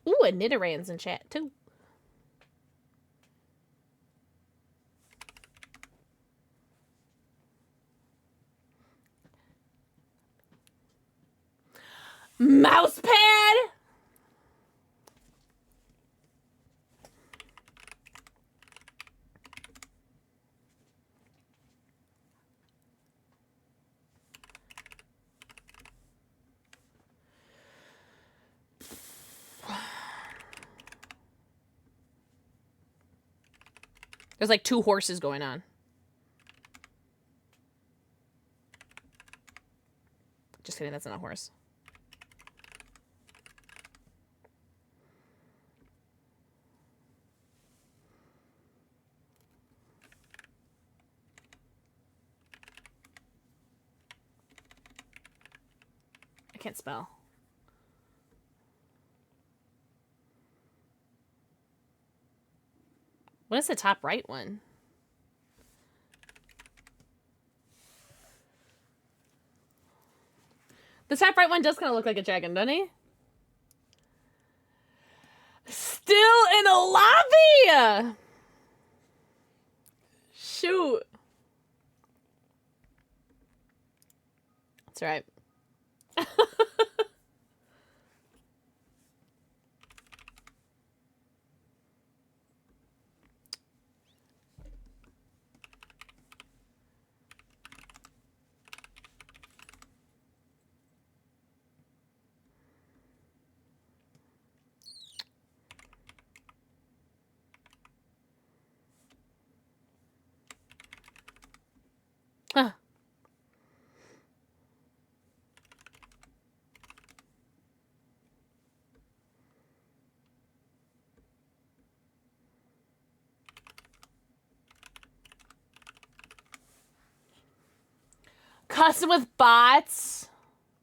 Ooh, and Nidoran's in chat, too. Mousepad? There's like 2 horses going on. Just kidding, that's not a horse. I can't spell. What is the top right one? The top right one does kind of look like a dragon, doesn't he? Still in the lobby! Shoot. That's right. Huh. Custom with bots?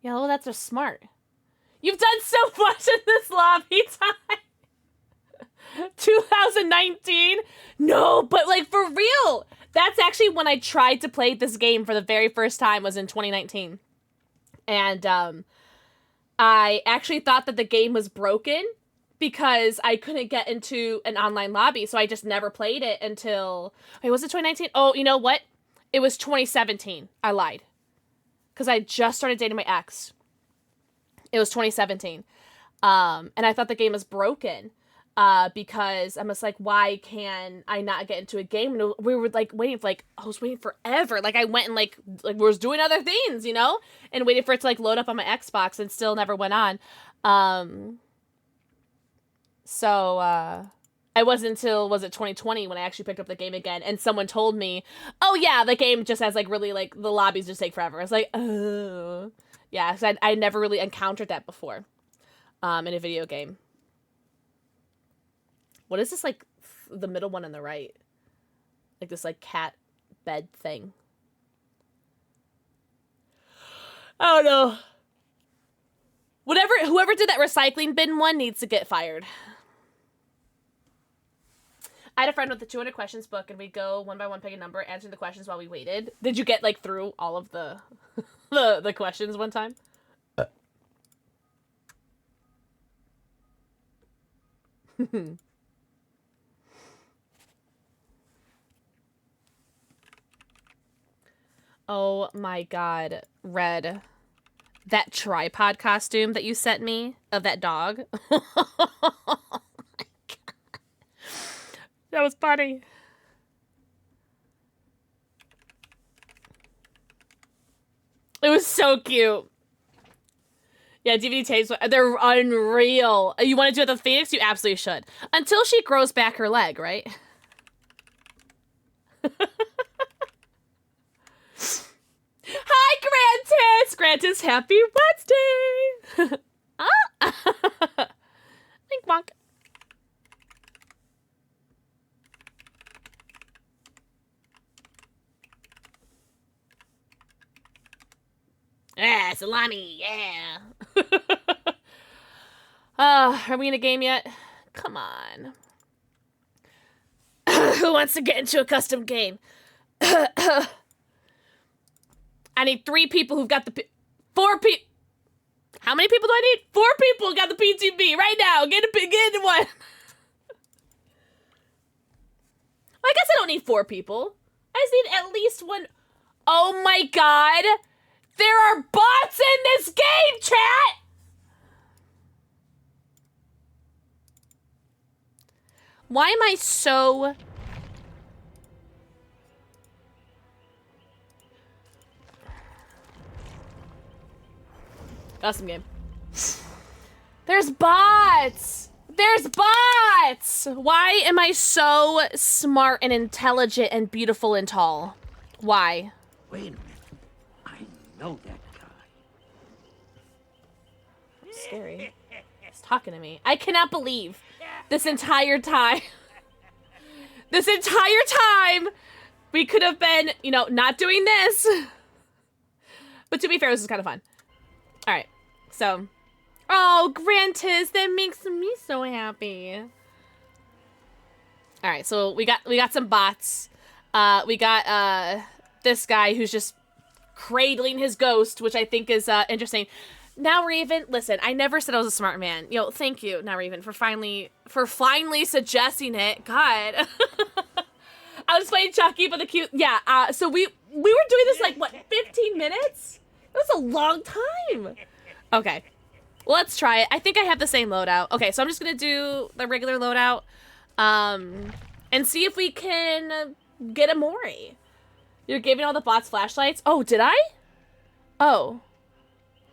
Yeah, well, that's just smart. You've done so much in this lobby time. 2019? No, but like for real. That's actually when I tried to play this game for the very first time was in 2019. And I actually thought that the game was broken because I couldn't get into an online lobby. So I just never played it until, wait, was it 2019? Oh, you know what? It was 2017. I lied. Because I just started dating my ex. It was 2017. And I thought the game was broken. Because I'm just like, why can I not get into a game? And we were like waiting for I was waiting forever. Like I went and like was doing other things, you know, and waiting for it to like load up on my Xbox and still never went on. So it wasn't until, was it 2020 when I actually picked up the game again and someone told me, oh yeah, the game just has like really like the lobbies just take forever. I was like, oh yeah. So I never really encountered that before, in a video game. What is this, like, the middle one on the right? Like, this, like, cat bed thing. I don't know. Whoever did that recycling bin one needs to get fired. I had a friend with the 200 questions book, and we'd go one by one, pick a number, answer the questions while we waited. Did you get, like, through all of the, the questions one time? Oh my god, Red. That tripod costume that you sent me of that dog. Oh my god. That was funny. It was so cute. Yeah, DVD tapes, they're unreal. You want to do it with the Phoenix? You absolutely should. Until she grows back her leg, right? Hi, Grantis! Grantis, happy Wednesday! Ah! Wink bonk. Yeah, salami, yeah. Are we in a game yet? Come on. Who wants to get into a custom game? I need 3 people who've got the 4 people. How many people do I need? 4 people who got the PTB right now. Get into one. I guess I don't need 4 people. I just need at least one. Oh my god. There are bots in this game, chat. Why am I so... Awesome game. There's bots! There's bots! Why am I so smart and intelligent and beautiful and tall? Why? Wait a minute. I know that guy. That's scary. He's talking to me. I cannot believe this entire time. This entire time we could have been, you know, not doing this. But to be fair, this is kind of fun. All right. So, oh, Grantis, that makes me so happy. All right, so we got some bots. We got this guy who's just cradling his ghost, which I think is interesting. Now Raven, listen, I never said I was a smart man. Yo, thank you, Now Raven, for finally suggesting it. God. I was playing Chucky, but the cute, yeah. So we were doing this like what, 15 minutes? It was a long time. Okay, let's try it. I think I have the same loadout. Okay, so I'm just gonna do the regular loadout, and see if we can get a Mori. You're giving all the bots flashlights. Oh, did I? Oh,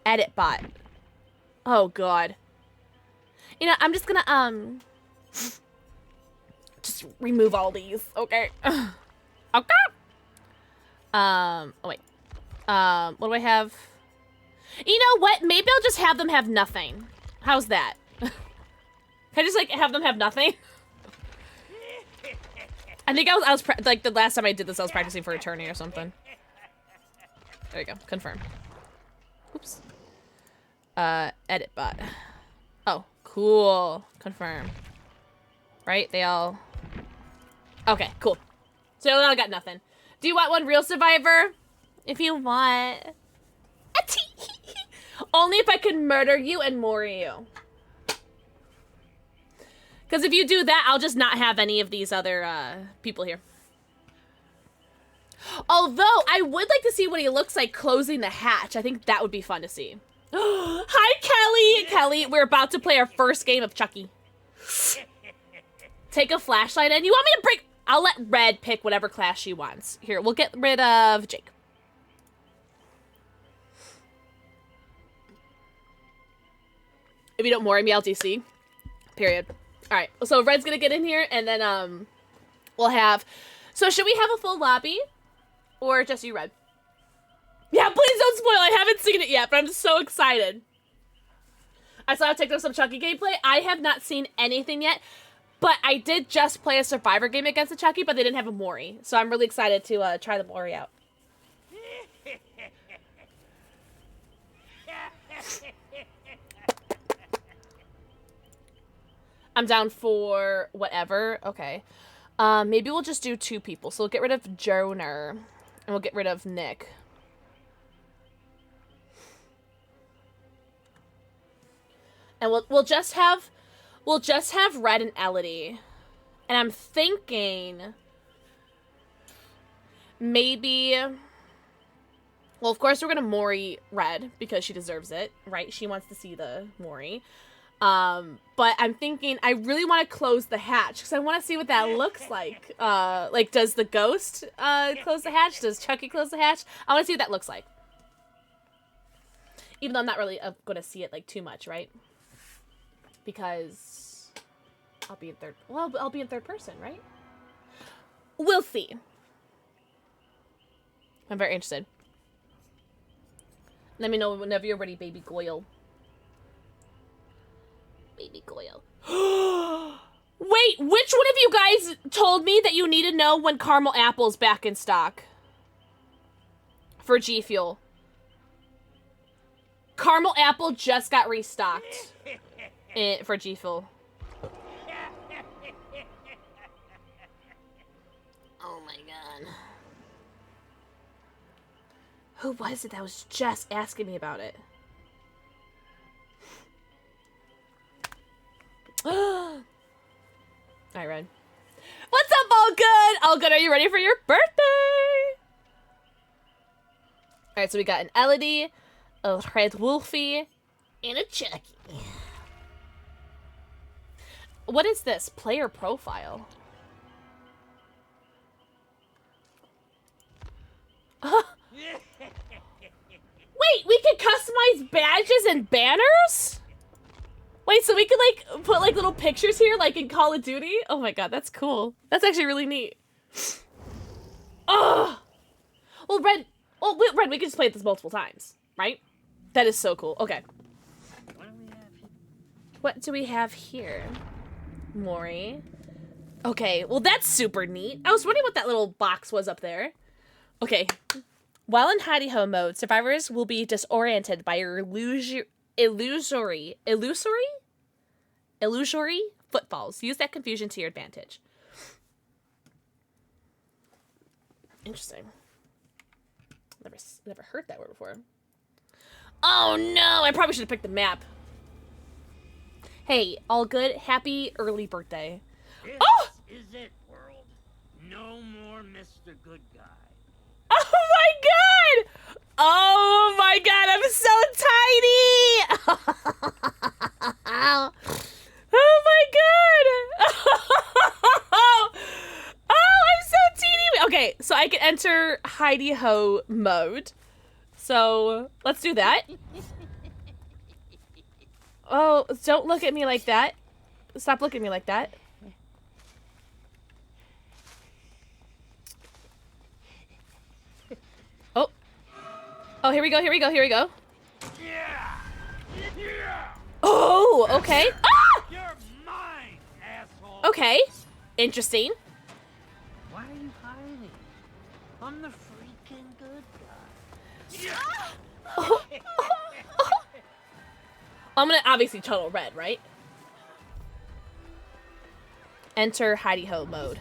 edit bot. Oh God. You know, I'm just gonna just remove all these. Okay. Okay. Oh wait. What do I have? You know what? Maybe I'll just have them have nothing. How's that? Can I just like have them have nothing? I think I was like the last time I did this, I was practicing for attorney or something. There you go. Confirm. Oops. Edit bot. Oh, cool. Confirm. Right? They all. Okay, cool. So they all got nothing. Do you want one real survivor? If you want. Only if I can murder you and Mori you. Because if you do that, I'll just not have any of these other people here. Although, I would like to see what he looks like closing the hatch. I think that would be fun to see. Hi, Kelly! Kelly, we're about to play our first game of Chucky. Take a flashlight and you want me to break... I'll let Red pick whatever class she wants. Here, we'll get rid of Jake. If you don't Mori me, LTC. Period. Alright, so Red's gonna get in here, and then, we'll have... So, should we have a full lobby? Or just you, Red? Yeah, please don't spoil! I haven't seen it yet, but I'm so excited. I saw TikTok some Chucky gameplay. I have not seen anything yet, but I did just play a Survivor game against the Chucky, but they didn't have a Mori. So I'm really excited to try the Mori out. I'm down for whatever. Okay. Maybe we'll just do 2 people. So we'll get rid of Joner. And we'll get rid of Nick. And we'll just have Red and Elodie. And I'm thinking maybe, well, of course we're gonna Mori Red because she deserves it, right? She wants to see the Mori. But I'm thinking I really want to close the hatch because I want to see what that looks like. Like, does the ghost close the hatch? Does Chucky close the hatch? I want to see what that looks like. Even though I'm not really going to see it like too much, right? Because I'll be in third. Well, I'll be in third person, right? We'll see. I'm very interested. Let me know whenever you're ready, baby Goyle. Baby Goyle. Wait, which one of you guys told me that you need to know when caramel apple's back in stock? For G Fuel. Caramel apple just got restocked for G Fuel. Oh my god. Who was it that was just asking me about it? Alright, Red. What's up, All Good? All Good, are you ready for your birthday? Alright, so we got an Elodie, a Red Wolfie, and a Chucky. What is this? Player profile. Wait, we can customize badges and banners? Wait, so we could, like, put, like, little pictures here, like, in Call of Duty? Oh my god, that's cool. That's actually really neat. Oh! Well, Red, we can just play this multiple times, right? That is so cool. Okay. What do we have here? Mori. Okay, well, that's super neat. I was wondering what that little box was up there. Okay. While in hidey ho mode, survivors will be disoriented by your illusory footfalls. Use that confusion to your advantage. Interesting. Never heard that word before. Oh no! I probably should have picked the map. Hey, all good? Happy early birthday. This Oh! is it, world. No more Mr. Good Guy. Oh my god! Oh my god, I'm so tiny! Oh my god! Oh, I'm so teeny! Okay, so I can enter hidey ho mode. So, let's do that. Oh, don't look at me like that. Stop looking at me like that. Oh. Oh, here we go, here we go, here we go. Oh, okay. Ah! You're mine, asshole. Okay. Interesting. Why are you hiding? I'm the freaking good guy. Oh. I'm gonna obviously total red, right? Enter hidey ho mode.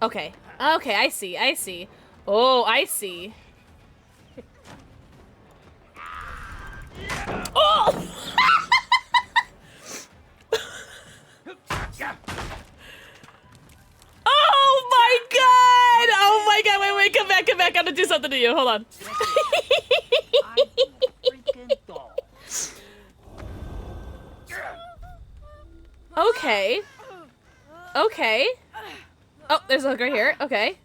Okay. Okay, I see, I see. Oh, I see. Oh! Oh my god! Oh my god, wait, come back, I'm gonna do something to you, hold on. I'm the freaking doll. Okay. Okay. Oh, there's a hook right here, okay.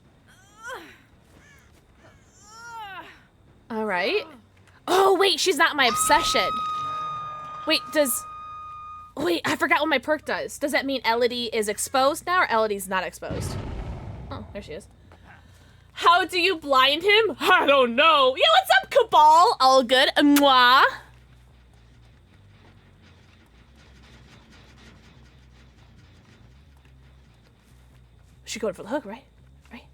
Alright. Oh, wait, she's not my obsession. Wait, wait, I forgot what my perk does. Does that mean Elodie is exposed now, or Elodie's not exposed? Oh, there she is. How do you blind him? I don't know. Yeah, what's up, Cabal? All good. Mwah. She going for the hook, right? Right?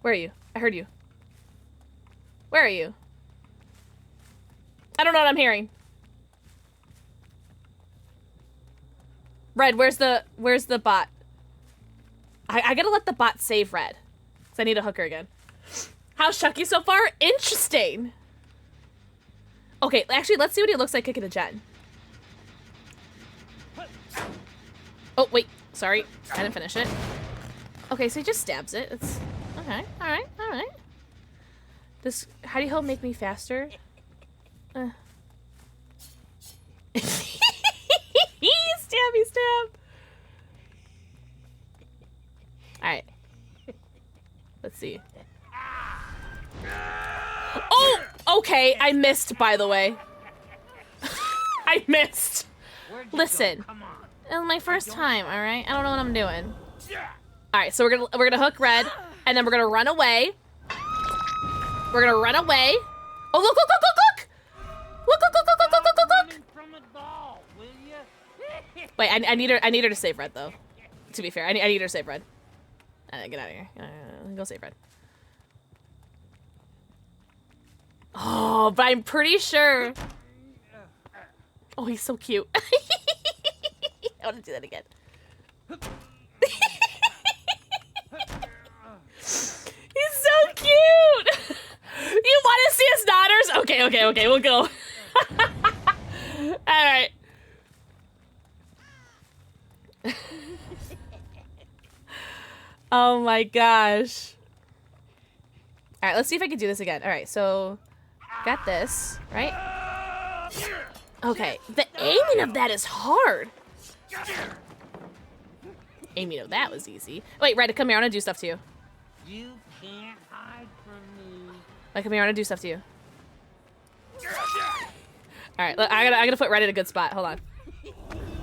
Where are you? I heard you. Where are you? I don't know what I'm hearing. Red, where's the bot? I gotta let the bot save Red. Cause I need a hooker again. How's Chucky so far? Interesting. Okay, actually, let's see what he looks like kicking a gen. Oh, wait. Sorry. I didn't finish it. Okay, so he just stabs it. It's okay. Alright, alright. Does hidey ho make me faster? Stabby stab. Alright. Let's see. Oh! Okay, I missed, by the way. I missed. Listen. Come on. It was my first time, alright? I don't know what I'm doing. Alright, so we're gonna hook Red, and then we're gonna run away. We're gonna run away. Oh, look, look, look, look, look! Look, look, look, look, look, look, look, look! From a doll, will you? Wait, I need her to save Red, though. To be fair, I need her to save Red. Get out of here. Go save Red. Oh, but I'm pretty sure. Oh, he's so cute. I want to do that again. He's so cute. You want to see his daughters? Okay, we'll go. All right. Oh my gosh. All right, let's see if I can do this again. All right, so got this, right? Okay, the aiming of that is hard. Aiming of that was easy. Wait, Red, come here. I want to do stuff to you. You can't hide from me. Like, come here. I want to do stuff to you. All right, look, I gotta put Red in a good spot. Hold on.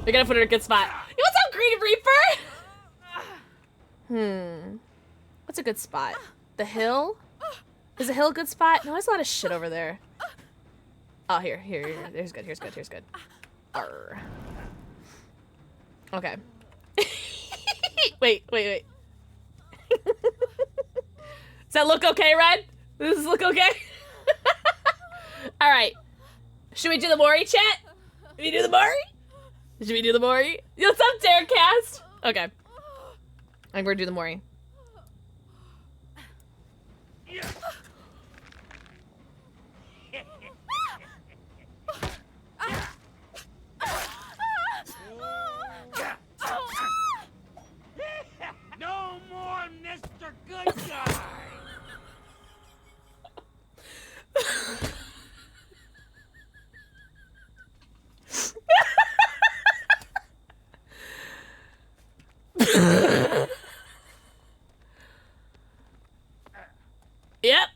We gotta put her in a good spot. Hey, what's up, Green Reaper? What's a good spot? The hill? Is the hill a good spot? No, there's a lot of shit over there. Oh, here. Here's good. Arr. Okay. Wait. Does that look okay, Red? Does this look okay? All right. Should we do the Mori chat? Should we do the Mori? What's up, Derek Cast? Okay. I'm gonna do the Mori. No more Mr. Good Guy! Yep.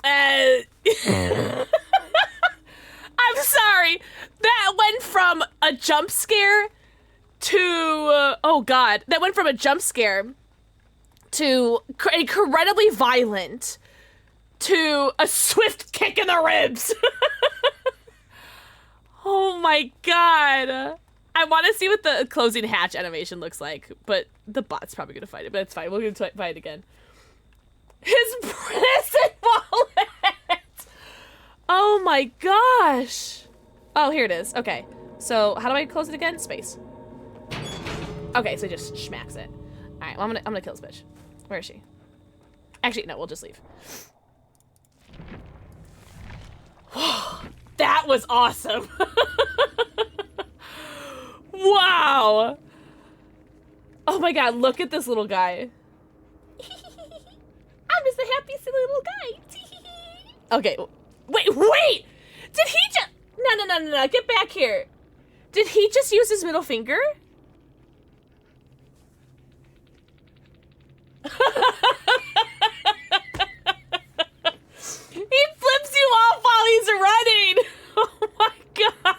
I'm sorry. That went from a jump scare to oh god. That went from a jump scare to incredibly violent to a swift kick in the ribs. Oh my god. I want to see what the closing hatch animation looks like, but the bot's probably gonna fight it, but it's fine. We're gonna fight it again. His prison wallet! Oh my gosh! Oh, here it is. Okay. So, how do I close it again? Space. Okay, so it just smacks it. Alright, well, I'm gonna kill this bitch. Where is she? Actually, no, we'll just leave. That was awesome! Wow! Oh my god, look at this little guy. I'm just a happy, silly little guy. Okay, wait! Did he just... No, get back here. Did he just use his middle finger? He flips you off while he's running! Oh my god!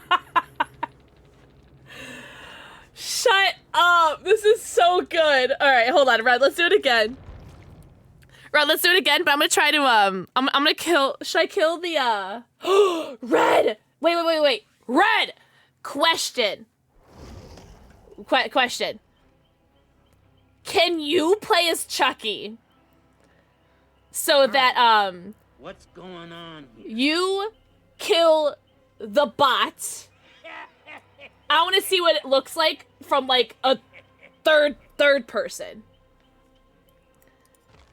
Shut up! This is so good. Alright, hold on, Red, let's do it again. Red, let's do it again, but I'm gonna try to, I'm gonna kill, should I kill the, Red! Wait. Red! Question. Question. Can you play as Chucky? So that, What's going on here? you kill the bot. I wanna see what it looks like from, like, a third person.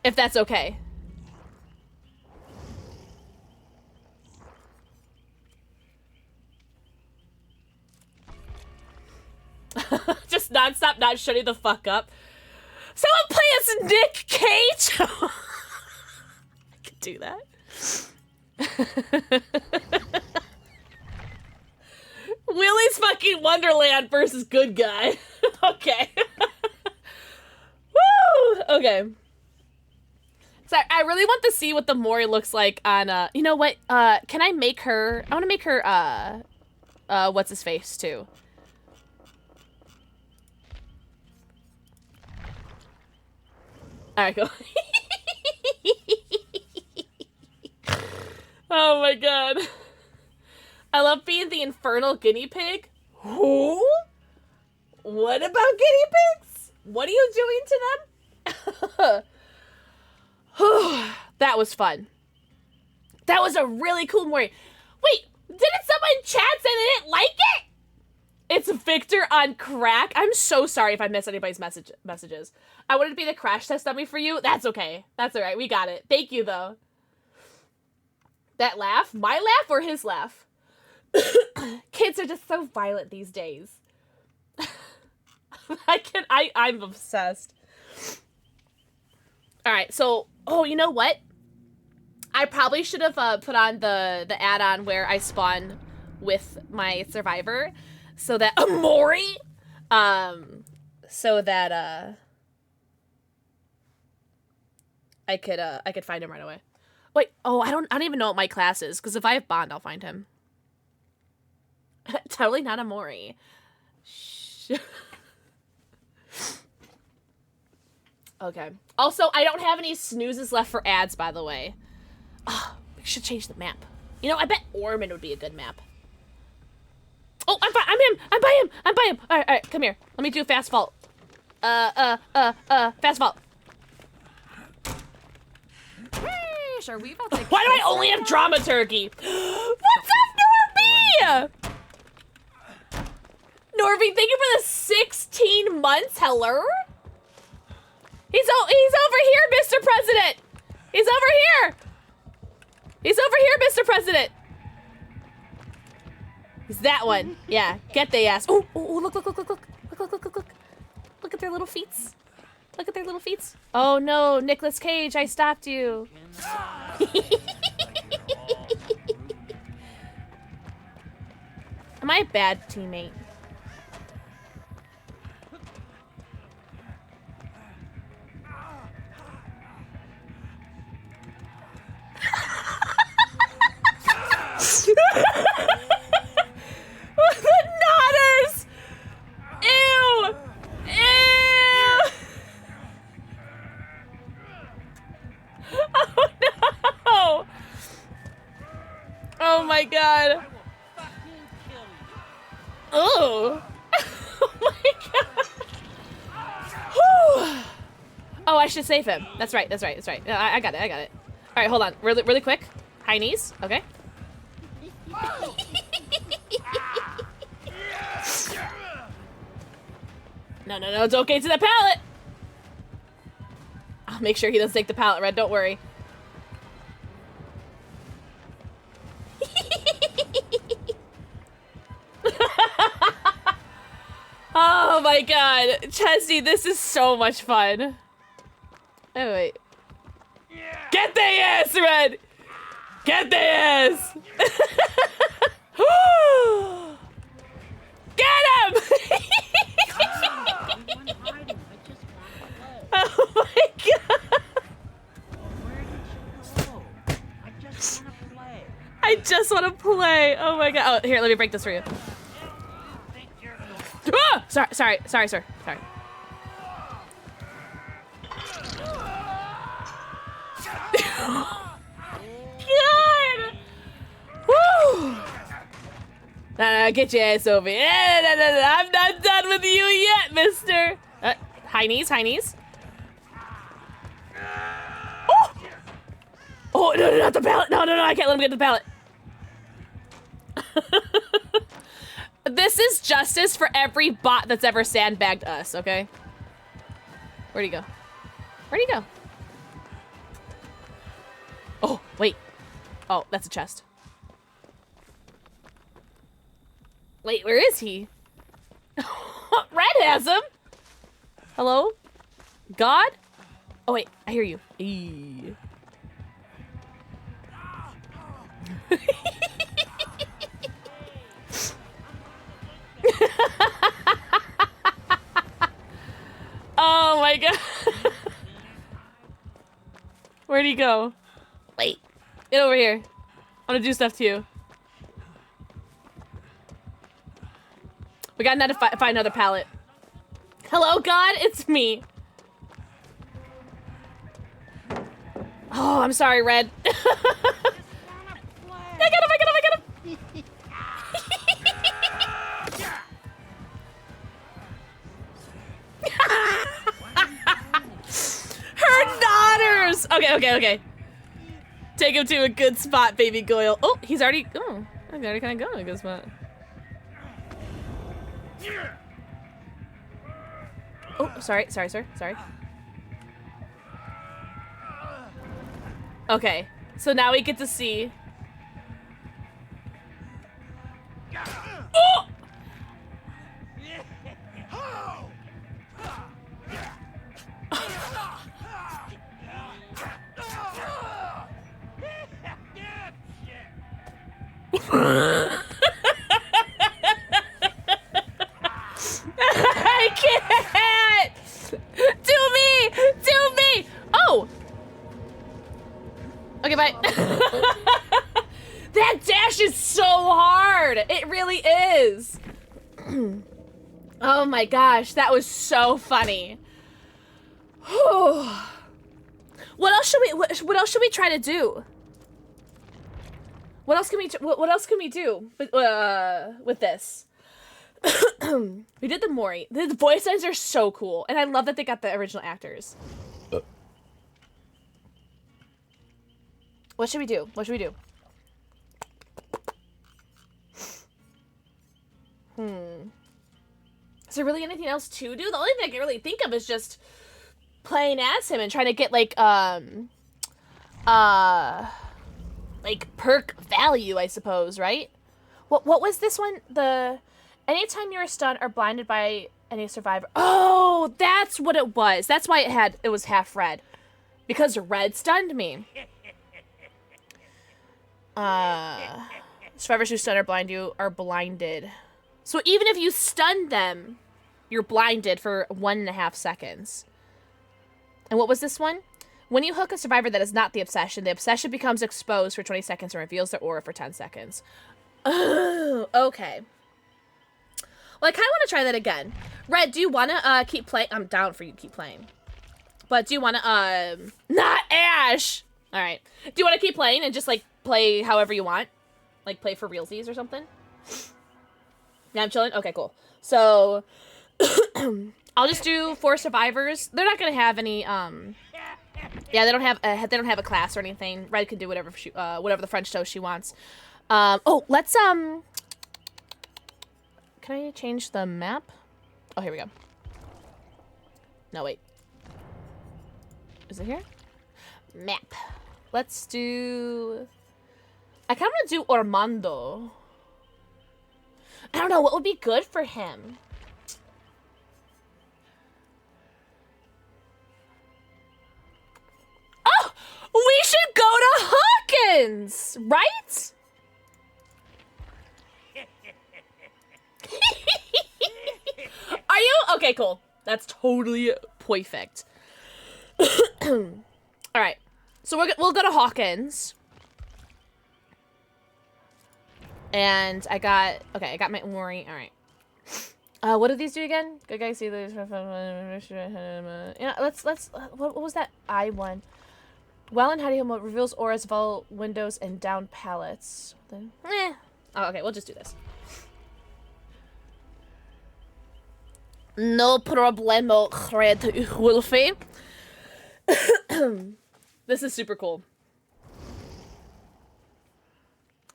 If that's okay. Just nonstop not shutting the fuck up. Someone play as Nick Cage! I could do that. Willy's fucking Wonderland versus good guy. Okay. Woo! Okay. So I really want to see what the Mori looks like on, you know what, can I make her, I want to make her, what's his face, too. Alright, go. Oh my god. I love being the infernal guinea pig. Who? What about guinea pigs? What are you doing to them? That was fun. That was a really cool Mori. Wait, didn't someone in chat say they didn't like it? It's Victor on crack. I'm so sorry if I missed anybody's messages. I wanted to be the crash test dummy for you. That's okay. That's all right. We got it. Thank you, though. That laugh? My laugh or his laugh? Kids are just so violent these days. I'm obsessed. All right, so, oh, you know what? I probably should have put on the add-on where I spawn with my survivor, so that Mori, so that I could find him right away. Wait, oh, I don't even know what my class is, because if I have Bond, I'll find him. Totally not a Mori. Shh. Okay. Also, I don't have any snoozes left for ads, by the way. Oh, we should change the map. You know, I bet Ormond would be a good map. Oh, I'm him! I'm by him! Alright, come here. Let me do a fast vault. Fast vault. Hey, are we about to Why do I only have dramaturgy? What's up, Norby? Norby, thank you for the 16 months. Hello? He's over here, Mr. President. He's over here! He's over here, Mr. President! He's that one. Yeah, get the ass. Oh, look, look, look, look, look. Look, look, look, look, look. Look at their little feet. Look at their little feet. Oh no, Nicolas Cage, I stopped you. Am I a bad teammate? The nodders! Ew! Ew! Oh no! Oh my god. Oh! Oh my god! Whew. Oh, I should save him. That's right, that's right, that's right. I got it, I got it. Alright, hold on. Really, really quick. High knees. Okay. No, no, no, don't get to the pallet! I'll make sure he doesn't take the pallet, Red, don't worry. Oh my god. Chesney, this is so much fun. Oh, wait. Get the ass, Red! Get the ass! Get him! Oh my god! I just want to play. Oh my god. Oh, here, let me break this for you. Ah! Sorry, sir. Sorry. God! Woo! Nah, get your ass over here. No. I'm not done with you yet, mister. High knees. Oh! Oh, no, not the pallet. No, I can't let him get the pallet. This is justice for every bot that's ever sandbagged us, okay? Where'd he go? Oh, wait. Oh, that's a chest. Wait, where is he? Red has him! Hello? God? Oh, wait, I hear you. Eee. Oh my god. Where'd he go? Wait. Get over here. I want to do stuff to you. We gotta find another pallet. Hello, God, it's me. Oh, I'm sorry, Red. I got him. Her daughters. Okay. Take him to a good spot, baby Goyle. Oh, he's already. Oh, I'm already kind of going to a good spot. Oh, sorry, sir. Sorry. Okay, so now we get to see. Oh! I can't! Do me! Oh! Okay, bye. That dash is so hard! It really is! Oh my gosh, that was so funny. What else should we try to do? What else can we do with this? We did the Mori. The voice lines are so cool, and I love that they got the original actors. What should we do? Is there really anything else to do? The only thing I can really think of is just playing as him and trying to get like like perk value, I suppose, right? What was this one? Anytime you're stunned or blinded by any survivor. Oh, that's what it was. That's why it was half red. Because red stunned me. Survivors who stun or blind you are blinded. So even if you stun them, you're blinded for 1.5 seconds. And what was this one? When you hook a survivor that is not the obsession becomes exposed for 20 seconds and reveals their aura for 10 seconds. Oh, okay. Well, I kind of want to try that again. Red, do you want to keep playing? I'm down for you to keep playing. But do you want to, not Ash! Alright. Do you want to keep playing and just, like, play however you want? Like, play for realsies or something? Yeah, I'm chilling? Okay, cool. So, I'll just do 4 survivors. They're not going to have any, yeah, they don't have a class or anything. Red can do whatever whatever the French toast she wants. Oh, let's, can I change the map? Oh, here we go. No, wait. Is it here? Map. Let's do... I kind of want to do Armando. I don't know, what would be good for him? Oh! We should go to Hawkins! Right? Are you? Okay, cool. That's totally perfect. Alright. So we'll go to Hawkins. And I got my Ori. Alright. What do these do again? Good guys see these. Yeah, let's what was that I one? Well and Howdy Mode reveals auras of all windows and down pallets. Then oh, okay, we'll just do this. No problemo, Red Wolfie. This is super cool.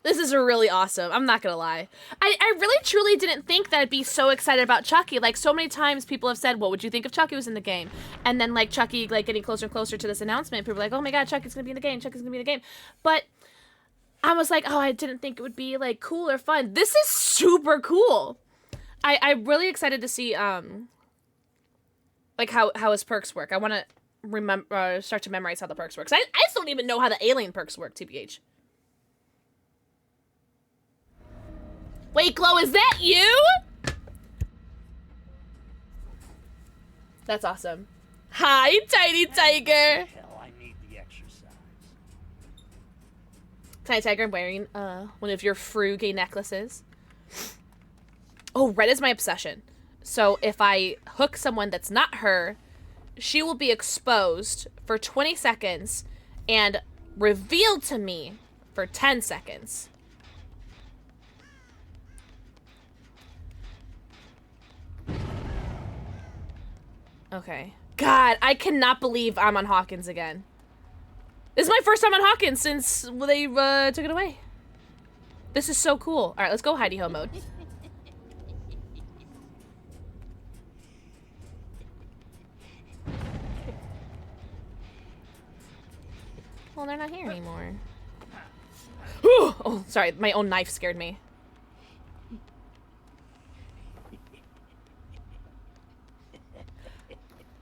This is really awesome. I'm not gonna lie. I really truly didn't think that I'd be so excited about Chucky. Like, so many times people have said, what would you think if Chucky was in the game? And then, like, Chucky, like, getting closer and closer to this announcement, people were like, oh my god, Chucky's gonna be in the game, Chucky's gonna be in the game. But I was like, oh, I didn't think it would be, like, cool or fun. This is super cool. I'm really excited to see, like, how his perks work. I want to start to memorize how the perks work. I still don't even know how the alien perks work, TBH. Wait, Glow, is that you? That's awesome. Hi, Tiny Tiger. Hell, I need the exercise. Tiny Tiger wearing one of your frugy necklaces. Oh, red is my obsession. So if I hook someone that's not her, she will be exposed for 20 seconds and revealed to me for 10 seconds. Okay. God, I cannot believe I'm on Hawkins again. This is my first time on Hawkins since they took it away. This is so cool. All right, let's go hidey-ho mode. Well, they're not here anymore. Oh, sorry. My own knife scared me.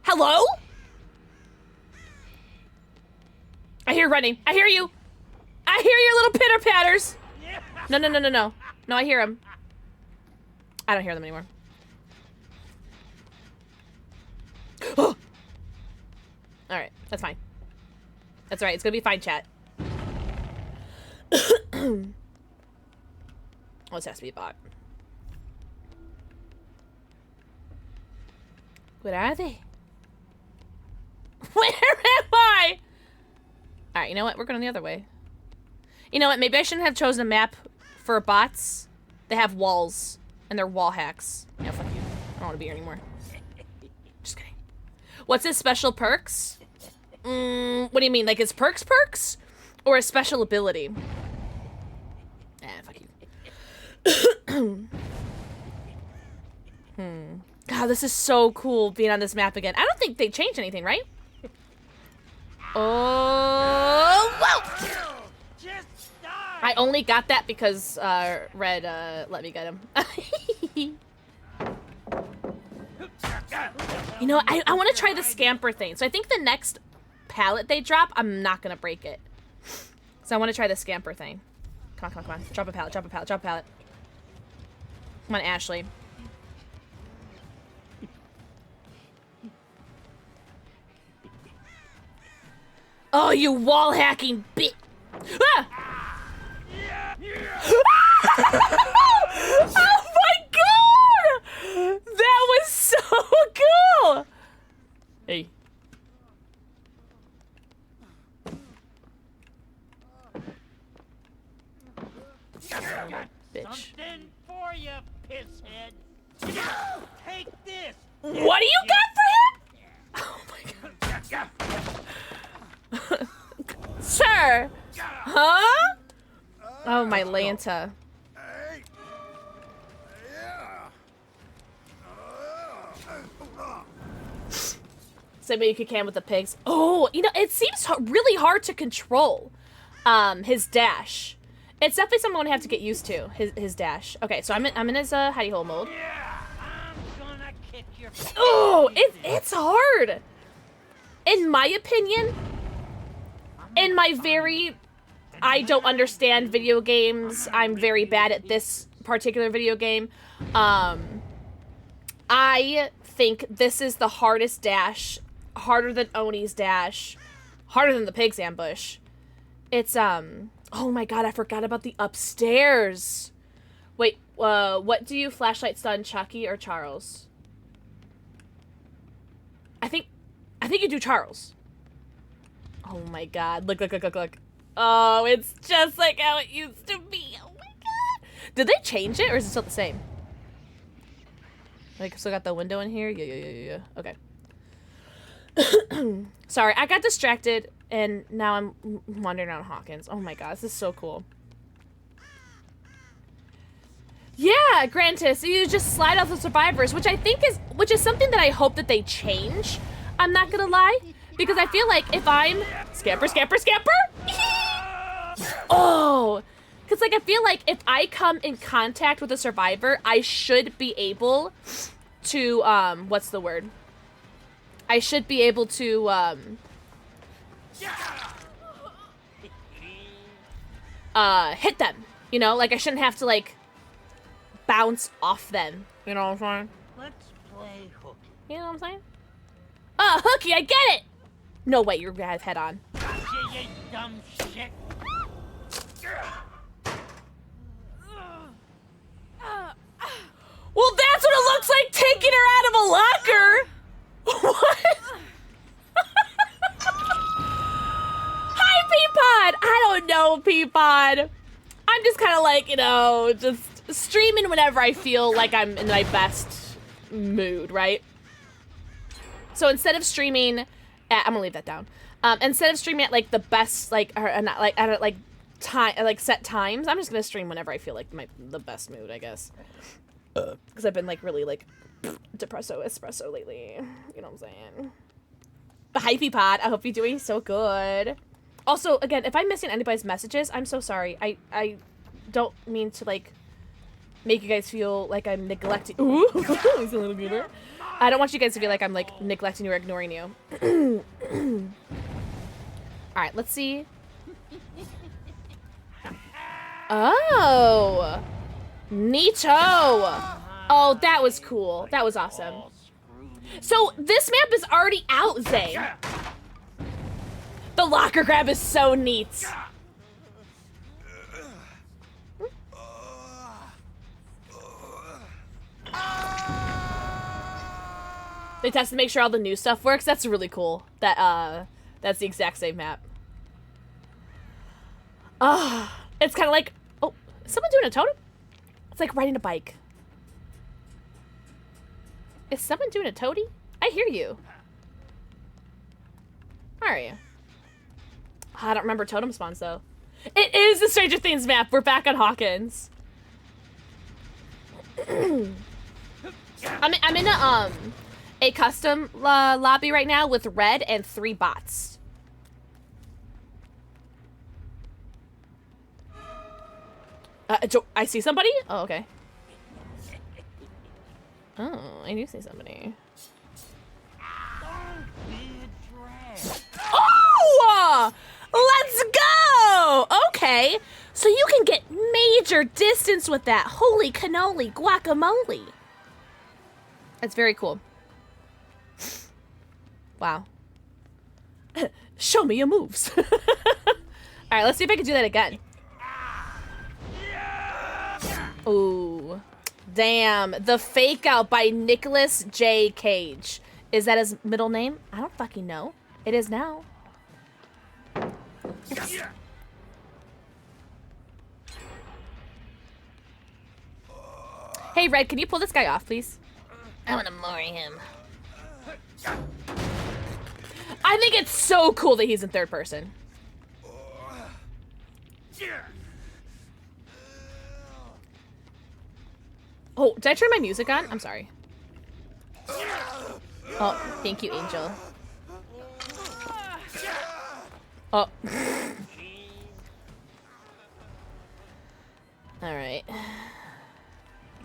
Hello? I hear running. I hear you. I hear your little pitter-patters. No, no, no, no, no. No, I hear them. I don't hear them anymore. Alright, that's fine. That's right, it's gonna be fine, chat. Oh, this has to be a bot. Where are they? Where am I? Alright, you know what? We're going the other way. You know what? Maybe I shouldn't have chosen a map for bots. They have walls, and they're wall hacks. Yeah, fuck you. I don't want to be here anymore. Just kidding. What's his special perks? What do you mean? Like his perks? Or a special ability? Fuck you. God, this is so cool being on this map again. I don't think they changed anything, right? Oh, whoa! Just die. I only got that because Red let me get him. You know, I want to try the scamper thing. So I think the next pallet they drop, I'm not gonna break it. So I want to try the scamper thing. Come on, come on, come on. Drop a pallet, drop a pallet, drop a pallet. Come on, Ashley. Oh, you wall hacking bit. Ah! Oh my god! That was so cool! Hey. Bitch. Something for you, pisshead. Take this. What do you got for him? Oh my god. Sir! Huh? Oh, my Lanta. So maybe you can with the pigs. Oh, you know, it seems really hard to control his dash. It's definitely something I'm gonna have to get used to, his dash. Okay, so I'm in his hidey hole mode. I'm gonna kick your Oh, it's hard. In my opinion, in my very, I don't understand video games. I'm very bad at this particular video game. I think this is the hardest dash, harder than Oni's dash, harder than the pig's ambush. It's, oh my god, I forgot about the upstairs. Wait, what do you flashlight stun, Chucky or Charles? I think you do Charles. Oh my god, look. Oh, it's just like how it used to be. Oh my god. Did they change it or is it still the same? Like, still got the window in here? Yeah. Okay. Sorry, I got distracted and now I'm wandering around Hawkins. Oh my god, this is so cool. Yeah, Grantis, you just slide off the survivors, which is something that I hope that they change. I'm not gonna lie, because I feel like if I'm scamper. Oh, because like I feel like if I come in contact with a survivor, I should be able to what's the word? I should be able to hit them. You know, like I shouldn't have to like bounce off them. You know what I'm saying? Let's play hooky. You know what I'm saying? Oh, hooky, I get it! No, wait, you're gonna have head on. Gotcha, you dumb shit. Well, that's what it looks like taking her out of a locker! What? Hi, Peapod! I don't know, Peapod. I'm just kind of like, you know, just streaming whenever I feel like I'm in my best mood, right? So instead of streaming at, I'm gonna leave that down. Instead of streaming at like the best, like, or not like at like time, like set times, I'm just gonna stream whenever I feel like the best mood, I guess. Because I've been like really like depresso espresso lately. You know what I'm saying? But hi, Peapod. I hope you're doing so good. Also, again, if I'm missing anybody's messages, I'm so sorry. I don't mean to like make you guys feel like I'm neglecting. Ooh, he's a little goober. I don't want you guys to feel like I'm like neglecting you or ignoring you. All right, let's see. Oh, neato. Oh, that was cool. That was awesome. So this map is already out, Zay. The locker grab is so neat. They test to make sure all the new stuff works. That's really cool. That's the exact same map. It's kind of like, oh, is someone doing a totem? It's like riding a bike. Is someone doing a toady? I hear you. Where are you? Oh, I don't remember totem spawns though. It is the Stranger Things map. We're back on Hawkins. I'm in a custom lobby right now with Red and 3 bots. I see somebody? Oh, okay. Oh, I do see somebody. Oh! Let's go! Okay. So you can get major distance with that. Holy cannoli guacamole. That's very cool. Wow. Show me your moves. All right, let's see if I can do that again. Ooh. Damn. The Fake Out by Nicholas J. Cage. Is that his middle name? I don't fucking know. It is now. Hey, Red, can you pull this guy off, please? I want to marry him. I think it's so cool that he's in third person. Oh, did I turn my music on? I'm sorry. Oh, thank you, Angel. Oh. Alright.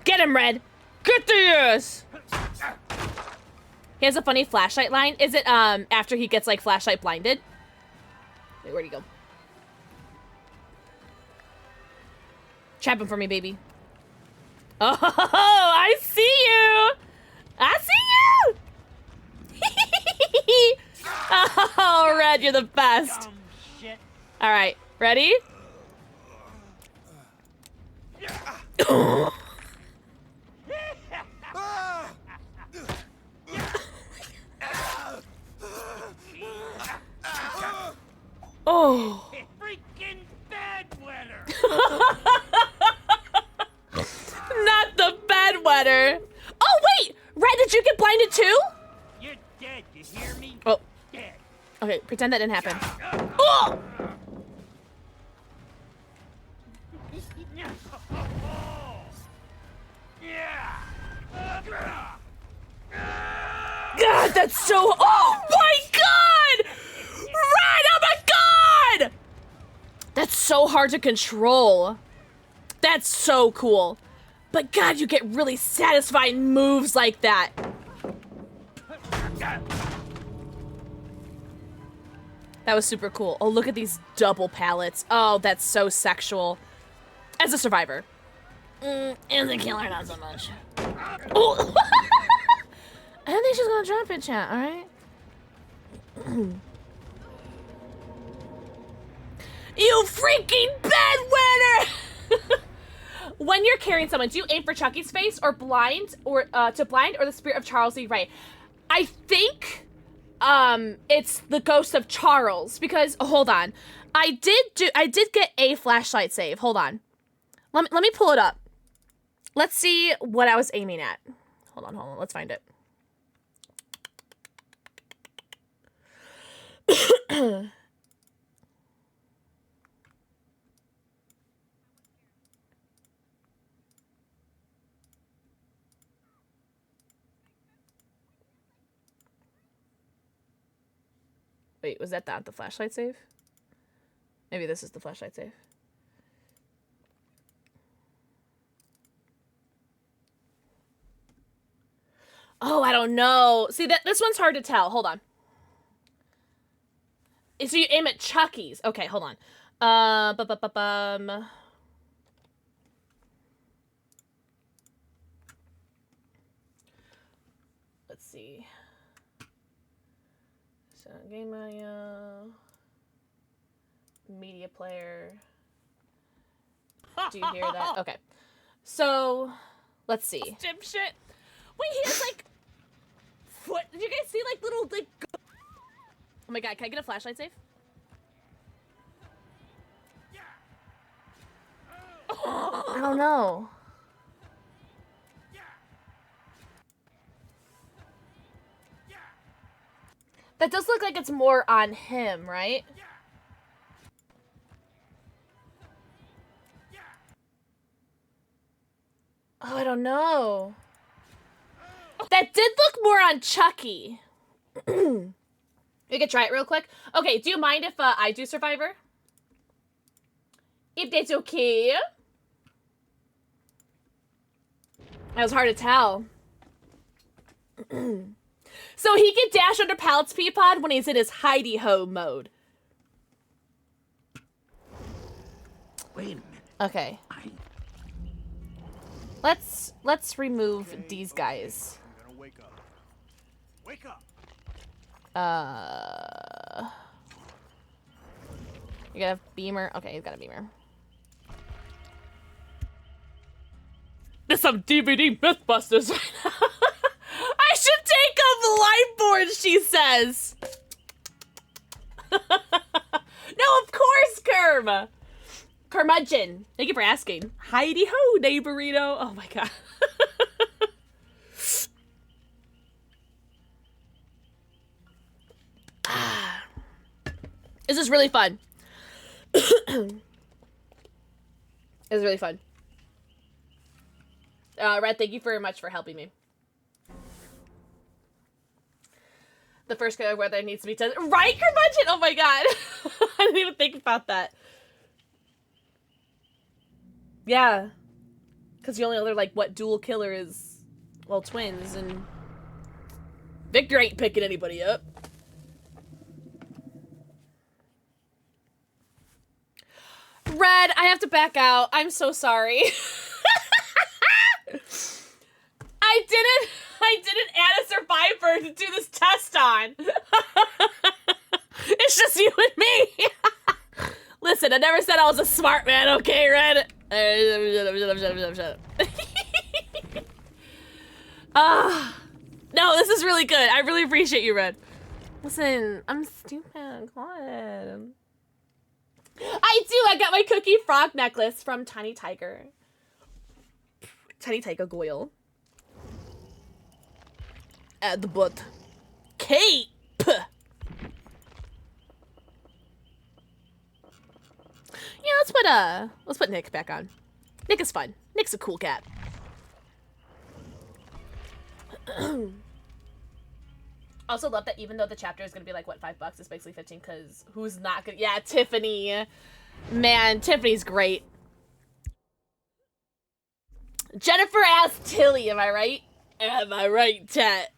Get him, Red! Get the ass! He has a funny flashlight line. Is it, after he gets, like, flashlight blinded? Wait, where'd he go? Trap him for me, baby. Oh, I see you! I see you! Oh, Red, you're the best. Alright, ready? Oh. Freaking bedwetter! Not the bedwetter. Oh, wait! Red, did you get blinded too? You're dead, you hear me? Oh. Dead. Okay, pretend that didn't happen. Oh! God, that's so... Oh my God! Red, oh my God! That's so hard to control. That's so cool. But God, you get really satisfying moves like that. That was super cool. Oh, look at these double palettes. Oh, that's so sexual. As a survivor. As a killer, not so much. Oh. I don't think she's gonna drop it, chat, alright? You freaking bedwetter! When you're carrying someone, do you aim for Chucky's face or blind or to blind or the spirit of Charles Lee Ray? I think it's the ghost of Charles because hold on. I did get a flashlight save. Hold on. Let me pull it up. Let's see what I was aiming at. Hold on. Let's find it. Wait, was that not the flashlight save? Maybe this is the flashlight save. Oh, I don't know. See, this one's hard to tell. Hold on. So you aim at Chucky's. Okay, hold on. Let's see. So, game audio. Media player. Do you hear that? Okay. So, let's see. Dipshit. Wait, he has like foot. Did you guys see like little like? Oh my God! Can I get a flashlight save? I don't know. That does look like it's more on him, right? Oh, I don't know. That did look more on Chucky. We could try it real quick. Okay, do you mind if I do Survivor? If that's okay. That was hard to tell. So he can dash under pallets, Peapod, when he's in his hidey-ho mode. Wait a minute. Okay. Let's remove these guys. I'm gonna wake up. Wake up. You got a beamer? Okay, he's got a beamer. There's some DBD Mythbusters right now. I should take up the light board, she says. No, of course, Kerm. Curmudgeon. Thank you for asking. Heidi ho, neighborito. Oh my god. This is really fun. It's really fun. Red, thank you very much for helping me. The first color where there needs to be tested. Right, Curmudgeon? Oh my god. I didn't even think about that. Yeah. Because the only other, like, what dual killer is, well, twins, and Victor ain't picking anybody up. Red, I have to back out. I'm so sorry. I didn't add a survivor to do this test on. It's just you and me. Listen, I never said I was a smart man, okay, Red? Shut up. No, this is really good. I really appreciate you, Red. Listen, I'm stupid. Come on. I do. I got my cookie frog necklace from Tiny Tiger. Tiny Tiger Goyle. Add the butt. Cape. Yeah, let's put Nick back on. Nick is fun. Nick's a cool cat. Also love that even though the chapter is gonna be like what, $5, it's basically 15 because who's not gonna, yeah, Tiffany. Man, Tiffany's great. Jennifer asked Tilly, am I right? Am I right, Tet?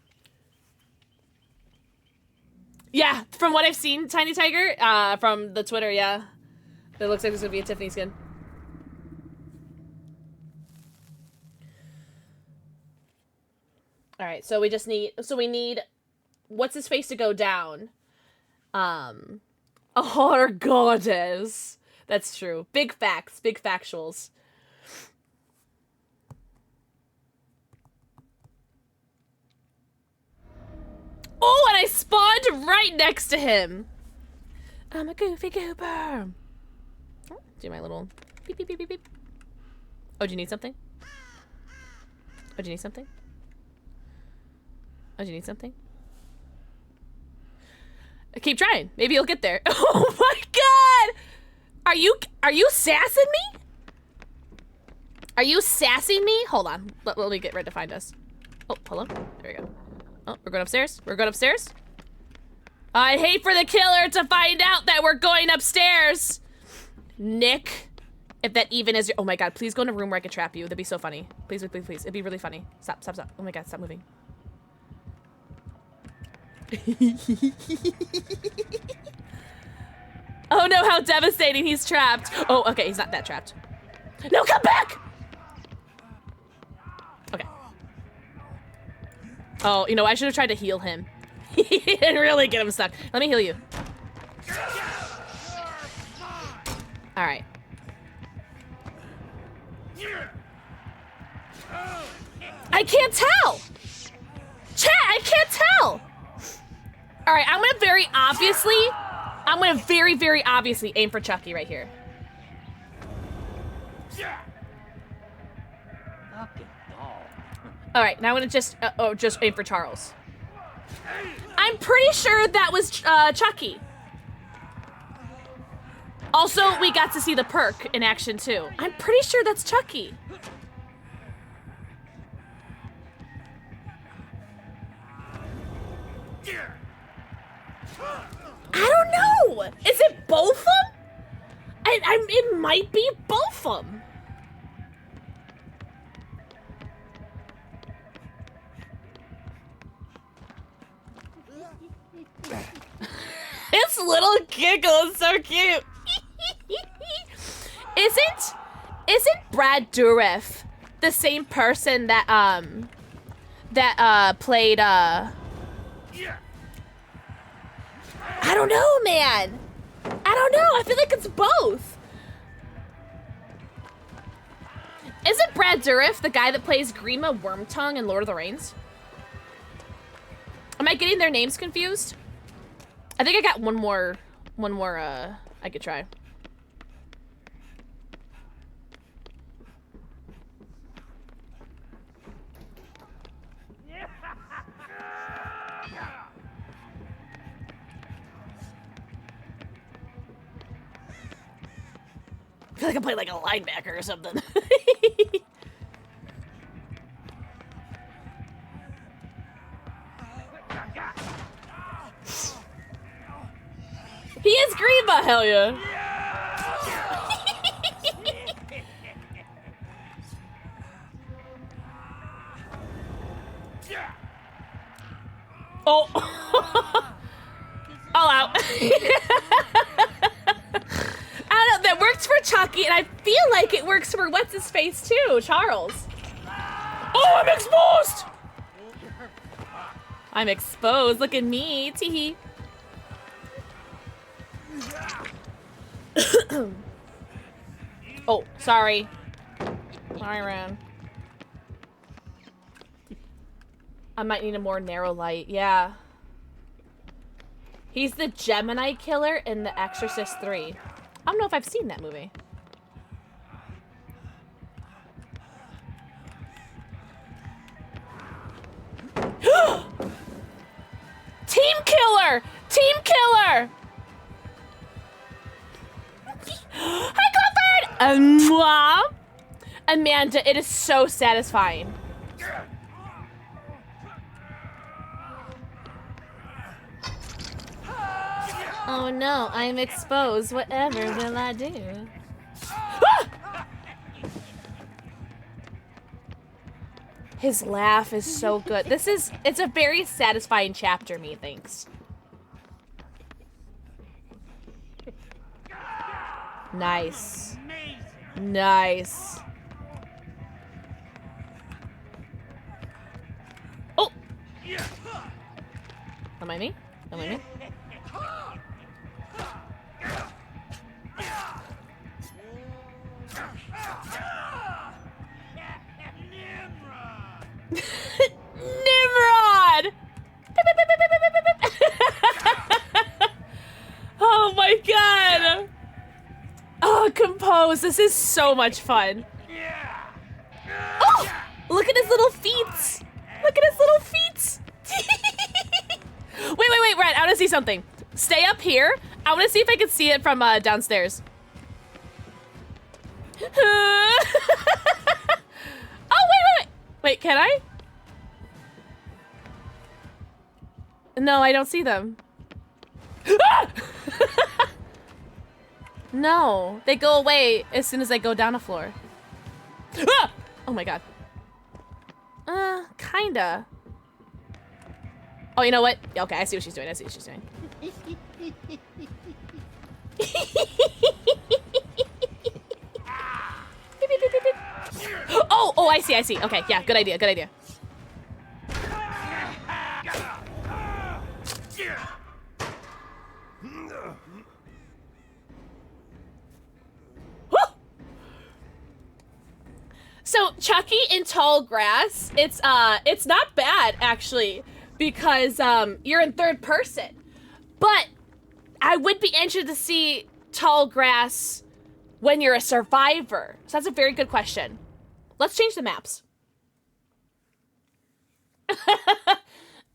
Yeah, from what I've seen, Tiny Tiger, from the Twitter, yeah. It looks like there's gonna be a Tiffany skin. Alright, so we just need, we need what's his face to go down. A horror goddess. That's true. Big facts, big factuals. Oh, and I spawned right next to him. I'm a goofy goober. Oh, do my little beep, beep, beep, beep, beep. Oh, do you need something? Oh, do you need something? Oh, do you need something? Keep trying. Maybe you'll get there. Oh my god! Are you sassing me? Are you sassing me? Hold on. Let me get ready to find us. Oh, hold on. There we go. Oh, we're going upstairs. We're going upstairs. I'd hate for the killer to find out that we're going upstairs. Nick, if that even is your, oh my god, please go in a room where I can trap you. That'd be so funny. Please, please, please. It'd be really funny. Stop, stop, stop. Oh my god, stop moving. Oh no, how devastating. He's trapped. Oh, okay, he's not that trapped. No, come back! Okay. Oh, you know, I should have tried to heal him. And really get him stuck. Let me heal you. Alright. I can't tell! Chat, I can't tell! Alright, I'm gonna very obviously aim for Chucky right here. Alright, now I'm gonna just aim for Charles. I'm pretty sure that was Chucky. Also, we got to see the perk in action too. I'm pretty sure that's Chucky. I don't know. Is it both of them? It might be both of them. This little giggle is so cute. Isn't Brad Dourif the same person that played I don't know, man. I don't know. I feel like it's both. Isn't Brad Dourif the guy that plays Grima Wormtongue in Lord of the Rings? Am I getting their names confused? I think I got one more I could try. I feel like I played like a linebacker or something. He is Grima, hell yeah. Oh. All out. I don't know, that works for Chucky, and I feel like it works for what's-his-face too, Charles. Oh, I'm exposed! I'm exposed, look at me, teehee. Oh, sorry. Sorry, Ran. I might need a more narrow light, yeah. He's the Gemini killer in The Exorcist 3. I don't know if I've seen that movie. Team killer! Team killer! Hi, Clifford! Mwah! Amanda, it is so satisfying. Oh no, I'm exposed. Whatever will I do? Ah! His laugh is so good. It's a very satisfying chapter, methinks. Nice. Nice. Oh! Am I me? Am I me? Nimrod! Oh my god! Oh, compose. This is so much fun. Oh! Look at his little feet. Look at his little feet. Wait, Red. I want to see something. Stay up here. I want to see if I can see it from downstairs. Oh, wait. Wait, can I? No, I don't see them. Ah! No, they go away as soon as I go down a floor. Ah! Oh my god. Kinda. Oh, you know what? Okay, I see what she's doing. I see what she's doing. Oh, I see. Okay, yeah, good idea. So Chucky in Tall Grass, it's not bad actually, because you're in third person. But I would be interested to see Tall Grass when you're a survivor. So that's a very good question. Let's change the maps.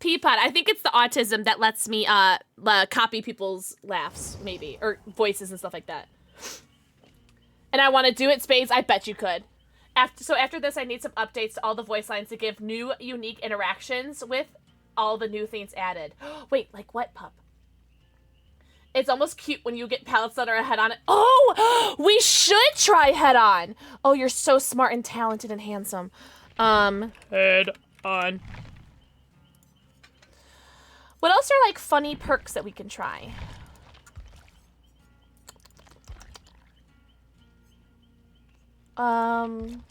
Peapod, I think it's the autism that lets me copy people's laughs, maybe, or voices and stuff like that. And I want to do it, Spades. I bet you could. After this, I need some updates to all the voice lines to give new, unique interactions with all the new things added. Wait, like what, pup? It's almost cute when you get pallets that are head on it. Oh, we should try head on. Oh, you're so smart and talented and handsome. Head on. What else are like funny perks that we can try? Um.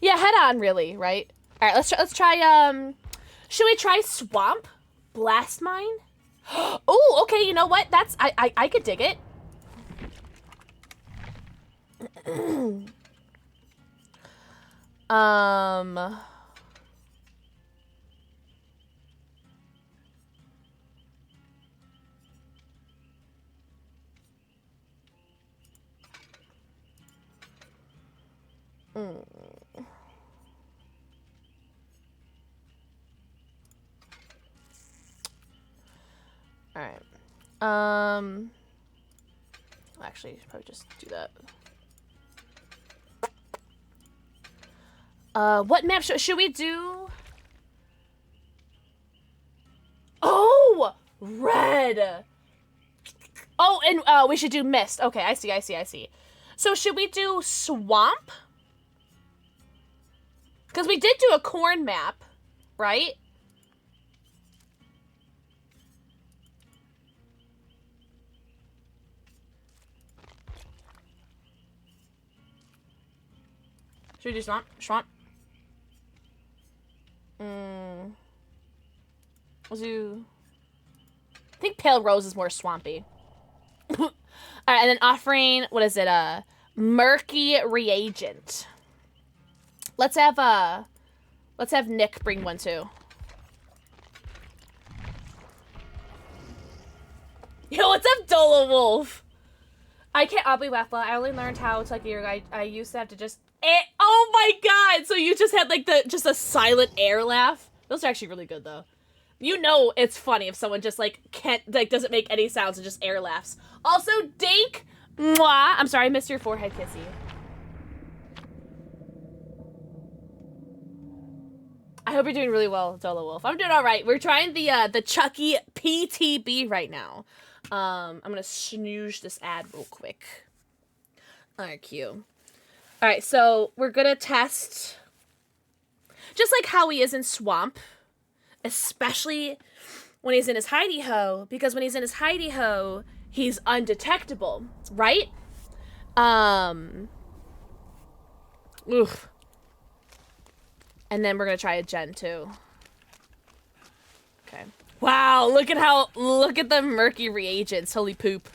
Yeah, head on, really, right? All right, let's try. Should we try swamp blast mine? Oh, okay. You know what? That's I could dig it. um. All right. Actually, probably just do that. What map should we do? Oh, red. Oh, and we should do mist. Okay, I see. So should we do swamp? Because we did do a corn map, right? Should we do swamp? Swamp? We'll do... I think pale rose is more swampy. Alright, and then offering, what is it? Murky reagent. Let's have Nick bring one too. Yo, what's up, Dola Wolf? I can't. I'll be Waffla. I only learned how to like I used to have to just. Oh my god! So you just had like just a silent air laugh. Those are actually really good though. You know it's funny if someone just like doesn't make any sounds and just air laughs. Also, Dink, mwah. I'm sorry, I missed your forehead kissy. I hope you're doing really well, Dola Wolf. I'm doing all right. We're trying the Chucky PTB right now. I'm gonna snooze this ad real quick. All right, cute. All right, so we're gonna test just like how he is in Swamp, especially when he's in his hidey ho, because when he's in his hidey ho, he's undetectable, right? Oof. And then we're gonna try a gen too. Okay. Wow, look at the murky reagents. Holy poop.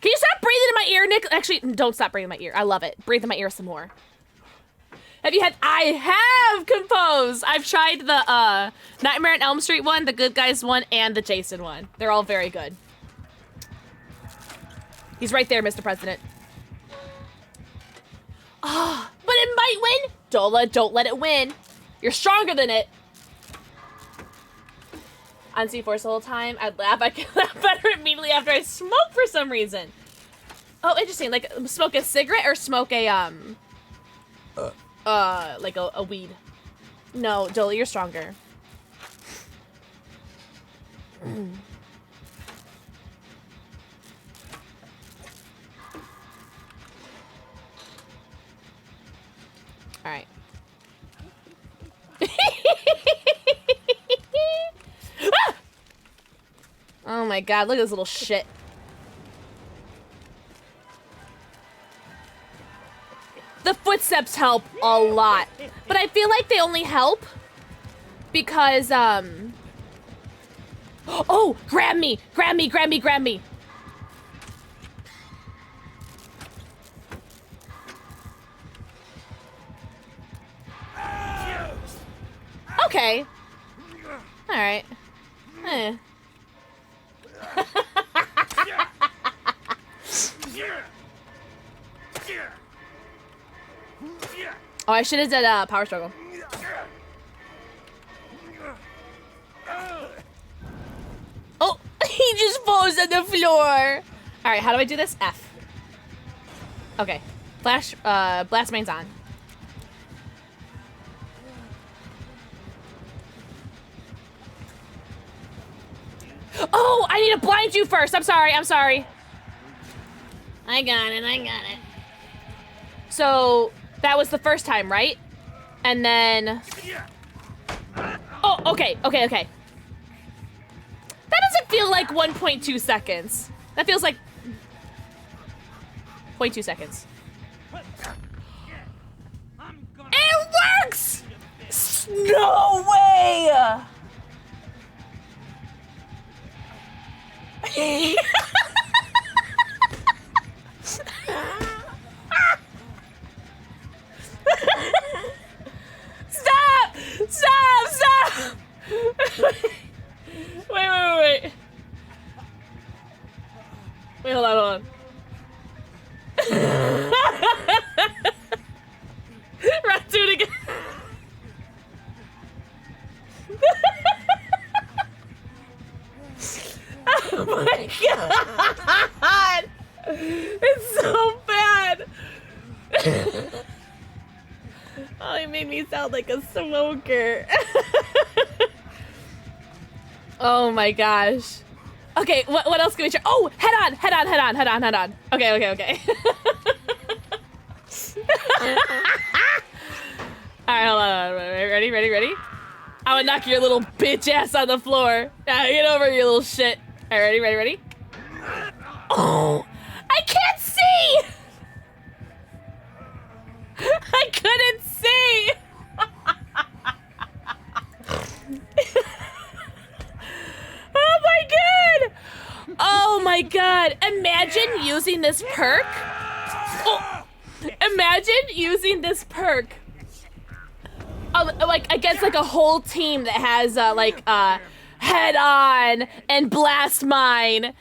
Can you stop breathing in my ear, Nick? Actually, don't stop breathing in my ear. I love it. Breathe in my ear some more. Have you had... I have composed! I've tried the Nightmare on Elm Street one, the Good Guys one, and the Jason one. They're all very good. He's right there, Mr. President. Ah, but it might win! Dola, don't let it win. You're stronger than it. On C4 the whole time, I'd laugh. I can laugh better immediately after I smoke for some reason. Oh, interesting. Like, smoke a cigarette or smoke a, like a weed. No, Dola, you're stronger. All right. Ah! Oh my god, look at this little shit. The footsteps help a lot, but I feel like they only help because, oh, grab me, grab me, grab me, grab me. Okay. All right. Eh. Oh, I should have done power struggle. Oh, he just falls on the floor. All right, how do I do this? F. Okay. Flash, blast main's on. Oh, I need to blind you first. I'm sorry. I'm sorry. I got it. I got it. So that was the first time, right? And then... Oh, okay. Okay, okay. That doesn't feel like 1.2 seconds. That feels like 0.2 seconds. It works! No way! Stop! Stop! Stop! Wait. Wait, hold on. Right, do it again. Oh my god! It's so bad! Oh, it made me sound like a smoker. Oh my gosh. Okay, what else can we try? Oh, head on. Okay. Alright, hold on. Ready? I'm gonna knock your little bitch ass on the floor. Get over, you little shit. Alright, ready? Oh, I can't see! I couldn't see! Oh my god! Imagine using this perk. Oh, imagine using this perk. Like against like a whole team that has head on and blast mine,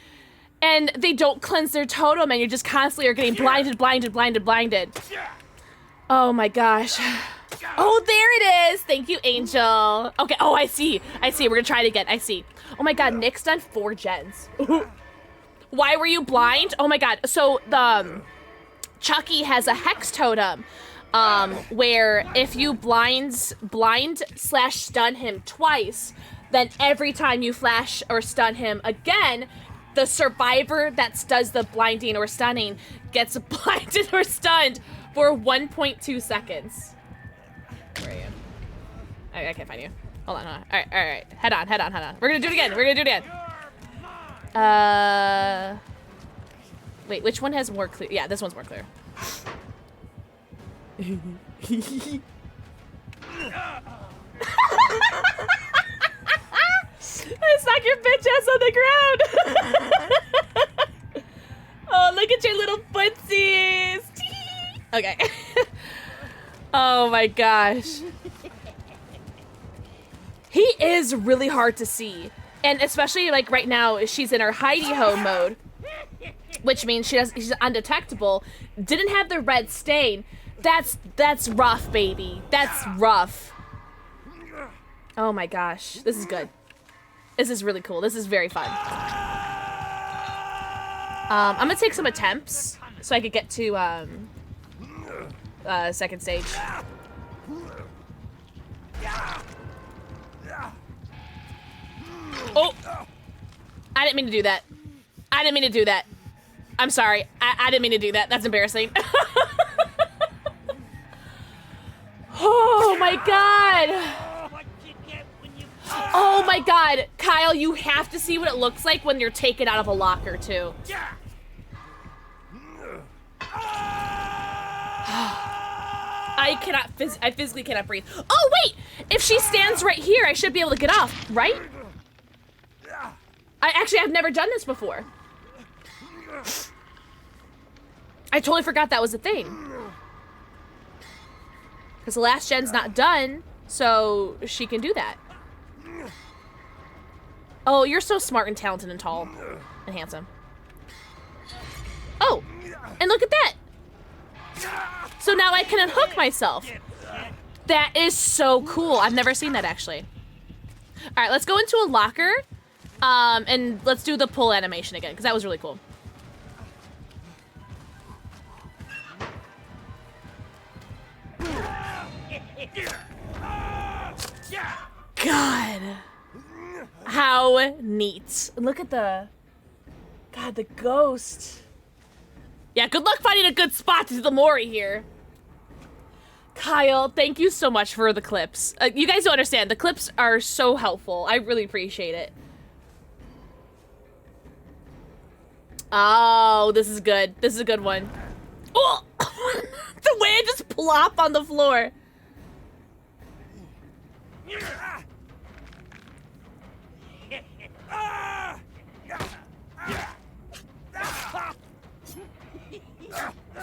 and they don't cleanse their totem, and you just constantly are getting blinded. Oh my gosh. Oh, there it is. Thank you, Angel. Okay. Oh, I see. We're gonna try it again. I see. Oh my god, Nick's done 4 gens. Why were you blind? Oh my god. So the Chucky has a hex totem, where if you blind/stun him twice, then every time you flash or stun him again, the survivor that does the blinding or stunning gets blinded or stunned for 1.2 seconds. Where are you? I can't find you. Hold on. All right. Head on. We're gonna do it again. Wait, which one has more clear? Yeah, this one's more clear. Let's knock your bitch ass on the ground. Oh, look at your little footsies. Okay. Oh my gosh. He is really hard to see. And especially like right now, she's in her hidey-ho mode, which means she's undetectable. Didn't have the red stain. That's rough, baby. That's rough. Oh my gosh. This is good. This is really cool. This is very fun. I'm gonna take some attempts so I could get to second stage. Oh! I didn't mean to do that. I'm sorry. I didn't mean to do that. That's embarrassing. Oh my god! Oh my god! Kyle, you have to see what it looks like when you're taken out of a locker, too. I physically cannot breathe. Oh, wait! If she stands right here, I should be able to get off, right? I've never done this before. I totally forgot that was a thing. Because the last gen's not done, so she can do that. Oh, you're so smart and talented and tall and handsome. Oh, and look at that. So now I can unhook myself. That is so cool. I've never seen that, actually. All right, let's go into a locker, and let's do the pull animation again, because that was really cool. God. How neat. Look at the... God, the ghost. Yeah, good luck finding a good spot to do the Mori here. Kyle, thank you so much for the clips. You guys don't understand. The clips are so helpful. I really appreciate it. Oh, this is good. This is a good one. Oh! The way I just plop on the floor.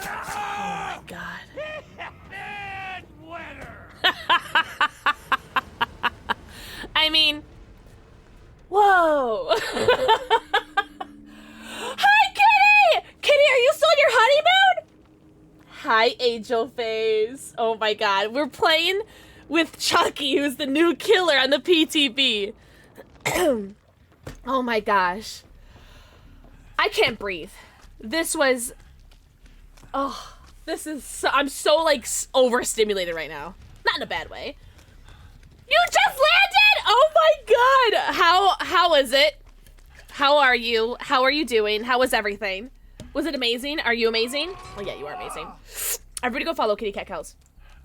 Oh my god. I mean, whoa. Hi, Kitty! Kitty, are you still in your honeymoon? Hi, Angel Face. Oh my god. We're playing with Chucky, who's the new killer on the PTB. Oh my gosh. I can't breathe. This was... Oh, this is so... I'm so, like, overstimulated right now. Not in a bad way. You just landed? Oh my god! How is it? How are you? How are you doing? How was everything? Was it amazing? Are you amazing? Oh yeah, you are amazing. Everybody go follow Kitty Cat Cows.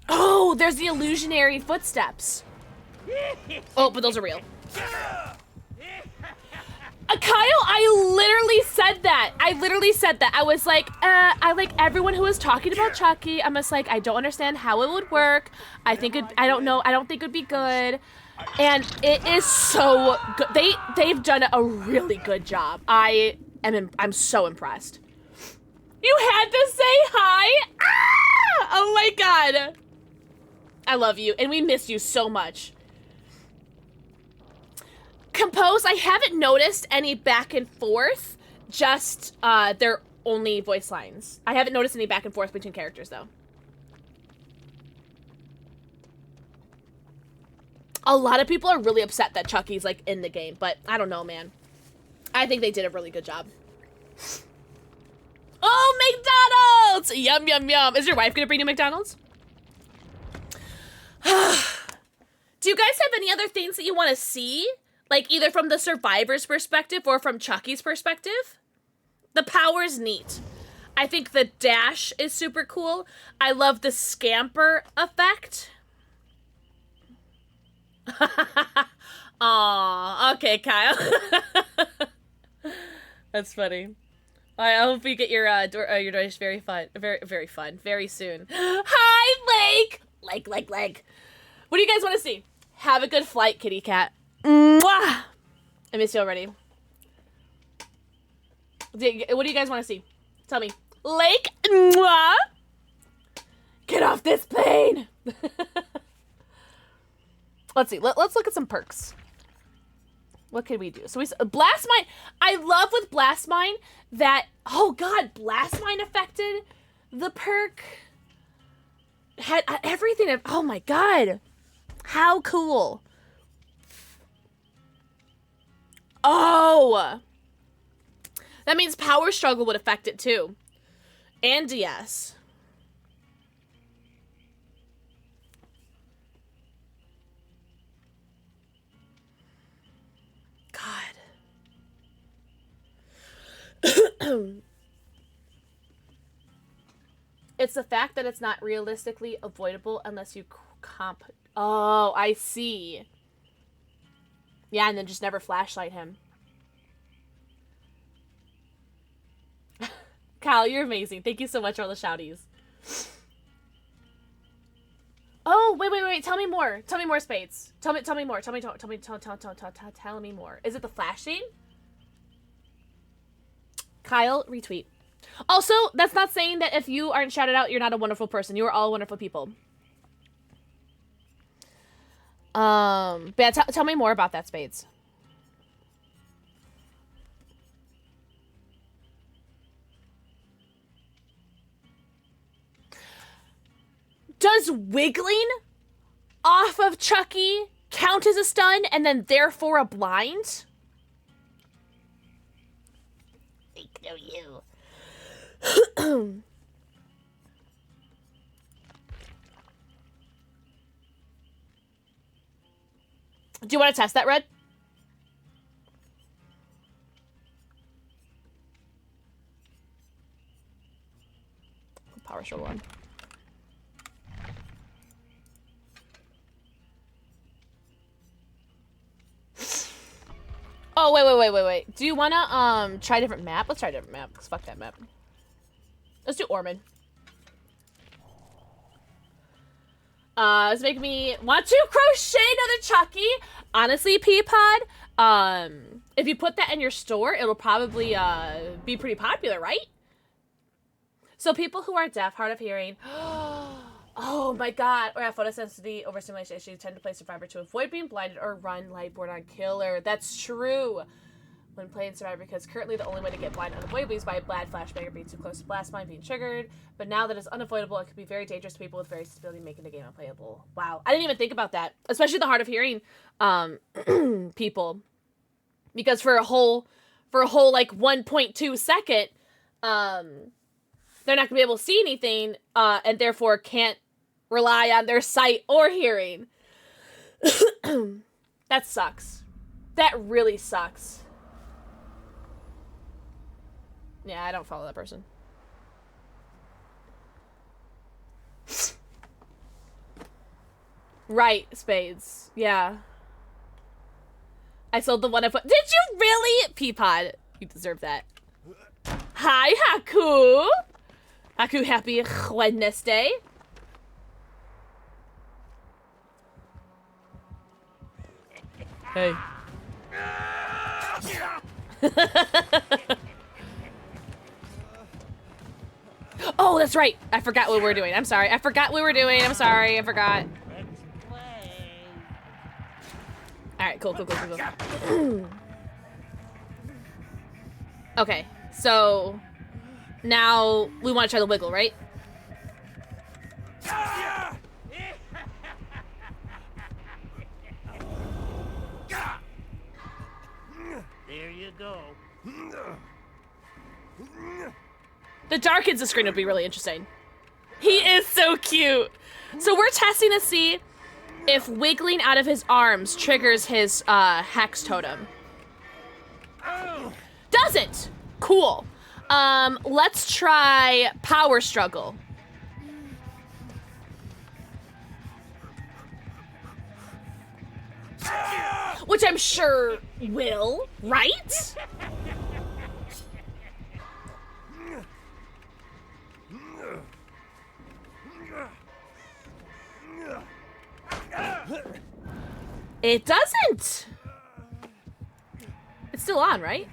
Oh, there's the illusionary footsteps. Oh, but those are real. Kyle, I literally said that. I was like, I like everyone who was talking about Chucky. I'm just like, I don't understand how it would work. I don't know. I don't think it would be good. And it is so good. They've done a really good job. I'm so impressed. You had to say hi? Ah! Oh my god. I love you, and we miss you so much. Compose, I haven't noticed any back and forth, just they're only voice lines. I haven't noticed any back and forth between characters, though. A lot of people are really upset that Chucky's, like, in the game, but I don't know, man. I think they did a really good job. Oh, McDonald's! Yum, yum, yum. Is your wife gonna bring you McDonald's? Do you guys have any other things that you want to see? Like, either from the survivor's perspective or from Chucky's perspective? The power's neat. I think the dash is super cool. I love the scamper effect. Aw, okay, Kyle. That's funny. I hope you get your dish very fun, very fun, very soon. Hi, Lake. Lake. What do you guys want to see? Have a good flight, kitty cat. Mwah! I miss you already. What do you guys want to see? Tell me. Lake. Mwah! Get off this plane. Let's see. Let's look at some perks. What can we do? So Blast Mine. I love with Blast Mine that, oh god, Blast Mine affected the perk. Had everything. Oh my god. How cool. Oh. That means Power Struggle would affect it too. And DS. God. It's the fact that it's not realistically avoidable unless you comp... Oh, I see. Yeah, and then just never flashlight him. Kyle, you're amazing. Thank you so much for all the shouties. Oh, wait. Tell me more. Tell me more, Spades. Tell me more. Tell me more. Is it the flashing? Kyle, retweet. Also, that's not saying that if you aren't shouted out, you're not a wonderful person. You are all wonderful people. But yeah, tell me more about that, Spades. Does wiggling off of Chucky count as a stun and then therefore a blind? Ignore you. Do you want to test that, Red? power struggle on. Oh, wait. Do you wanna, try a different map? Let's try a different map, because fuck that map. Let's do Ormond. It's making me want to crochet another Chucky. Honestly, P-Pod, if you put that in your store, it'll probably, be pretty popular, right? So people who are deaf, hard of hearing, oh my god, or have photosensitivity, overstimulation issues tend to play Survivor to avoid being blinded or run lightboard on killer. That's true. When playing Survivor, because currently the only way to get blind unavoidably is by a bad flashbang or being too close to blast mine being triggered. But now that it's unavoidable, it could be very dangerous to people with various disability, making the game unplayable. Wow, I didn't even think about that, especially the hard of hearing people, because for a whole like 1.2 second, they're not gonna be able to see anything, and therefore can't rely on their sight or hearing. That sucks. That really sucks. Yeah, I don't follow that person. Right, Spades. Yeah. I sold the one I put. Did you really? Peapod. You deserve that. Hi, Haku. Haku, happy Wednesday. Hey. Oh, that's right. I forgot what we were doing. I'm sorry. I forgot what we were doing. I'm sorry. I forgot. All right, cool. Okay, so now we want to try the wiggle, right? There you go. The dark Insta screen would be really interesting. He is so cute. So we're testing to see if wiggling out of his arms triggers his hex totem. Doesn't. Cool. Let's try power struggle. Which I'm sure will, right? It doesn't. It's still on, right?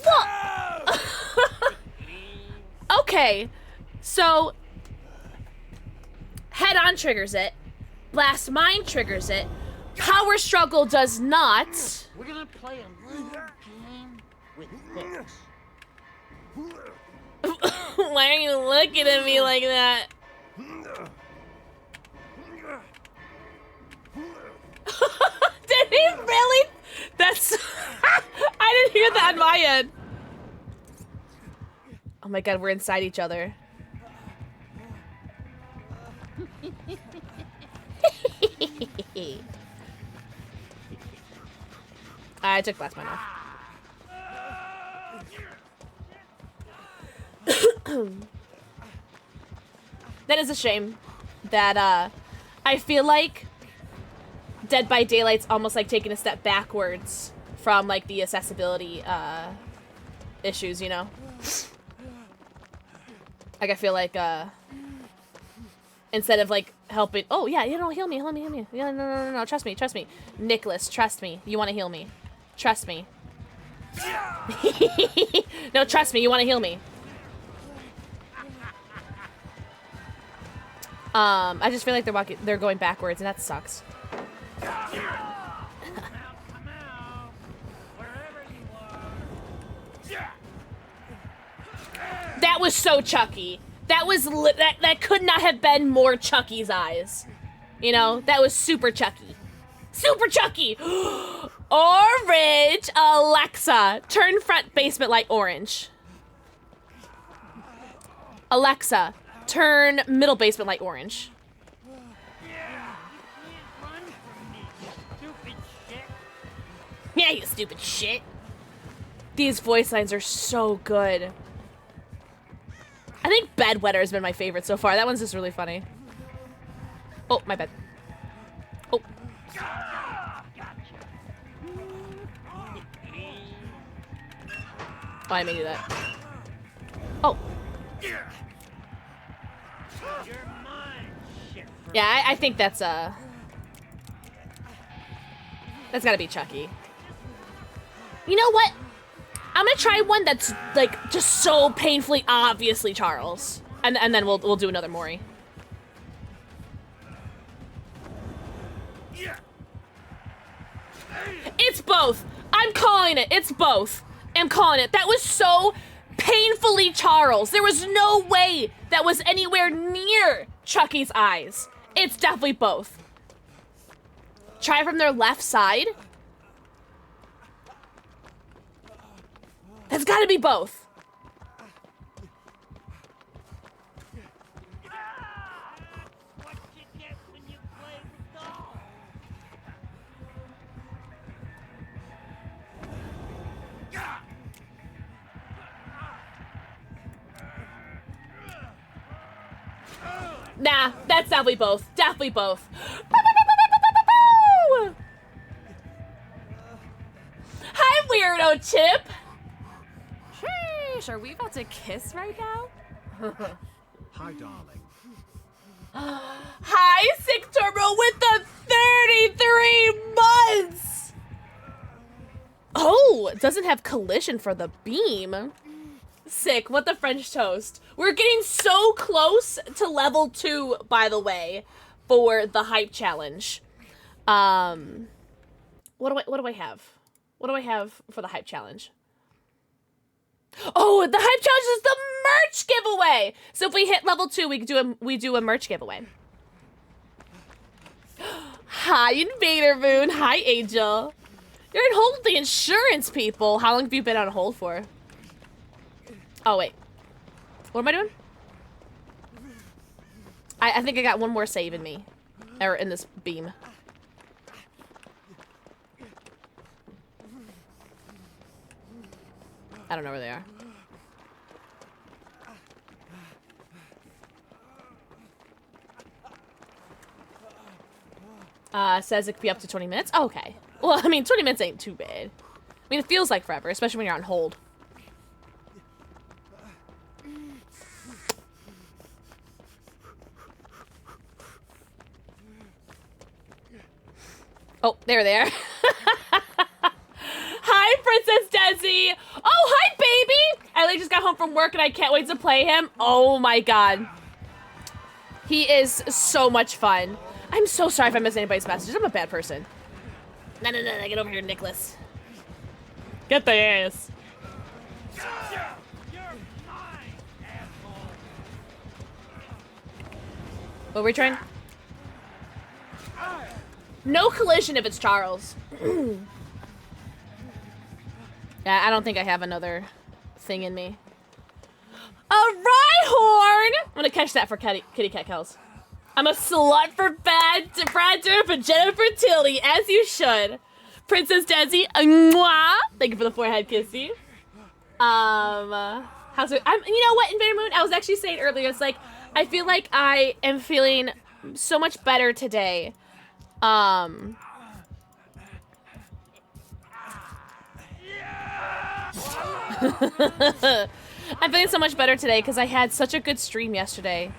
What? Okay, so head on triggers it. Blast mine triggers it. Power struggle does not. We're gonna play a little game with hooks. Why are you looking at me like that? Did he really? That's... I didn't hear that on my end. Oh my god, we're inside each other. I took blast mine off. That is a shame that I feel like Dead by Daylight's almost like taking a step backwards from like the accessibility issues, you know? Like I feel like instead of like helping, oh yeah, you know, heal me. Yeah, no, trust me. Nicholas, trust me. You want to heal me. Trust me. No, trust me, you want to heal me. I just feel like they're going backwards and that sucks. That was so Chucky. That was that could not have been more Chucky's eyes. You know, that was super Chucky. Super Chucky. Orange. Alexa, turn front basement light orange. Alexa, turn middle basement light orange. Yeah, you stupid shit. These voice lines are so good. I think Bedwetter has been my favorite so far. That one's just really funny. Oh, my bad. Oh. Oh, I may do that. Oh. Yeah, I think that's gotta be Chucky. You know what? I'm gonna try one that's like just so painfully obviously Charles. And then we'll do another Mori. It's both. I'm calling it. It's both. I'm calling it. That was so painfully Charles. There was no way that was anywhere near Chucky's eyes. It's definitely both. Try from their left side. That's gotta be both. Nah, that's definitely both. Definitely both. Hi, Weirdo Chip. Sheesh, are we about to kiss right now? Hi, darling. Hi, Sick Turbo with the 33 months. Oh, it doesn't have collision for the beam. Sick, what the French toast. We're getting so close to level 2, by the way, for the hype challenge. What do I have? What do I have for the hype challenge? Oh, the hype challenge is the merch giveaway. So if we hit level 2, we do a merch giveaway. Hi, Invader Moon. Hi, Angel. You're on hold with the insurance people. How long have you been on hold for? Oh, wait. What am I doing? I think I got one more save in me. Or in this beam. I don't know where they are. Says it could be up to 20 minutes. Oh, okay. Well, I mean, 20 minutes ain't too bad. I mean, it feels like forever, especially when you're on hold. Oh, there they are. Hi, Princess Desi. Oh, hi, baby. I just got home from work and I can't wait to play him. Oh my God. He is so much fun. I'm so sorry if I missed anybody's messages. I'm a bad person. No, get over here, Nicholas. Get the ass. What were we trying? No collision if it's Charles. Yeah, I don't think I have another thing in me. A Rhyhorn! I'm gonna catch that for Kitty Cat Kells. I'm a slut for Brad Durf and Jennifer Tilly, as you should. Princess Desi, mwah! Thank you for the forehead kissy. How's it? You know what, Invader Moon? I was actually saying earlier, it's like, I feel like I am feeling so much better today. I'm feeling so much better today because I had such a good stream yesterday.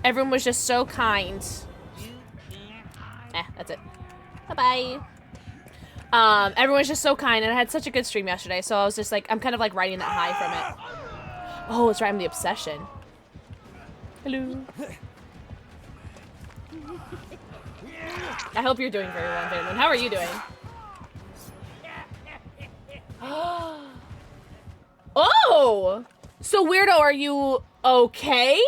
Everyone was just so kind. That's it. Bye-bye. Everyone was just so kind, and I had such a good stream yesterday, so I was just like, I'm kind of like riding that high from it. Oh, that's right, I'm the obsession. Hello. I hope you're doing very well, Vaynermoon. How are you doing? Oh! So, Weirdo, are you okay?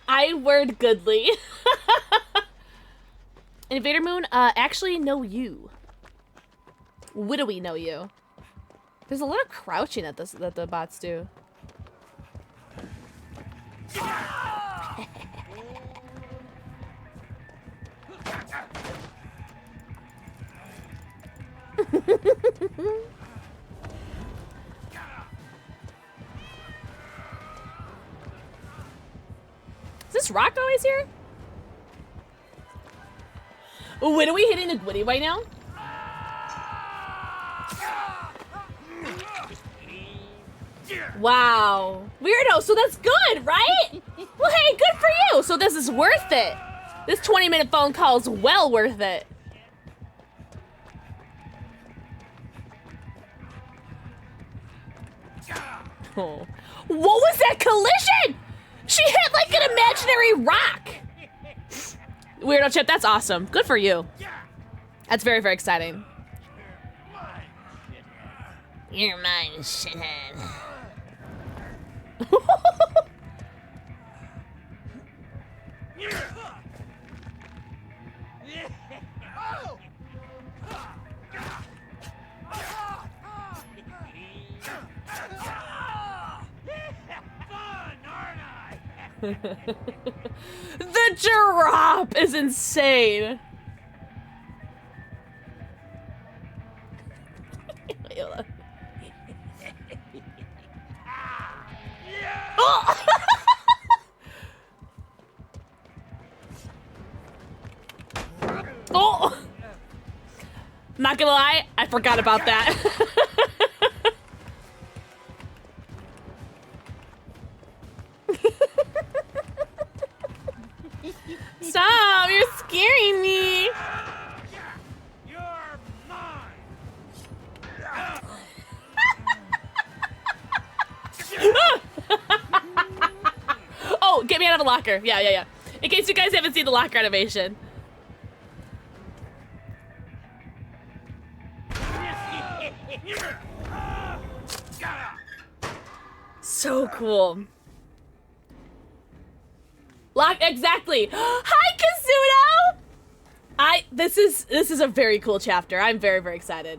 I word goodly. Invader Moon, actually know you. Widowy know you. There's a lot of crouching that the bots do. this rock always here? When are we hitting the Gwitty right now? Wow. Weirdo, so that's good, right? Well, hey, good for you. So this is worth it. This 20-minute phone call is well worth it. Oh. What was that collision? She hit like an imaginary rock. Weirdo Chip, that's awesome. Good for you. That's very, very exciting. You're mine, shithead. The giraffe is insane. Oh! Oh! Not gonna lie, I forgot about that. Stop! You're scaring me. You're mine. Oh, get me out of the locker. Yeah. In case you guys haven't seen the locker animation. So cool. Lock, exactly. Hi, Kazuto! This is a very cool chapter. I'm very, very excited.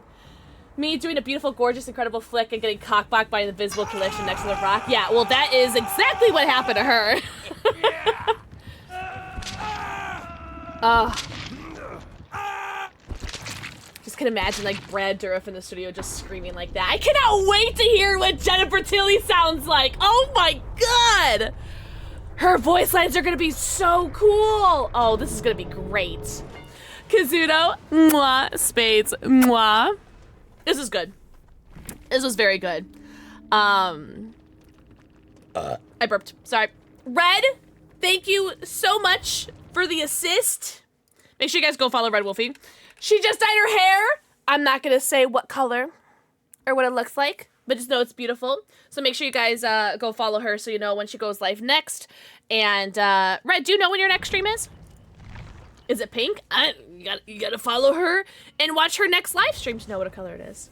Me doing a beautiful, gorgeous, incredible flick and getting cockblocked by an invisible collision next to the rock. Yeah, well, that is exactly what happened to her. Just can imagine, like, Brad Dourif in the studio just screaming like that. I cannot wait to hear what Jennifer Tilly sounds like. Oh my god! Her voice lines are gonna be so cool. Oh, this is gonna be great. Kazuto, mwah, Spades, mwah. This is good. This was very good. I burped, sorry. Red, thank you so much for the assist. Make sure you guys go follow Red Wolfie. She just dyed her hair. I'm not gonna say what color or what it looks like, but just know it's beautiful. So make sure you guys go follow her so you know when she goes live next. And Red, do you know when your next stream is? Is it pink? You gotta follow her and watch her next live stream to know what color it is.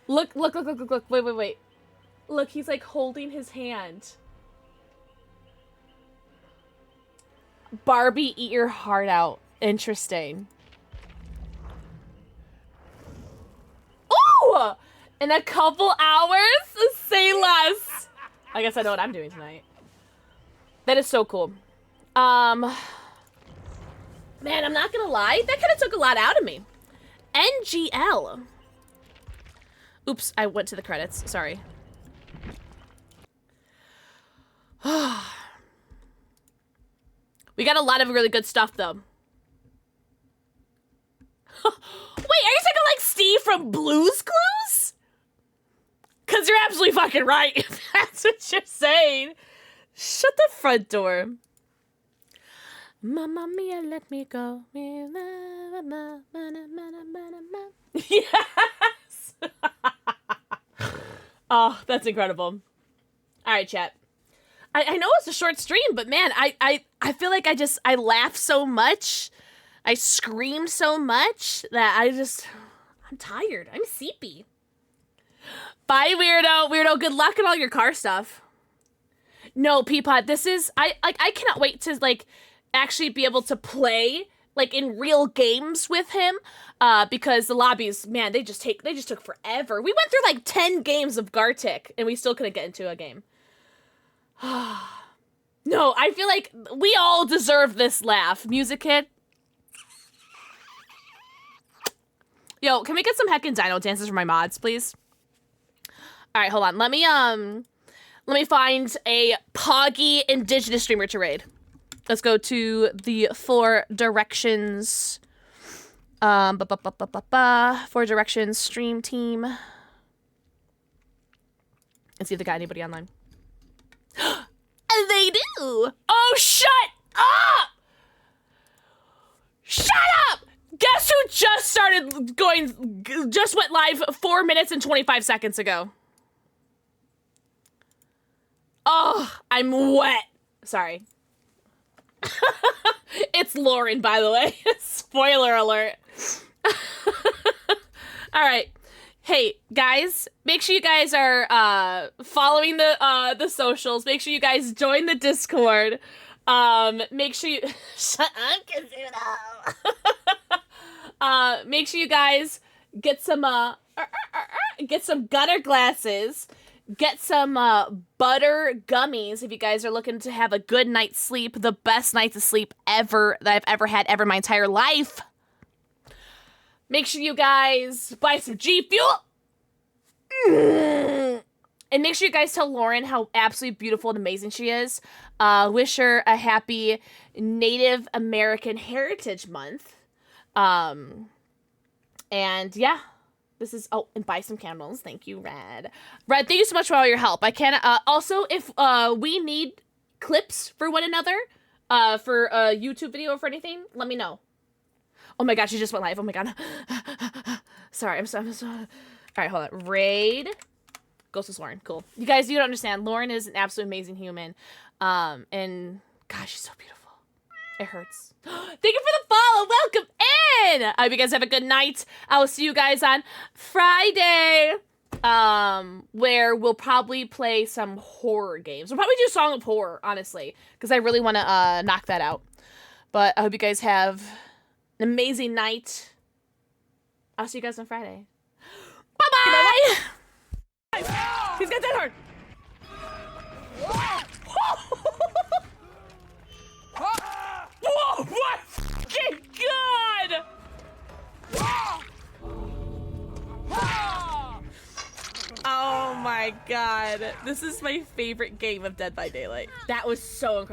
Look, wait. Look, he's like holding his hand. Barbie, eat your heart out. Interesting. Ooh! In a couple hours? Say less. I guess I know what I'm doing tonight. That is so cool. Man, I'm not gonna lie. That kind of took a lot out of me. NGL. Oops, I went to the credits. Sorry. We got a lot of really good stuff, though. Wait, are you talking like Steve from Blue's Clues? Because you're absolutely fucking right. If that's what you're saying. Shut the front door. Mamma mia, let me go. Yes! Oh, that's incredible. All right, chat. I know it's a short stream, but man, I feel like I laugh so much. I scream so much that I'm tired. I'm seepy. Bye, Weirdo. Weirdo, good luck on all your car stuff. No, Peapod, this is, I cannot wait to, like, actually be able to play, like, in real games with him, because the lobbies, man, they just took forever. We went through, like, 10 games of Gartic, and we still couldn't get into a game. No, I feel like we all deserve this laugh. Music Kid. Yo, can we get some heckin' dino dances for my mods, please? All right, hold on. Let Let me find a Poggy Indigenous streamer to raid. Let's go to the 4 Directions. 4 Directions stream team. And see if they got anybody online. They do! Oh, shut up! Shut up! Guess who just went live 4 minutes and 25 seconds ago? Oh, I'm wet. Sorry. It's Lauren, by the way. Spoiler alert. All right. Hey, guys, make sure you guys are following the socials. Make sure you guys join the Discord. Make sure you shut up, Kazuno. Make sure you guys get some gutter glasses. Get some butter gummies if you guys are looking to have a good night's sleep. The best night of sleep ever that I've ever had my entire life. Make sure you guys buy some G Fuel. And make sure you guys tell Lauren how absolutely beautiful and amazing she is. Wish her a happy Native American Heritage Month. And yeah. This is, oh, and buy some candles. Thank you, Red. Red, thank you so much for all your help. I can, also, if, we need clips for one another, for a YouTube video or for anything, let me know. Oh my god, she just went live. Oh my god. Sorry, I'm so, all right, hold on. Raid. Ghost is Lauren. Cool. You guys, you don't understand. Lauren is an absolutely amazing human. And, gosh, she's so beautiful. It hurts. Thank you for the follow. Welcome in. I hope you guys have a good night. I will see you guys on Friday, where we'll probably play some horror games. We'll probably do Song of Horror, honestly, because I really want to knock that out. But I hope you guys have an amazing night. I'll see you guys on Friday. Bye-bye. He's got that hard. Whoa, my fucking god! Oh my god. This is my favorite game of Dead by Daylight. That was so incredible.